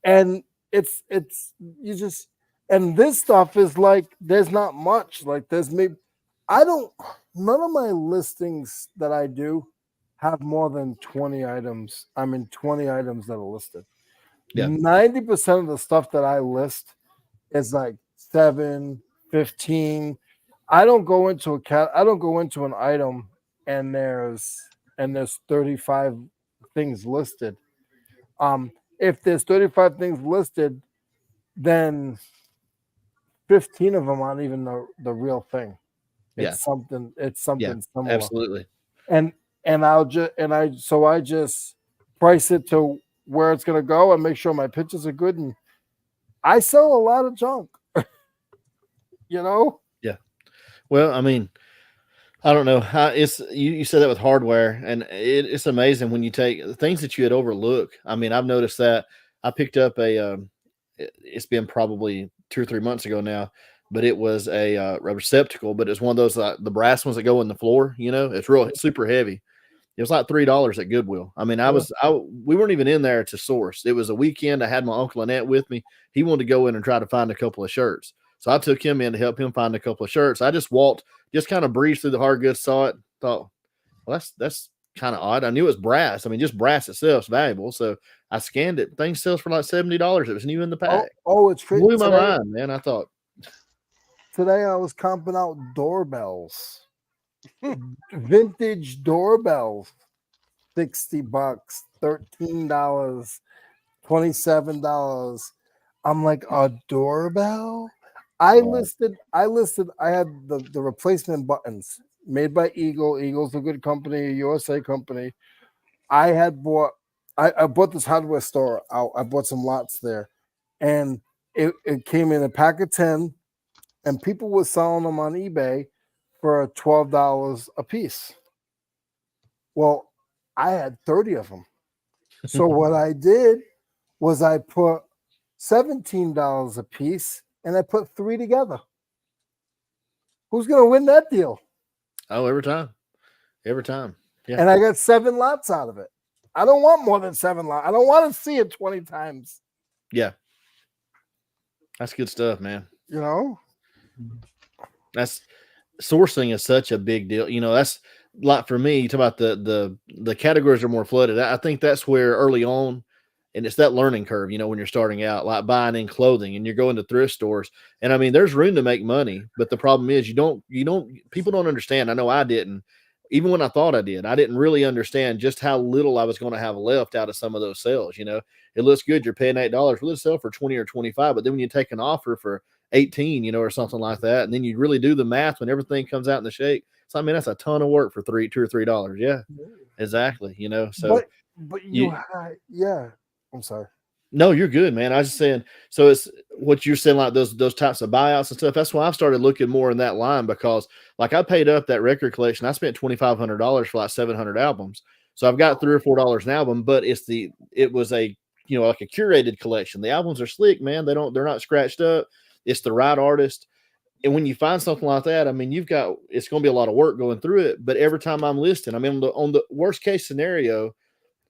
[SPEAKER 4] and it's you just and this stuff is like there's not much. Like there's maybe none of my listings that I do have more than 20 items. I mean 20 items that are listed.
[SPEAKER 2] Yeah.
[SPEAKER 4] 90% of the stuff that I list is like 7, 15. I don't go into an item and there's 35 things listed. If there's 35 things listed, then 15 of them aren't even the real thing. It's something similar.
[SPEAKER 2] Absolutely.
[SPEAKER 4] And I just price it to where it's gonna go and make sure my pitches are good. And I sell a lot of junk.
[SPEAKER 2] Yeah. Well, I mean, I don't know how you said that with hardware, and it's amazing when you take the things that you had overlooked. I mean, I've noticed that I picked up it's been probably 2 or 3 months ago now, but it was a receptacle, but it's one of those the brass ones that go in the floor. It's super heavy. It was like $3 at Goodwill. I mean, we weren't even in there to source. It was a weekend. I had my uncle Annette with me. He wanted to go in and try to find a couple of shirts. So I took him in to help him find a couple of shirts. I just kind of breezed through the hard goods, saw it, thought, well, that's kind of odd. I knew it was brass. I mean, just brass itself is valuable. So I scanned it. Thing sells for like $70. It was new in the pack.
[SPEAKER 4] Oh, it's crazy.
[SPEAKER 2] Blew my mind, man. I thought.
[SPEAKER 4] Today I was comping out doorbells. Vintage doorbells. $60, $13, $27. I'm like, a doorbell? I had the replacement buttons made by Eagle. Eagle's a good company, a USA company. I bought this hardware store out. I bought some lots there, and it came in a pack of 10, and people were selling them on eBay for $12 a piece. Well, I had 30 of them. So what I did was I put $17 a piece and I put 3 together. Who's going to win that deal?
[SPEAKER 2] Oh, every time. Yeah.
[SPEAKER 4] And I got 7 lots out of it. I don't want more than 7 lots. I don't want to see it 20 times.
[SPEAKER 2] Yeah. That's good stuff, man.
[SPEAKER 4] You know,
[SPEAKER 2] That's sourcing is such a big deal. That's like for me, you talk about the categories are more flooded. I think that's where early on, and it's that learning curve, when you're starting out, like buying in clothing and you're going to thrift stores. And I mean, there's room to make money, but the problem is people don't understand. I know I didn't, even when I thought I did, I didn't really understand just how little I was going to have left out of some of those sales. It looks good. You're paying $8. Well, let's sell for 20 or 25. But then when you take an offer for 18, or something like that, and then you really do the math when everything comes out in the shake. So I mean, that's a ton of work for $2 or $3. Yeah, exactly. So
[SPEAKER 4] but yeah. I'm sorry.
[SPEAKER 2] no, you're good, man. I was just saying. So it's what you're saying, like those types of buyouts and stuff. That's why I've started looking more in that line, because like I paid up that record collection. I spent $2,500 for like 700 albums. So I've got $3 or $4 an album, but it was a like a curated collection. The albums are slick, man. They're not scratched up. It's the right artist. And when you find something like that, I mean, it's going to be a lot of work going through it. But every time I'm listing, I mean, on the worst case scenario,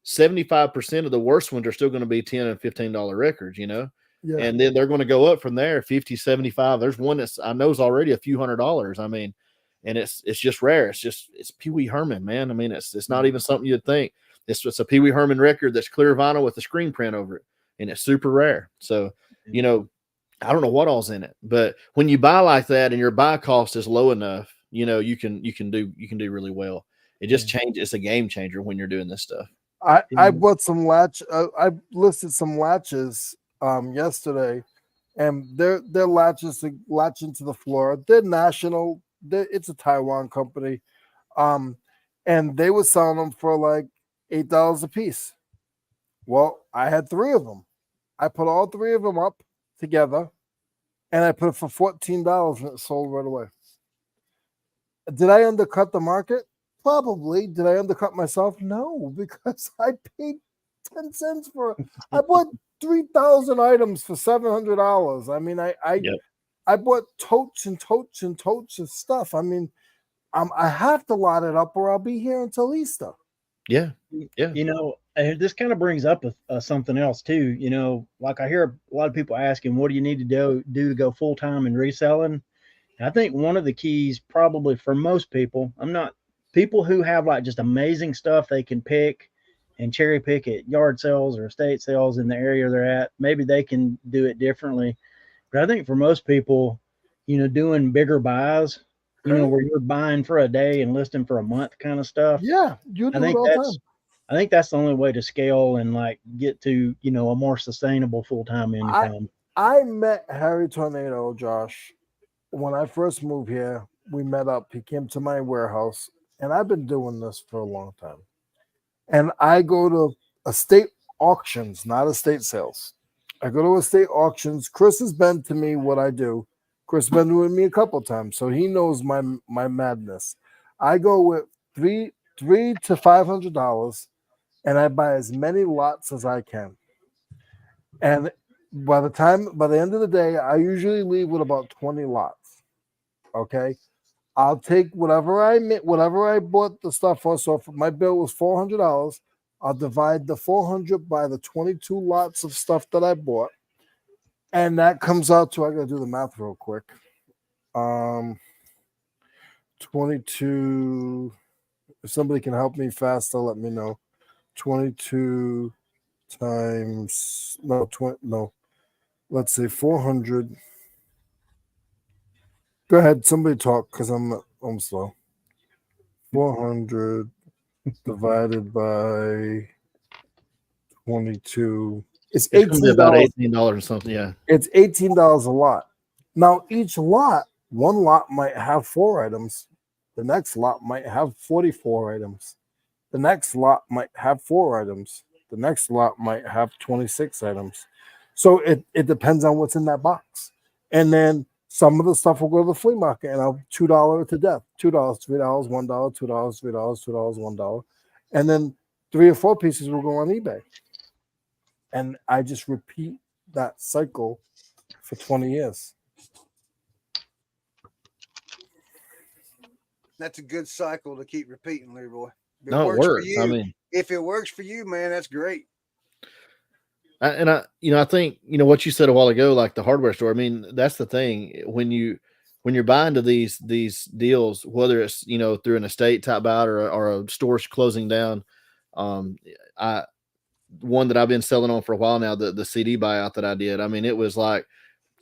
[SPEAKER 2] 75% of the worst ones are still going to be $10 and $15 records,
[SPEAKER 4] Yeah.
[SPEAKER 2] and then they're going to go up from there, 50, 75. There's one that's I know is already a few $100s. I mean, and it's just rare. It's Pee Wee Herman, man. I mean, it's not even something you'd think. It's just a Pee Wee Herman record that's clear vinyl with a screen print over it, and it's super rare. So, I don't know what all's in it, but when you buy like that and your buy cost is low enough, you can do really well. It just changes. It's a game changer when you're doing this stuff.
[SPEAKER 4] I bought some I listed some latches yesterday, and they're latches to latch into the floor. They're national. It's a Taiwan company, and they were selling them for like $8 a piece. Well, I had 3 of them. I put all 3 of them up together, and I put it for $14, and it sold right away. Did I undercut the market? Probably. Did I undercut myself? No, because I paid 10 cents for it. I bought 3,000 items for $700. I mean, I bought totes and totes and totes of stuff. I mean, I have to lot it up or I'll be here until Easter.
[SPEAKER 2] Yeah.
[SPEAKER 3] And this kind of brings up something else too. Like I hear a lot of people asking, what do you need to do to go full time in reselling? And I think one of the keys, probably for most people, people who have like just amazing stuff they can pick and cherry pick at yard sales or estate sales in the area they're at. Maybe they can do it differently. But I think for most people, doing bigger buys, where you're buying for a day and listing for a month kind of stuff.
[SPEAKER 4] Yeah, you do it all the time.
[SPEAKER 3] I think that's the only way to scale and like get to, a more sustainable full-time income.
[SPEAKER 4] I met Harry Tornado, Josh, when I first moved here. We met up. He came to my warehouse, and I've been doing this for a long time. And I go to estate auctions, not estate sales. I go to estate auctions. Chris has been to me what I do. Chris has been with me a couple times, so he knows my madness. I go with $300 to $500, and I buy as many lots as I can. And by the end of the day, I usually leave with about 20 lots. Okay. I'll take whatever I bought the stuff for. So if my bill was $400, I'll divide the 400 by the 22 lots of stuff that I bought. And that comes out to, I got to do the math real quick. 22, if somebody can help me faster, let me know. 22 times, let's say 400. Go ahead, somebody talk, because I'm slow. 400 divided by 22. It's $18.
[SPEAKER 2] About $18 or something. Yeah.
[SPEAKER 4] It's $18 a lot. Now, one lot might have 4 items. The next lot might have 44 items. The next lot might have 4 items. The next lot might have 26 items. So it depends on what's in that box. And then some of the stuff will go to the flea market, and I'll $2 to death. $2, $3, $1, $2, $3, $2, $1. And then 3 or 4 pieces will go on eBay. And I just repeat that cycle for 20 years.
[SPEAKER 1] That's a good cycle to keep repeating, Leroy.
[SPEAKER 2] It works.
[SPEAKER 1] For you, if it works for you, man, that's great.
[SPEAKER 2] I think what you said a while ago, like the hardware store. I mean, that's the thing when you're buying to these deals, whether it's through an estate type buy or a store's closing down. I One that I've been selling on for a while now, the CD buyout that I did. I mean, it was like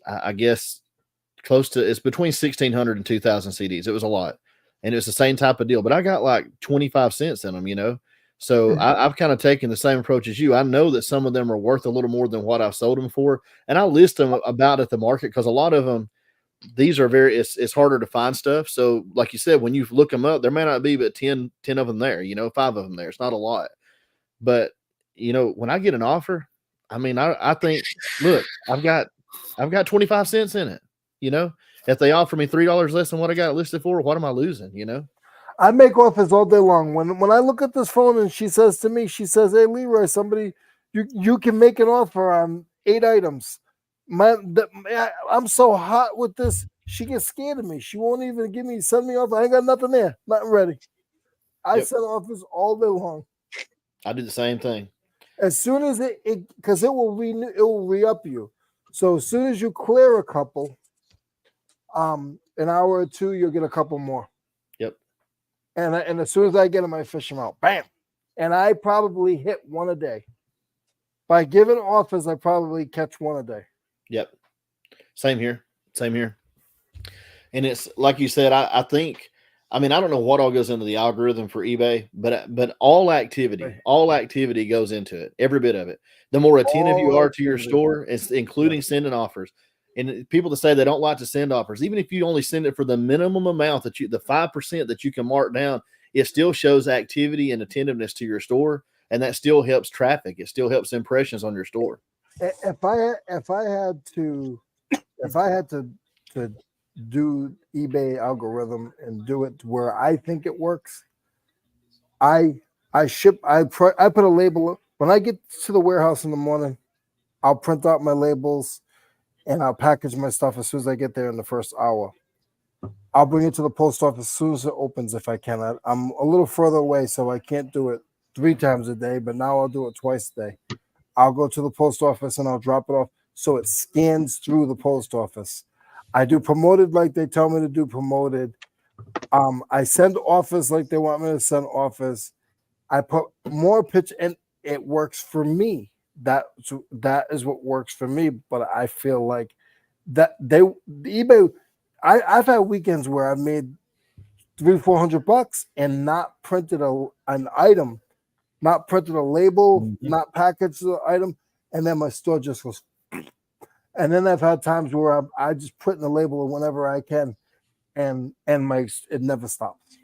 [SPEAKER 2] I guess close to it's between 1,600 and 2,000 CDs. It was a lot, and it was the same type of deal. But I got like 25 cents in them. So I've kind of taken the same approach as you. I know that some of them are worth a little more than what I've sold them for, and I list them about at the market because a lot of them, these are it's harder to find stuff. So like you said, when you look them up, there may not be but 10 of them there, 5 of them there. It's not a lot. But when I get an offer, I mean, I think, look, I've got 25 cents in it. If they offer me $3 less than what I got it listed for, what am I losing?
[SPEAKER 4] I make offers all day long. When I look at this phone and she says to me, "Hey Leroy, somebody, you can make an offer on 8 items." I'm so hot with this. She gets scared of me. She won't even send me off. I ain't got nothing there, nothing ready. I send offers all day long.
[SPEAKER 2] I do the same thing.
[SPEAKER 4] As soon as because it will re-up you. So as soon as you clear a couple, an hour or two, you'll get a couple more.
[SPEAKER 2] Yep.
[SPEAKER 4] And as soon as I get them, I fish them out. Bam. And I probably hit one a day. By giving offers, I probably catch one a day.
[SPEAKER 2] Yep. Same here. And it's like you said, I think, I mean, I don't know what all goes into the algorithm for eBay, but all activity goes into it. Every bit of it. The more attentive you are to your store, it's including sending offers. And people that say they don't like to send offers, even if you only send it for the minimum amount the 5% that you can mark down, it still shows activity and attentiveness to your store, and that still helps traffic. It still helps impressions on your store.
[SPEAKER 4] If I had to do eBay algorithm and do it to where I think it works, I put a label when I get to the warehouse in the morning. I'll print out my labels and I'll package my stuff as soon as I get there in the first hour. I'll bring it to the post office as soon as it opens if I can. I'm a little further away, so I can't do it 3 times a day, but now I'll do it twice a day. I'll go to the post office and I'll drop it off so it scans through the post office. I do promoted like they tell me to do promoted. I send offers like they want me to send offers. I put more pitch, and it works for me. That is what works for me. But I feel like that the eBay. I've had weekends where I've made $300-400 and not printed an item, not printed a label, not packaged the item, and then my store just goes. And then I've had times where I just put in the label whenever I can, and it never stops.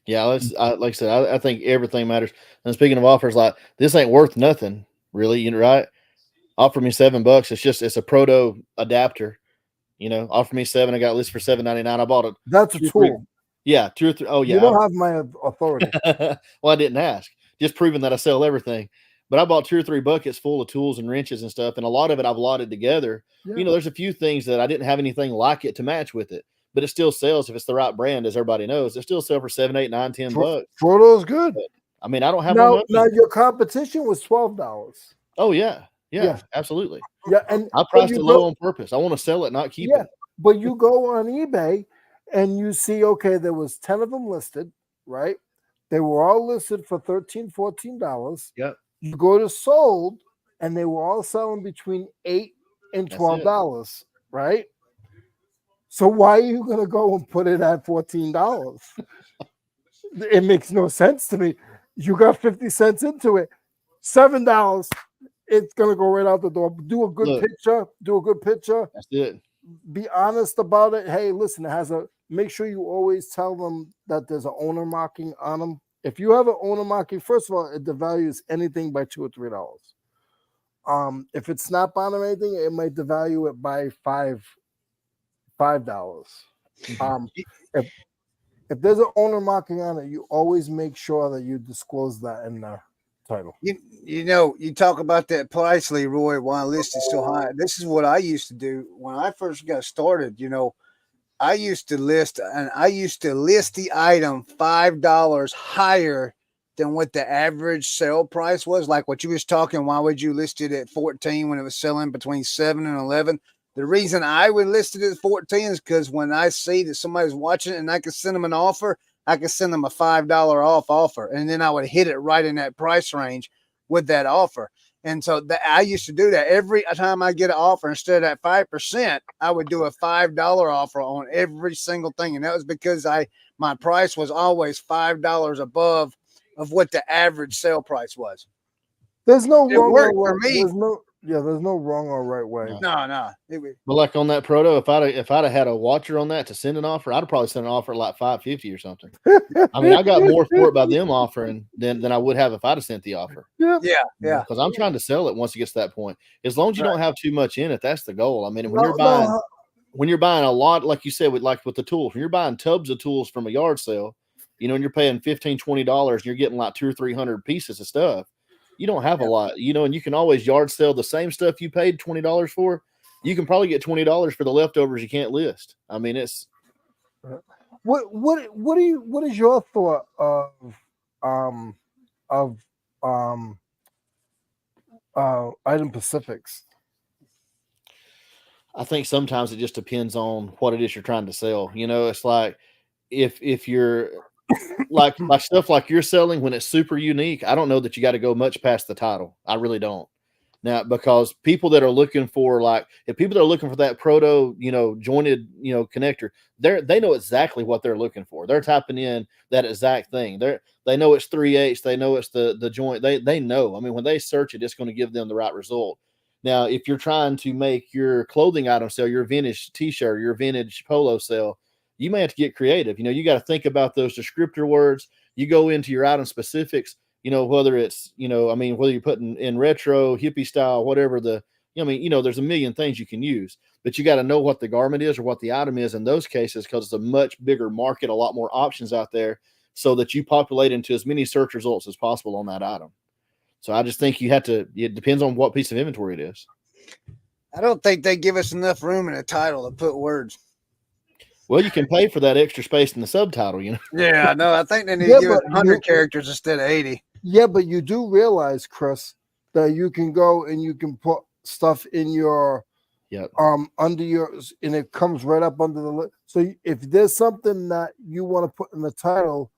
[SPEAKER 2] Yeah, like I said, I think everything matters. And speaking of offers, like this ain't worth nothing, really. Right? Offer me $7. It's a proto adapter. Offer me $7. I got it listed for $7.99. I bought it.
[SPEAKER 4] That's a tool.
[SPEAKER 2] Yeah, 2 or 3. Oh yeah,
[SPEAKER 4] you don't have my authority.
[SPEAKER 2] Well, I didn't ask. Just proving that I sell everything. But I bought 2 or 3 buckets full of tools and wrenches and stuff, and a lot of it I've lotted together. Yeah. There's a few things that I didn't have anything like it to match with it, but it still sells if it's the right brand, as everybody knows. It still sells for $7, $8, $9, $10.
[SPEAKER 4] Frodo's good.
[SPEAKER 2] But, I mean, I don't have
[SPEAKER 4] now your competition was $12.
[SPEAKER 2] Oh yeah, absolutely.
[SPEAKER 4] Yeah, and
[SPEAKER 2] I priced it low on purpose. I want to sell it, not keep it.
[SPEAKER 4] But you go on eBay and you see, okay, there was 10 of them listed, right? They were all listed for $13, $14.
[SPEAKER 2] Yep.
[SPEAKER 4] You go to sold, and they were all selling between $8 and $12, right? So why are you going to go and put it at $14? It makes no sense to me. You got 50 cents into it, $7. It's going to go right out the door. Do a good picture.
[SPEAKER 2] That's it.
[SPEAKER 4] Be honest about it. Hey, listen, make sure you always tell them that there's an owner marking on them. If you have an owner marking, first of all, it devalues anything by $2 or $3. If it's Snap-on or anything, it might devalue it by $5. If there's an owner marking on it, you always make sure that you disclose that in the title.
[SPEAKER 1] You talk about that price, Leroy, why list is so high. This is what I used to do when I first got started. I used to list the item $5 higher than what the average sale price was. Like what you was talking, why would you list it at 14 when it was selling between 7 and 11? The reason I would list it at 14 is because when I see that somebody's watching it and I can send them an offer, I can send them a $5 off offer. And then I would hit it right in that price range with that offer. And so I used to do that every time I get an offer. Instead of that 5%, I would do a $5 offer on every single thing. And that was because my price was always $5 above of what the average sale price was.
[SPEAKER 4] There's no
[SPEAKER 1] It
[SPEAKER 4] wrong
[SPEAKER 1] worked
[SPEAKER 4] or
[SPEAKER 1] for
[SPEAKER 4] right.
[SPEAKER 1] me.
[SPEAKER 4] There's no wrong or right way.
[SPEAKER 1] No.
[SPEAKER 2] But like on that proto, if I'd have had a watcher on that to send an offer, I'd have probably sent an offer at like $550 or something. I mean, I got more for it by them offering than I would have if I'd have sent the offer.
[SPEAKER 1] Yeah.
[SPEAKER 2] Because I'm trying to sell it once it gets to that point. As long as you don't have too much in it, that's the goal. I mean, when you're buying a lot, like you said, with the tools, when you're buying tubs of tools from a yard sale, and you're paying $15, $20, and you're getting like 200 or 300 pieces of stuff. You don't have a lot, and you can always yard sell the same stuff you paid $20 for. You can probably get $20 for the leftovers you can't list. I mean, it's
[SPEAKER 4] what is your thought of item Pacifics?
[SPEAKER 2] I think sometimes it just depends on what it is you're trying to sell. It's like if you're like stuff like you're selling when it's super unique, I don't know that you got to go much past the title. I really don't. Now, because people that are looking for that proto, jointed, connector, they know exactly what they're looking for. They're typing in that exact thing. They know it's 3/8. They know it's the joint. They know. I mean, when they search it, it's going to give them the right result. Now, if you're trying to make your clothing item sell, your vintage T-shirt, your vintage polo sell, you may have to get creative. You got to think about those descriptor words. You go into your item specifics, whether it's, whether you're putting in retro, hippie style, whatever there's a million things you can use, but you got to know what the garment is or what the item is in those cases, because it's a much bigger market, a lot more options out there, so that you populate into as many search results as possible on that item. So I just think it depends on what piece of inventory it is.
[SPEAKER 1] I don't think they give us enough room in a title to put words.
[SPEAKER 2] Well, you can pay for that extra space in the subtitle,
[SPEAKER 1] Yeah, I know. I think they need to give it 100 characters instead of 80.
[SPEAKER 4] Yeah, but you do realize, Chris, that you can go and you can put stuff in your under yours, and it comes right up under the list. So if there's something that you want to put in the title,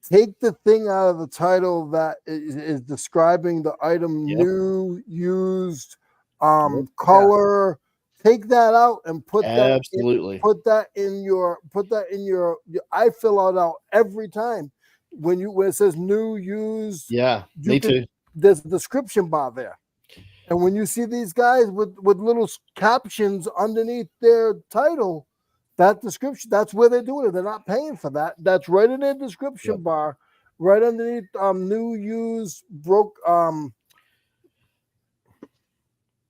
[SPEAKER 4] take the thing out of the title that is describing the item, new, used, color. Take that out and put that in your. I fill it out every time when it says new, used.
[SPEAKER 2] Yeah, me too.
[SPEAKER 4] There's a description bar there, and when you see these guys with little captions underneath their title, that description, that's where they're doing it. They're not paying for that. That's right in their description bar, right underneath new, used, broke.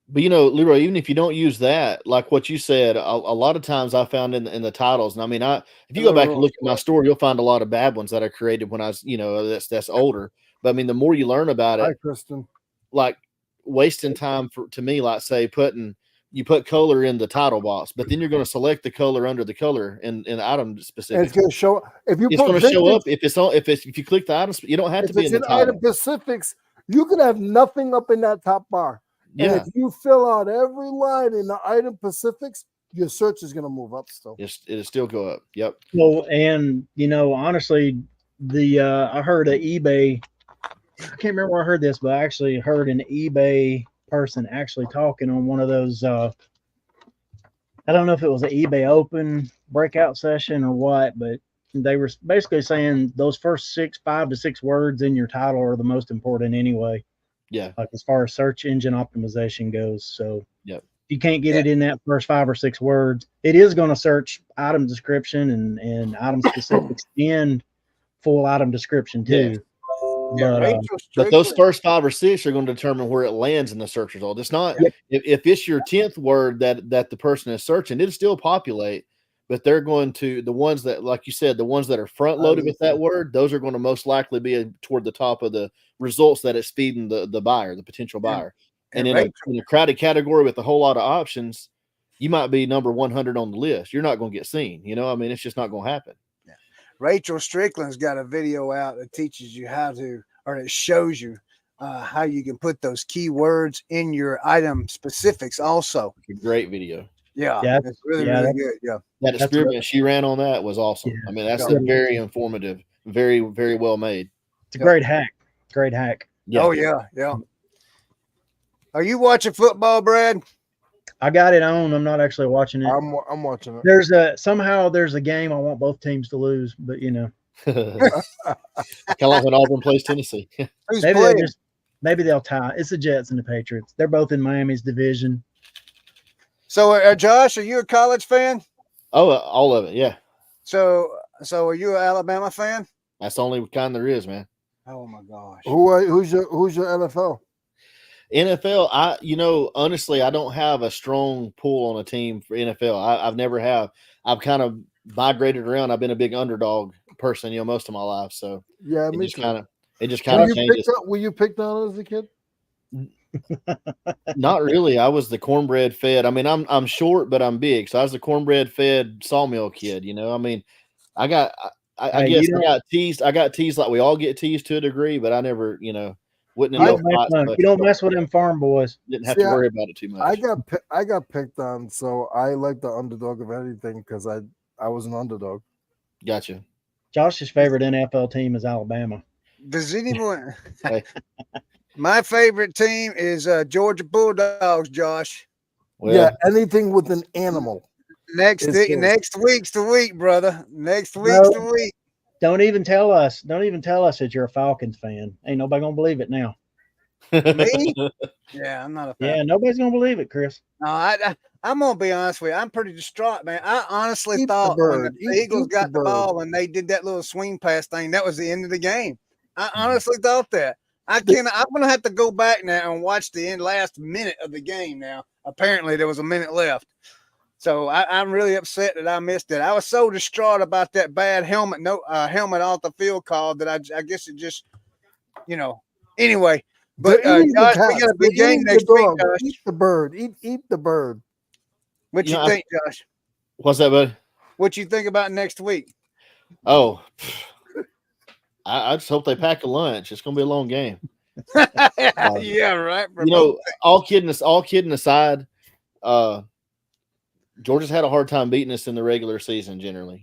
[SPEAKER 2] But Leroy, even if you don't use that, like what you said, a lot of times I found in the titles, and I mean, if you go back and look at my store, you'll find a lot of bad ones that I created when I was, that's older. But I mean, the more you learn about it,
[SPEAKER 4] Hi, Kristen.
[SPEAKER 2] Like wasting time to me, like say you put color in the title box, but then you're going to select the color under the color in item specific.
[SPEAKER 4] And it's going to show if you.
[SPEAKER 2] It's going to show up if you click the items. You don't have to be in the title.
[SPEAKER 4] Item specifics. You can have nothing up in that top bar. And if you fill out every line in the item specifics, your search is going to move up still.
[SPEAKER 2] It'll still go up. Yep.
[SPEAKER 3] Well, and honestly, I heard an eBay. I can't remember where I heard this, but I actually heard an eBay person actually talking on one of those. I don't know if it was an eBay open breakout session or what, but they were basically saying those first 5 to 6 words in your title are the most important anyway.
[SPEAKER 2] Yeah.
[SPEAKER 3] Like as far as search engine optimization goes. So
[SPEAKER 2] if
[SPEAKER 3] you can't get it in that first 5 or 6 words, it is going to search item description and item specifics and full item description too.
[SPEAKER 2] But those first 5 or 6 are going to determine where it lands in the search result. It's not if it's your 10th word that the person is searching, it'll still populate. But they're going to, the ones that, like you said, the ones that are front loaded with that word, those are going to most likely be toward the top of the results that it's feeding the buyer, the potential buyer. And in a crowded category with a whole lot of options, you might be number 100 on the list. You're not going to get seen. I mean, it's just not going to happen.
[SPEAKER 1] Rachel Strickland's got a video out that teaches you how to, or it shows you how you can put those keywords in your item specifics. Also,
[SPEAKER 2] It's a great video.
[SPEAKER 1] yeah,
[SPEAKER 3] Yeah,
[SPEAKER 1] it's really
[SPEAKER 3] yeah,
[SPEAKER 1] really good. Yeah,
[SPEAKER 2] That
[SPEAKER 3] That's
[SPEAKER 2] experiment she ran on that was awesome.
[SPEAKER 3] Yeah.
[SPEAKER 2] I mean, that's
[SPEAKER 1] Yeah.
[SPEAKER 2] a very informative, very, very well made.
[SPEAKER 3] it's a great hack. Great hack.
[SPEAKER 2] Yeah.
[SPEAKER 1] Oh yeah, yeah. Are you watching football, Brad?
[SPEAKER 3] I got it on. I'm not actually watching it.
[SPEAKER 4] I'm watching it.
[SPEAKER 3] There's a game I want both teams to lose, but
[SPEAKER 2] Kind of like when Auburn plays Tennessee.
[SPEAKER 1] Who's
[SPEAKER 3] maybe
[SPEAKER 1] playing?
[SPEAKER 3] maybe they'll tie. It's the Jets and the Patriots. They're both in Miami's division.
[SPEAKER 1] So, Josh, are you a college fan?
[SPEAKER 2] Oh, all of it. Yeah.
[SPEAKER 1] So are you an Alabama fan?
[SPEAKER 2] That's the only kind there is, man.
[SPEAKER 1] Oh my gosh.
[SPEAKER 4] Who's your NFL?
[SPEAKER 2] NFL, honestly, I don't have a strong pull on a team for NFL. I've never have. I've kind of migrated around. I've been a big underdog person, most of my life. So
[SPEAKER 4] Yeah,
[SPEAKER 2] it
[SPEAKER 4] me
[SPEAKER 2] just
[SPEAKER 4] too.
[SPEAKER 2] kind of changes.
[SPEAKER 4] Were you picked on as a kid?
[SPEAKER 2] Not really. I was the cornbread fed. I mean, I'm short, but I'm big. So I was the cornbread fed sawmill kid. I mean, I guess I got teased. I got teased like we all get teased to a degree, but I never, wouldn't
[SPEAKER 3] You
[SPEAKER 2] have
[SPEAKER 3] don't mess with them farm boys.
[SPEAKER 2] didn't have to worry about it too much.
[SPEAKER 4] I got picked on, so I like the underdog of anything because I was an underdog.
[SPEAKER 2] Gotcha.
[SPEAKER 3] Josh's favorite NFL team is Alabama.
[SPEAKER 1] Does anyone?
[SPEAKER 2] Hey.
[SPEAKER 1] My favorite team is Georgia Bulldogs, Josh.
[SPEAKER 2] Well,
[SPEAKER 4] Yeah, anything with an animal.
[SPEAKER 1] Next week's the week, brother. Next week's the week.
[SPEAKER 3] Don't even tell us that you're a Falcons fan. Ain't nobody gonna believe it now.
[SPEAKER 1] Me? Yeah, I'm not a fan.
[SPEAKER 3] Yeah, nobody's gonna believe it, Chris.
[SPEAKER 1] No, I'm gonna be honest with you. I'm pretty distraught, man. I honestly
[SPEAKER 4] Eat the
[SPEAKER 1] thought when
[SPEAKER 4] bird.
[SPEAKER 1] the Eagles
[SPEAKER 4] Eat
[SPEAKER 1] got
[SPEAKER 4] the
[SPEAKER 1] the
[SPEAKER 4] bird.
[SPEAKER 1] ball and they did that little swing pass thing, that was the end of the game. I honestly thought that. I'm gonna have to go back now and watch the last minute of the game. Now, apparently there was a minute left, so I'm really upset that I missed it. I was so distraught about that bad helmet off the field call that I guess it just, Anyway, but Josh, we got a big game next week. Josh.
[SPEAKER 4] Eat the bird. Eat the bird.
[SPEAKER 1] What you think, Josh?
[SPEAKER 2] What's that, bud?
[SPEAKER 1] What you think about next week?
[SPEAKER 2] Oh, I just hope they pack a lunch. It's going to be a long game.
[SPEAKER 1] Yeah, right.
[SPEAKER 2] All kidding aside, Georgia's had a hard time beating us in the regular season. Generally,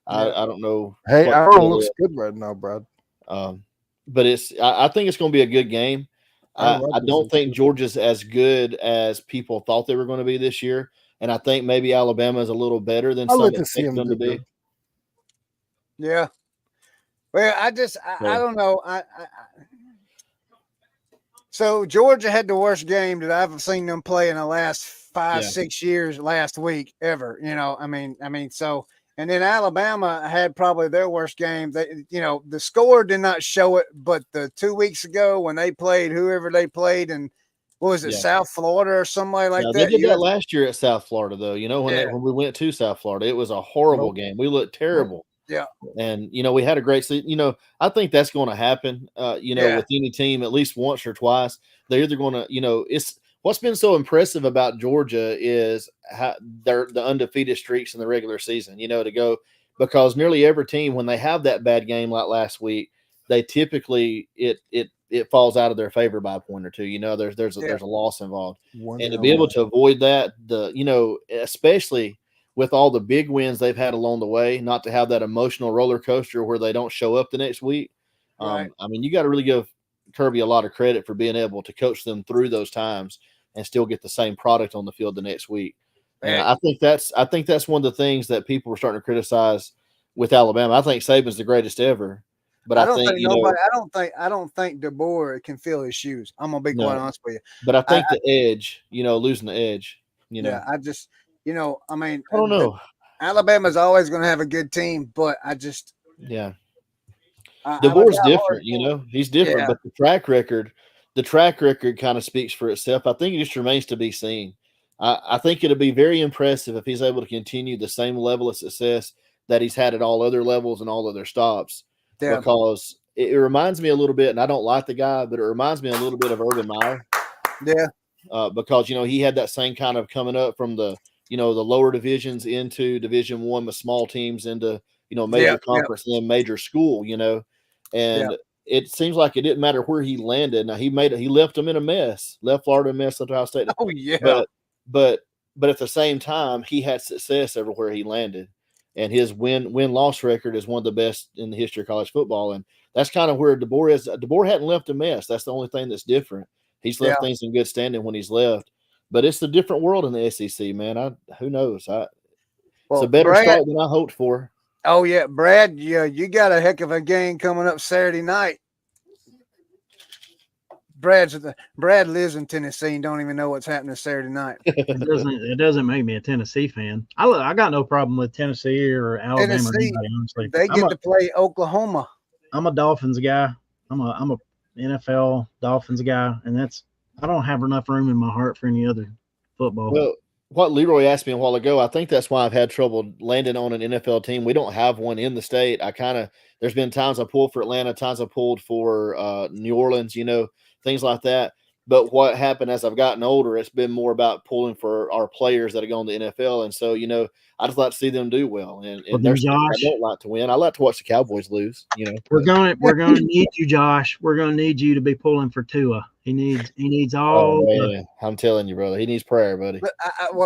[SPEAKER 2] I don't know.
[SPEAKER 4] Hey, Aaron looks good right now, Brad.
[SPEAKER 2] But I think it's going to be a good game. I don't think Georgia's as good as people thought they were going to be this year, and I think maybe Alabama is a little better than some expect them to be.
[SPEAKER 1] Yeah. Well, I don't know. So Georgia had the worst game that I've seen them play in the last 5-6 years last week ever. So, and then Alabama had probably their worst game. The score did not show it, but the 2 weeks ago when they played whoever they played, and what was it, South Florida or somebody like that?
[SPEAKER 2] They did that last year at South Florida, though. When we went to South Florida, it was a horrible game. We looked terrible.
[SPEAKER 1] Yeah.
[SPEAKER 2] And, we had a great season. I think that's going to happen, with any team at least once or twice. They're either going to, it's what's been so impressive about Georgia is how the undefeated streaks in the regular season, to go, because nearly every team, when they have that bad game like last week, they typically, it falls out of their favor by a point or two. There's a loss involved. And to be able to avoid that, especially with all the big wins they've had along the way, not to have that emotional roller coaster where they don't show up the next week.
[SPEAKER 1] Right.
[SPEAKER 2] You got to really give Kirby a lot of credit for being able to coach them through those times and still get the same product on the field the next week. And I think that's one of the things that people were starting to criticize with Alabama. I think Saban's the greatest ever, but I
[SPEAKER 1] don't think DeBoer can fill his shoes. I'm gonna be quite honest with you.
[SPEAKER 2] But I think the edge, losing the edge,
[SPEAKER 1] Yeah, I just, I
[SPEAKER 2] don't know.
[SPEAKER 1] Alabama's always going to have a good team, but I just,
[SPEAKER 2] DeBoer's different. He's different, but the track record kind of speaks for itself. I think it just remains to be seen. I think it'll be very impressive if he's able to continue the same level of success that he's had at all other levels and all other stops. Yeah. Because it reminds me a little bit, and I don't like the guy, but it reminds me a little bit of Urban Meyer.
[SPEAKER 1] Yeah.
[SPEAKER 2] Because he had that same kind of coming up from the the lower divisions into Division I with small teams into major conference and then major school, and it seems like it didn't matter where he landed. Now he left them in a mess, left Florida in a mess, Ohio State.
[SPEAKER 1] Oh yeah.
[SPEAKER 2] But at the same time, he had success everywhere he landed, and his win-loss record is one of the best in the history of college football. And that's kind of where DeBoer is. DeBoer hadn't left a mess. That's the only thing that's different. He's left things in good standing when he's left. But it's a different world in the SEC, man. Who knows? It's a better start than I hoped for.
[SPEAKER 1] Oh yeah, Brad, you got a heck of a game coming up Saturday night. Brad lives in Tennessee and don't even know what's happening Saturday night.
[SPEAKER 3] It doesn't make me a Tennessee fan. I got no problem with Tennessee or Alabama.
[SPEAKER 1] Tennessee,
[SPEAKER 3] or anybody, honestly.
[SPEAKER 1] They get to play Oklahoma.
[SPEAKER 3] I'm a Dolphins guy. I'm a NFL Dolphins guy, and I don't have enough room in my heart for any other football.
[SPEAKER 2] Well, what Leroy asked me a while ago, I think that's why I've had trouble landing on an NFL team. We don't have one in the state. There's been times I pulled for Atlanta, times I pulled for New Orleans, things like that. But what happened as I've gotten older, it's been more about pulling for our players that are going to the NFL. And so, I just like to see them do well. And there's Josh, I don't like to win. I like to watch the Cowboys lose,
[SPEAKER 3] We're gonna need you, Josh. We're gonna need you to be pulling for Tua. He needs all.
[SPEAKER 2] I'm telling you, brother. He needs prayer, buddy.
[SPEAKER 1] But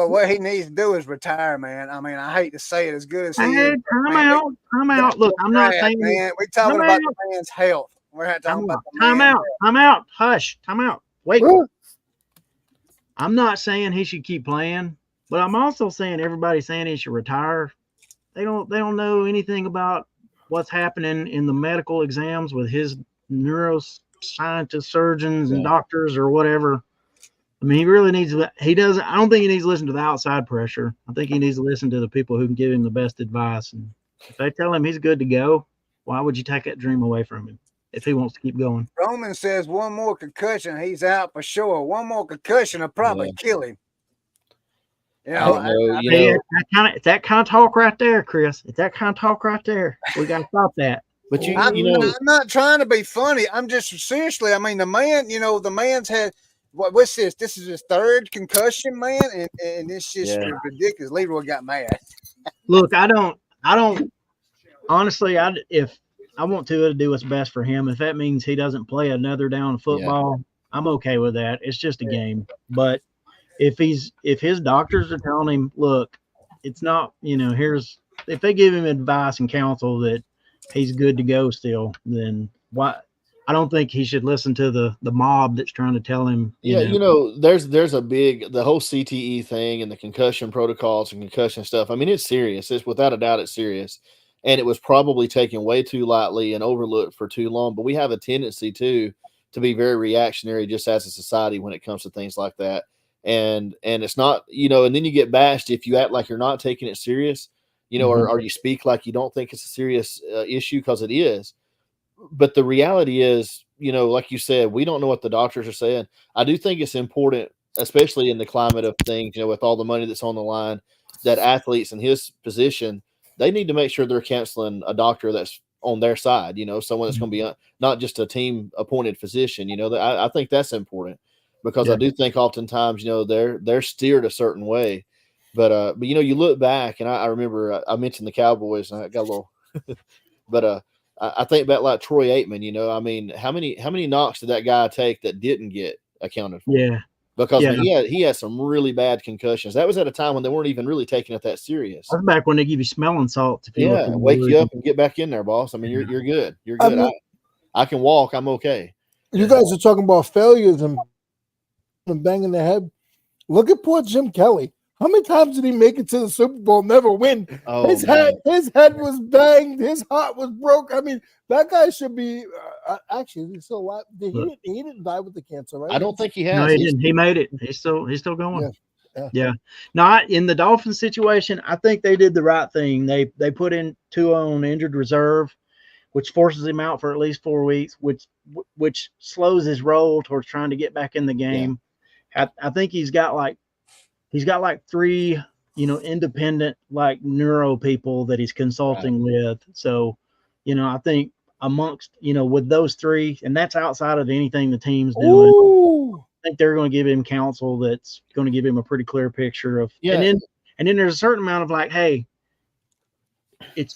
[SPEAKER 1] what he needs to do is retire, man. I mean, I hate to say it, as good as he is.
[SPEAKER 3] Time out. Look, I'm not saying.
[SPEAKER 1] Man, we're talking about the man's health. We're not talking about the
[SPEAKER 3] time out.
[SPEAKER 1] health.
[SPEAKER 3] Time out. Hush. Time out. Wait. I'm not saying he should keep playing, but I'm also saying everybody's saying he should retire. They don't know anything about what's happening in the medical exams with his neuroscientists, surgeons, and doctors or whatever. I mean, I don't think he needs to listen to the outside pressure. I think he needs to listen to the people who can give him the best advice. And if they tell him he's good to go, why would you take that dream away from him if he wants to keep going?
[SPEAKER 1] Roman says one more concussion, he's out for sure. One more concussion will probably kill him.
[SPEAKER 3] It's that kind of talk right there, Chris. It's that kind of talk right there. We got to stop that.
[SPEAKER 2] But
[SPEAKER 1] I'm not trying to be funny. I'm just seriously. I mean, the man's had what's this? This is his third concussion, man, and it's just ridiculous. Leroy got mad.
[SPEAKER 3] Look, I don't honestly. If I want to do what's best for him, if that means he doesn't play another down of football, I'm okay with that. It's just a game. But if his doctors are telling him, look, it's not, if they give him advice and counsel that he's good to go still, then why? I don't think he should listen to the mob that's trying to tell him.
[SPEAKER 2] There's the whole CTE thing and the concussion protocols and concussion stuff. I mean, it's serious. It's without a doubt, it's serious. And it was probably taken way too lightly and overlooked for too long. But we have a tendency to be very reactionary just as a society when it comes to things like that. And it's not, and then you get bashed if you act like you're not taking it serious, or you speak like you don't think it's a serious issue, because it is. But the reality is, like you said, we don't know what the doctors are saying. I do think it's important, especially in the climate of things, with all the money that's on the line, that athletes in his position, they need to make sure they're counseling a doctor that's on their side, someone that's going to be not just a team appointed physician. I think that's important, because I do think oftentimes, they're steered a certain way. But you look back, and I remember I mentioned the Cowboys, and I got a little, but I think about like Troy Aikman. I mean, how many knocks did that guy take that didn't get accounted for?
[SPEAKER 3] Yeah,
[SPEAKER 2] because he had some really bad concussions. That was at a time when they weren't even really taking it that serious.
[SPEAKER 3] That's back when they give you smelling salts.
[SPEAKER 2] Wake you up and get back in there, boss. I mean, you're good. You're good. I mean, I can walk. I'm okay.
[SPEAKER 4] You guys are talking about failures and banging the head. Look at poor Jim Kelly. How many times did he make it to the Super Bowl, never win?
[SPEAKER 2] Oh,
[SPEAKER 4] his head was banged. His heart was broke. I mean, that guy should be actually he's still alive. He didn't die with the cancer, right?
[SPEAKER 2] I don't think he has.
[SPEAKER 3] No, he didn't. He made it. He's still going. Yeah. Not in the Dolphins situation. I think they did the right thing. They put in Tua on injured reserve, which forces him out for at least 4 weeks, which slows his roll towards trying to get back in the game. Yeah. I think he's got like 3, independent like neuro people that he's consulting with. So, I think amongst, with those 3, and that's outside of anything the team's doing.
[SPEAKER 4] Ooh.
[SPEAKER 3] I think they're going to give him counsel that's going to give him a pretty clear picture of, and then there's a certain amount of like, hey,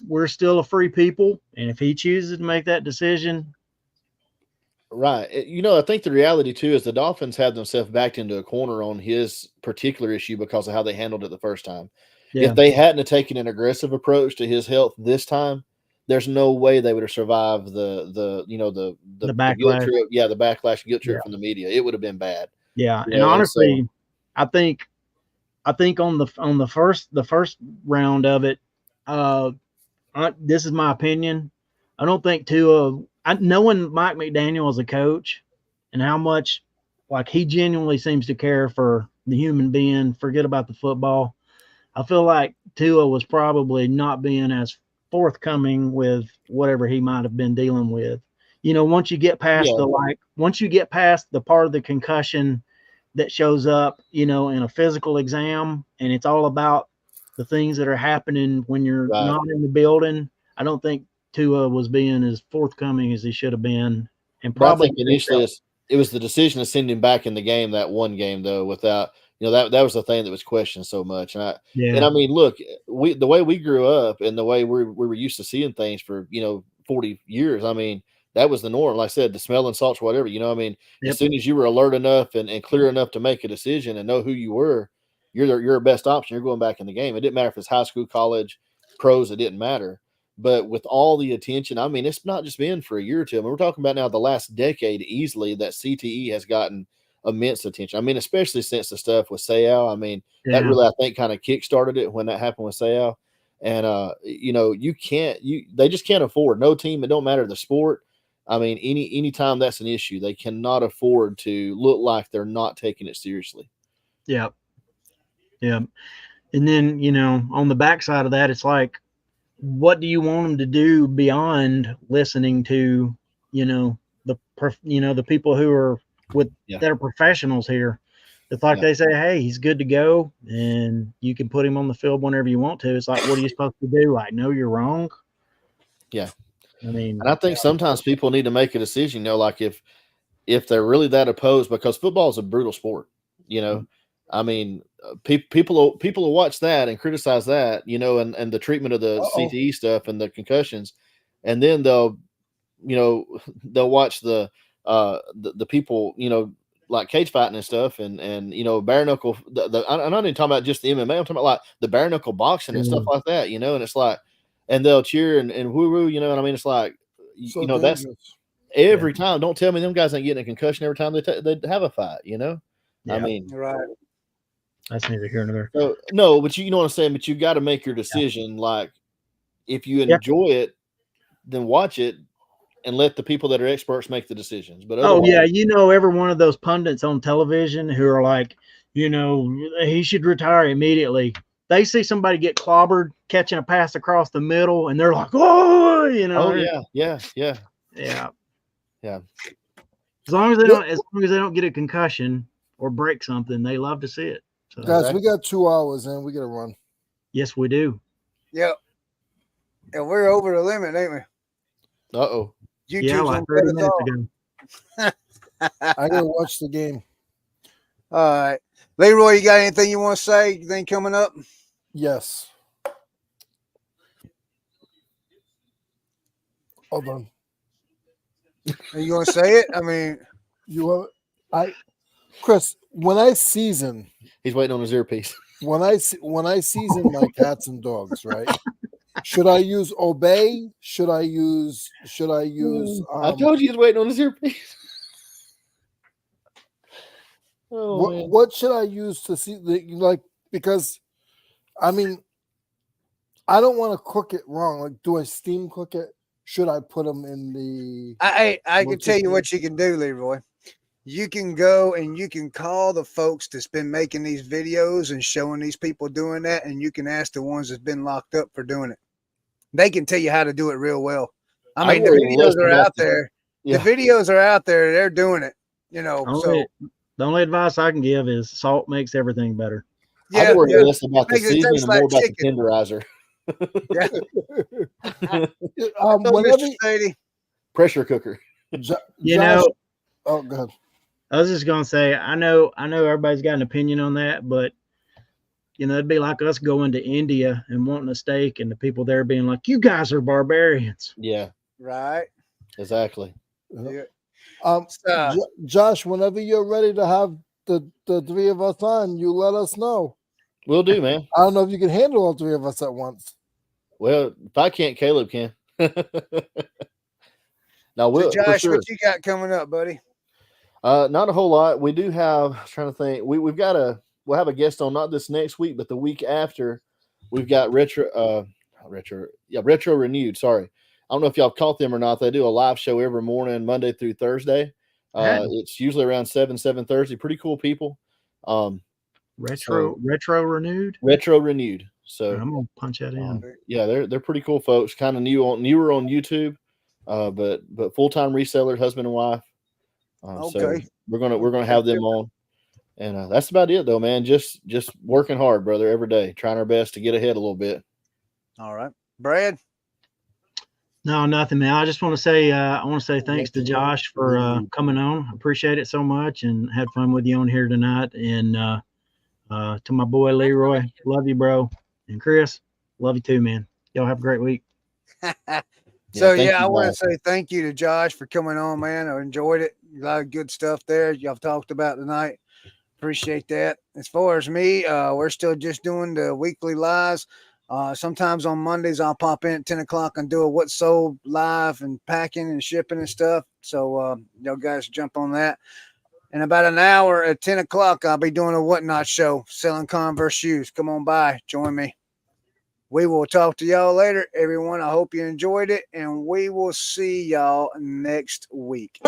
[SPEAKER 3] we're still a free people, and if he chooses to make that decision,
[SPEAKER 2] Right. I think the reality too is the Dolphins have themselves backed into a corner on his particular issue because of how they handled it the first time.
[SPEAKER 3] yeah,
[SPEAKER 2] If they hadn't have taken an aggressive approach to his health this time, there's no way they would have survived the guilt
[SPEAKER 3] backlash.
[SPEAKER 2] trip. Yeah, the backlash and guilt trip
[SPEAKER 3] Yeah.
[SPEAKER 2] from the media. It would have been bad.
[SPEAKER 3] Yeah,
[SPEAKER 2] You
[SPEAKER 3] and
[SPEAKER 2] know, and
[SPEAKER 3] honestly, I think on the first round of it, this is my opinion. I don't think knowing Mike McDaniel as a coach and how much like he genuinely seems to care for the human being, forget about the football. I feel like Tua was probably not being as forthcoming with whatever he might have been dealing with. Once you get past once you get past the part of the concussion that shows up, in a physical exam, and it's all about the things that are happening when you're
[SPEAKER 2] Right.
[SPEAKER 3] not in the building. I don't think Tua was being as forthcoming as he should have been, and
[SPEAKER 2] But I
[SPEAKER 3] probably
[SPEAKER 2] think initially it was the decision to send him back in the game, that one game though, without that was the thing that was questioned so much. And I mean, look, the way we grew up and the way we were used to seeing things for 40 years. I mean, that was the norm. Like I said, the smell and salts, whatever. I mean, as soon as you were alert enough and clear enough to make a decision and know who you were, you're your best option. You're going back in the game. It didn't matter if it's high school, college, pros. It didn't matter. But with all the attention, I mean, it's not just been for a year or two. I mean, we're talking about now the last decade easily that CTE has gotten immense attention. I mean, especially since the stuff with Sayal. I mean, that really, I think, kind of kick-started it when that happened with Sayal. And, they just can't afford, no team, it don't matter the sport. I mean, anytime that's an issue, they cannot afford to look like they're not taking it seriously.
[SPEAKER 3] Yeah. Yeah. And then, on the backside of that, it's like, what do you want them to do beyond listening to, the people who are that are professionals here? It's like they say, hey, he's good to go, and you can put him on the field whenever you want to. It's like, what are you supposed to do? Like, no, you're wrong.
[SPEAKER 2] Yeah.
[SPEAKER 3] I mean,
[SPEAKER 2] and I think sometimes people need to make a decision, like if they're really that opposed, because football is a brutal sport, I mean, people will watch that and criticize that, and the treatment of the CTE stuff and the concussions, and then they'll watch the people, like cage fighting and stuff, and bare knuckle. I'm not even talking about just the MMA. I'm talking about like the bare knuckle boxing and stuff like that, and it's like, and they'll cheer and woo woo, and I mean, it's like, that's every time. Don't tell me them guys ain't getting a concussion every time they have a fight, I mean,
[SPEAKER 1] right.
[SPEAKER 3] That's neither here nor there.
[SPEAKER 2] So, no, but you know what I'm saying. But you got to make your decision. Like, if you enjoy it, then watch it and let the people that are experts make the decisions. But
[SPEAKER 3] every one of those pundits on television who are like, he should retire immediately. They see somebody get clobbered catching a pass across the middle, and they're like, oh,
[SPEAKER 2] yeah.
[SPEAKER 3] As long as they don't get a concussion or break something, they love to see it. So,
[SPEAKER 4] guys, we got 2 hours and we got to run.
[SPEAKER 3] Yes, we do.
[SPEAKER 1] Yep. And we're over the limit, ain't we?
[SPEAKER 2] Uh-oh.
[SPEAKER 3] Like 30 minutes ago.
[SPEAKER 4] I got to watch the game.
[SPEAKER 1] All right. Leroy, you got anything you want to say? Anything coming up?
[SPEAKER 4] Yes. Hold on.
[SPEAKER 1] Are you going to say it? I mean,
[SPEAKER 4] Chris, when I season,
[SPEAKER 2] he's waiting on his earpiece.
[SPEAKER 4] When I season my cats and dogs, right? Should I use obey? Should I use?
[SPEAKER 2] I told you he's waiting on his earpiece.
[SPEAKER 4] What should I use to see because I mean, I don't want to cook it wrong. Like, do I steam cook it? Should I put them in the?
[SPEAKER 1] I can tell you what you can do, Leroy. You can go and you can call the folks that's been making these videos and showing these people doing that, and you can ask the ones that's been locked up for doing it. They can tell you how to do it real well. I mean, the videos are out there. Yeah. The videos are out there. They're doing it. The
[SPEAKER 3] only advice I can give is salt makes everything better.
[SPEAKER 2] Yeah, I worry less about the seasoning and more about the tenderizer. Pressure cooker.
[SPEAKER 4] Oh, God.
[SPEAKER 3] I was just gonna say, I know everybody's got an opinion on that, but you know, it'd be like us going to India and wanting a steak, and the people there being like, "You guys are barbarians."
[SPEAKER 2] Yeah,
[SPEAKER 1] Right.
[SPEAKER 2] exactly.
[SPEAKER 1] Yeah.
[SPEAKER 4] Josh, whenever you're ready to have the three of us on, you let us know.
[SPEAKER 2] Will do, man.
[SPEAKER 4] I don't know if you can handle all three of us at once.
[SPEAKER 2] Well, if I can't, Caleb can. Now,
[SPEAKER 1] So
[SPEAKER 2] we'll for
[SPEAKER 1] Josh,
[SPEAKER 2] sure.
[SPEAKER 1] what you got coming up, buddy?
[SPEAKER 2] Not a whole lot. We do have. I was trying to think. We'll have a guest on not this next week, but the week after. We've got retro renewed. Sorry, I don't know if y'all caught them or not. They do a live show every morning, Monday through Thursday. It's usually around 7:30. Pretty cool people.
[SPEAKER 3] Retro renewed.
[SPEAKER 2] Retro renewed. So
[SPEAKER 3] I'm gonna punch that in.
[SPEAKER 2] yeah, they're pretty cool folks. Kind of newer on YouTube, but full time resellers, husband and wife. So we're gonna have them on, and that's about it though, man. Just working hard, brother, every day, trying our best to get ahead a little bit.
[SPEAKER 1] All right, Brad.
[SPEAKER 3] No, nothing, man. I just want to say thanks to Josh for coming on. I appreciate it so much, and had fun with you on here tonight. And to my boy Leroy, love you, bro. And Chris, love you too, man. Y'all have a great week.
[SPEAKER 1] So I want to say thank you to Josh for coming on, man. I enjoyed it. A lot of good stuff there y'all talked about tonight. Appreciate that. As far as me, we're still just doing the weekly lives. Sometimes on Mondays I'll pop in at 10 o'clock and do a What Sold live and packing and shipping and stuff. So y'all guys jump on that. In about an hour at 10 o'clock, I'll be doing a Whatnot show, selling Converse shoes. Come on by, join me. We will talk to y'all later, everyone. I hope you enjoyed it, and we will see y'all next week.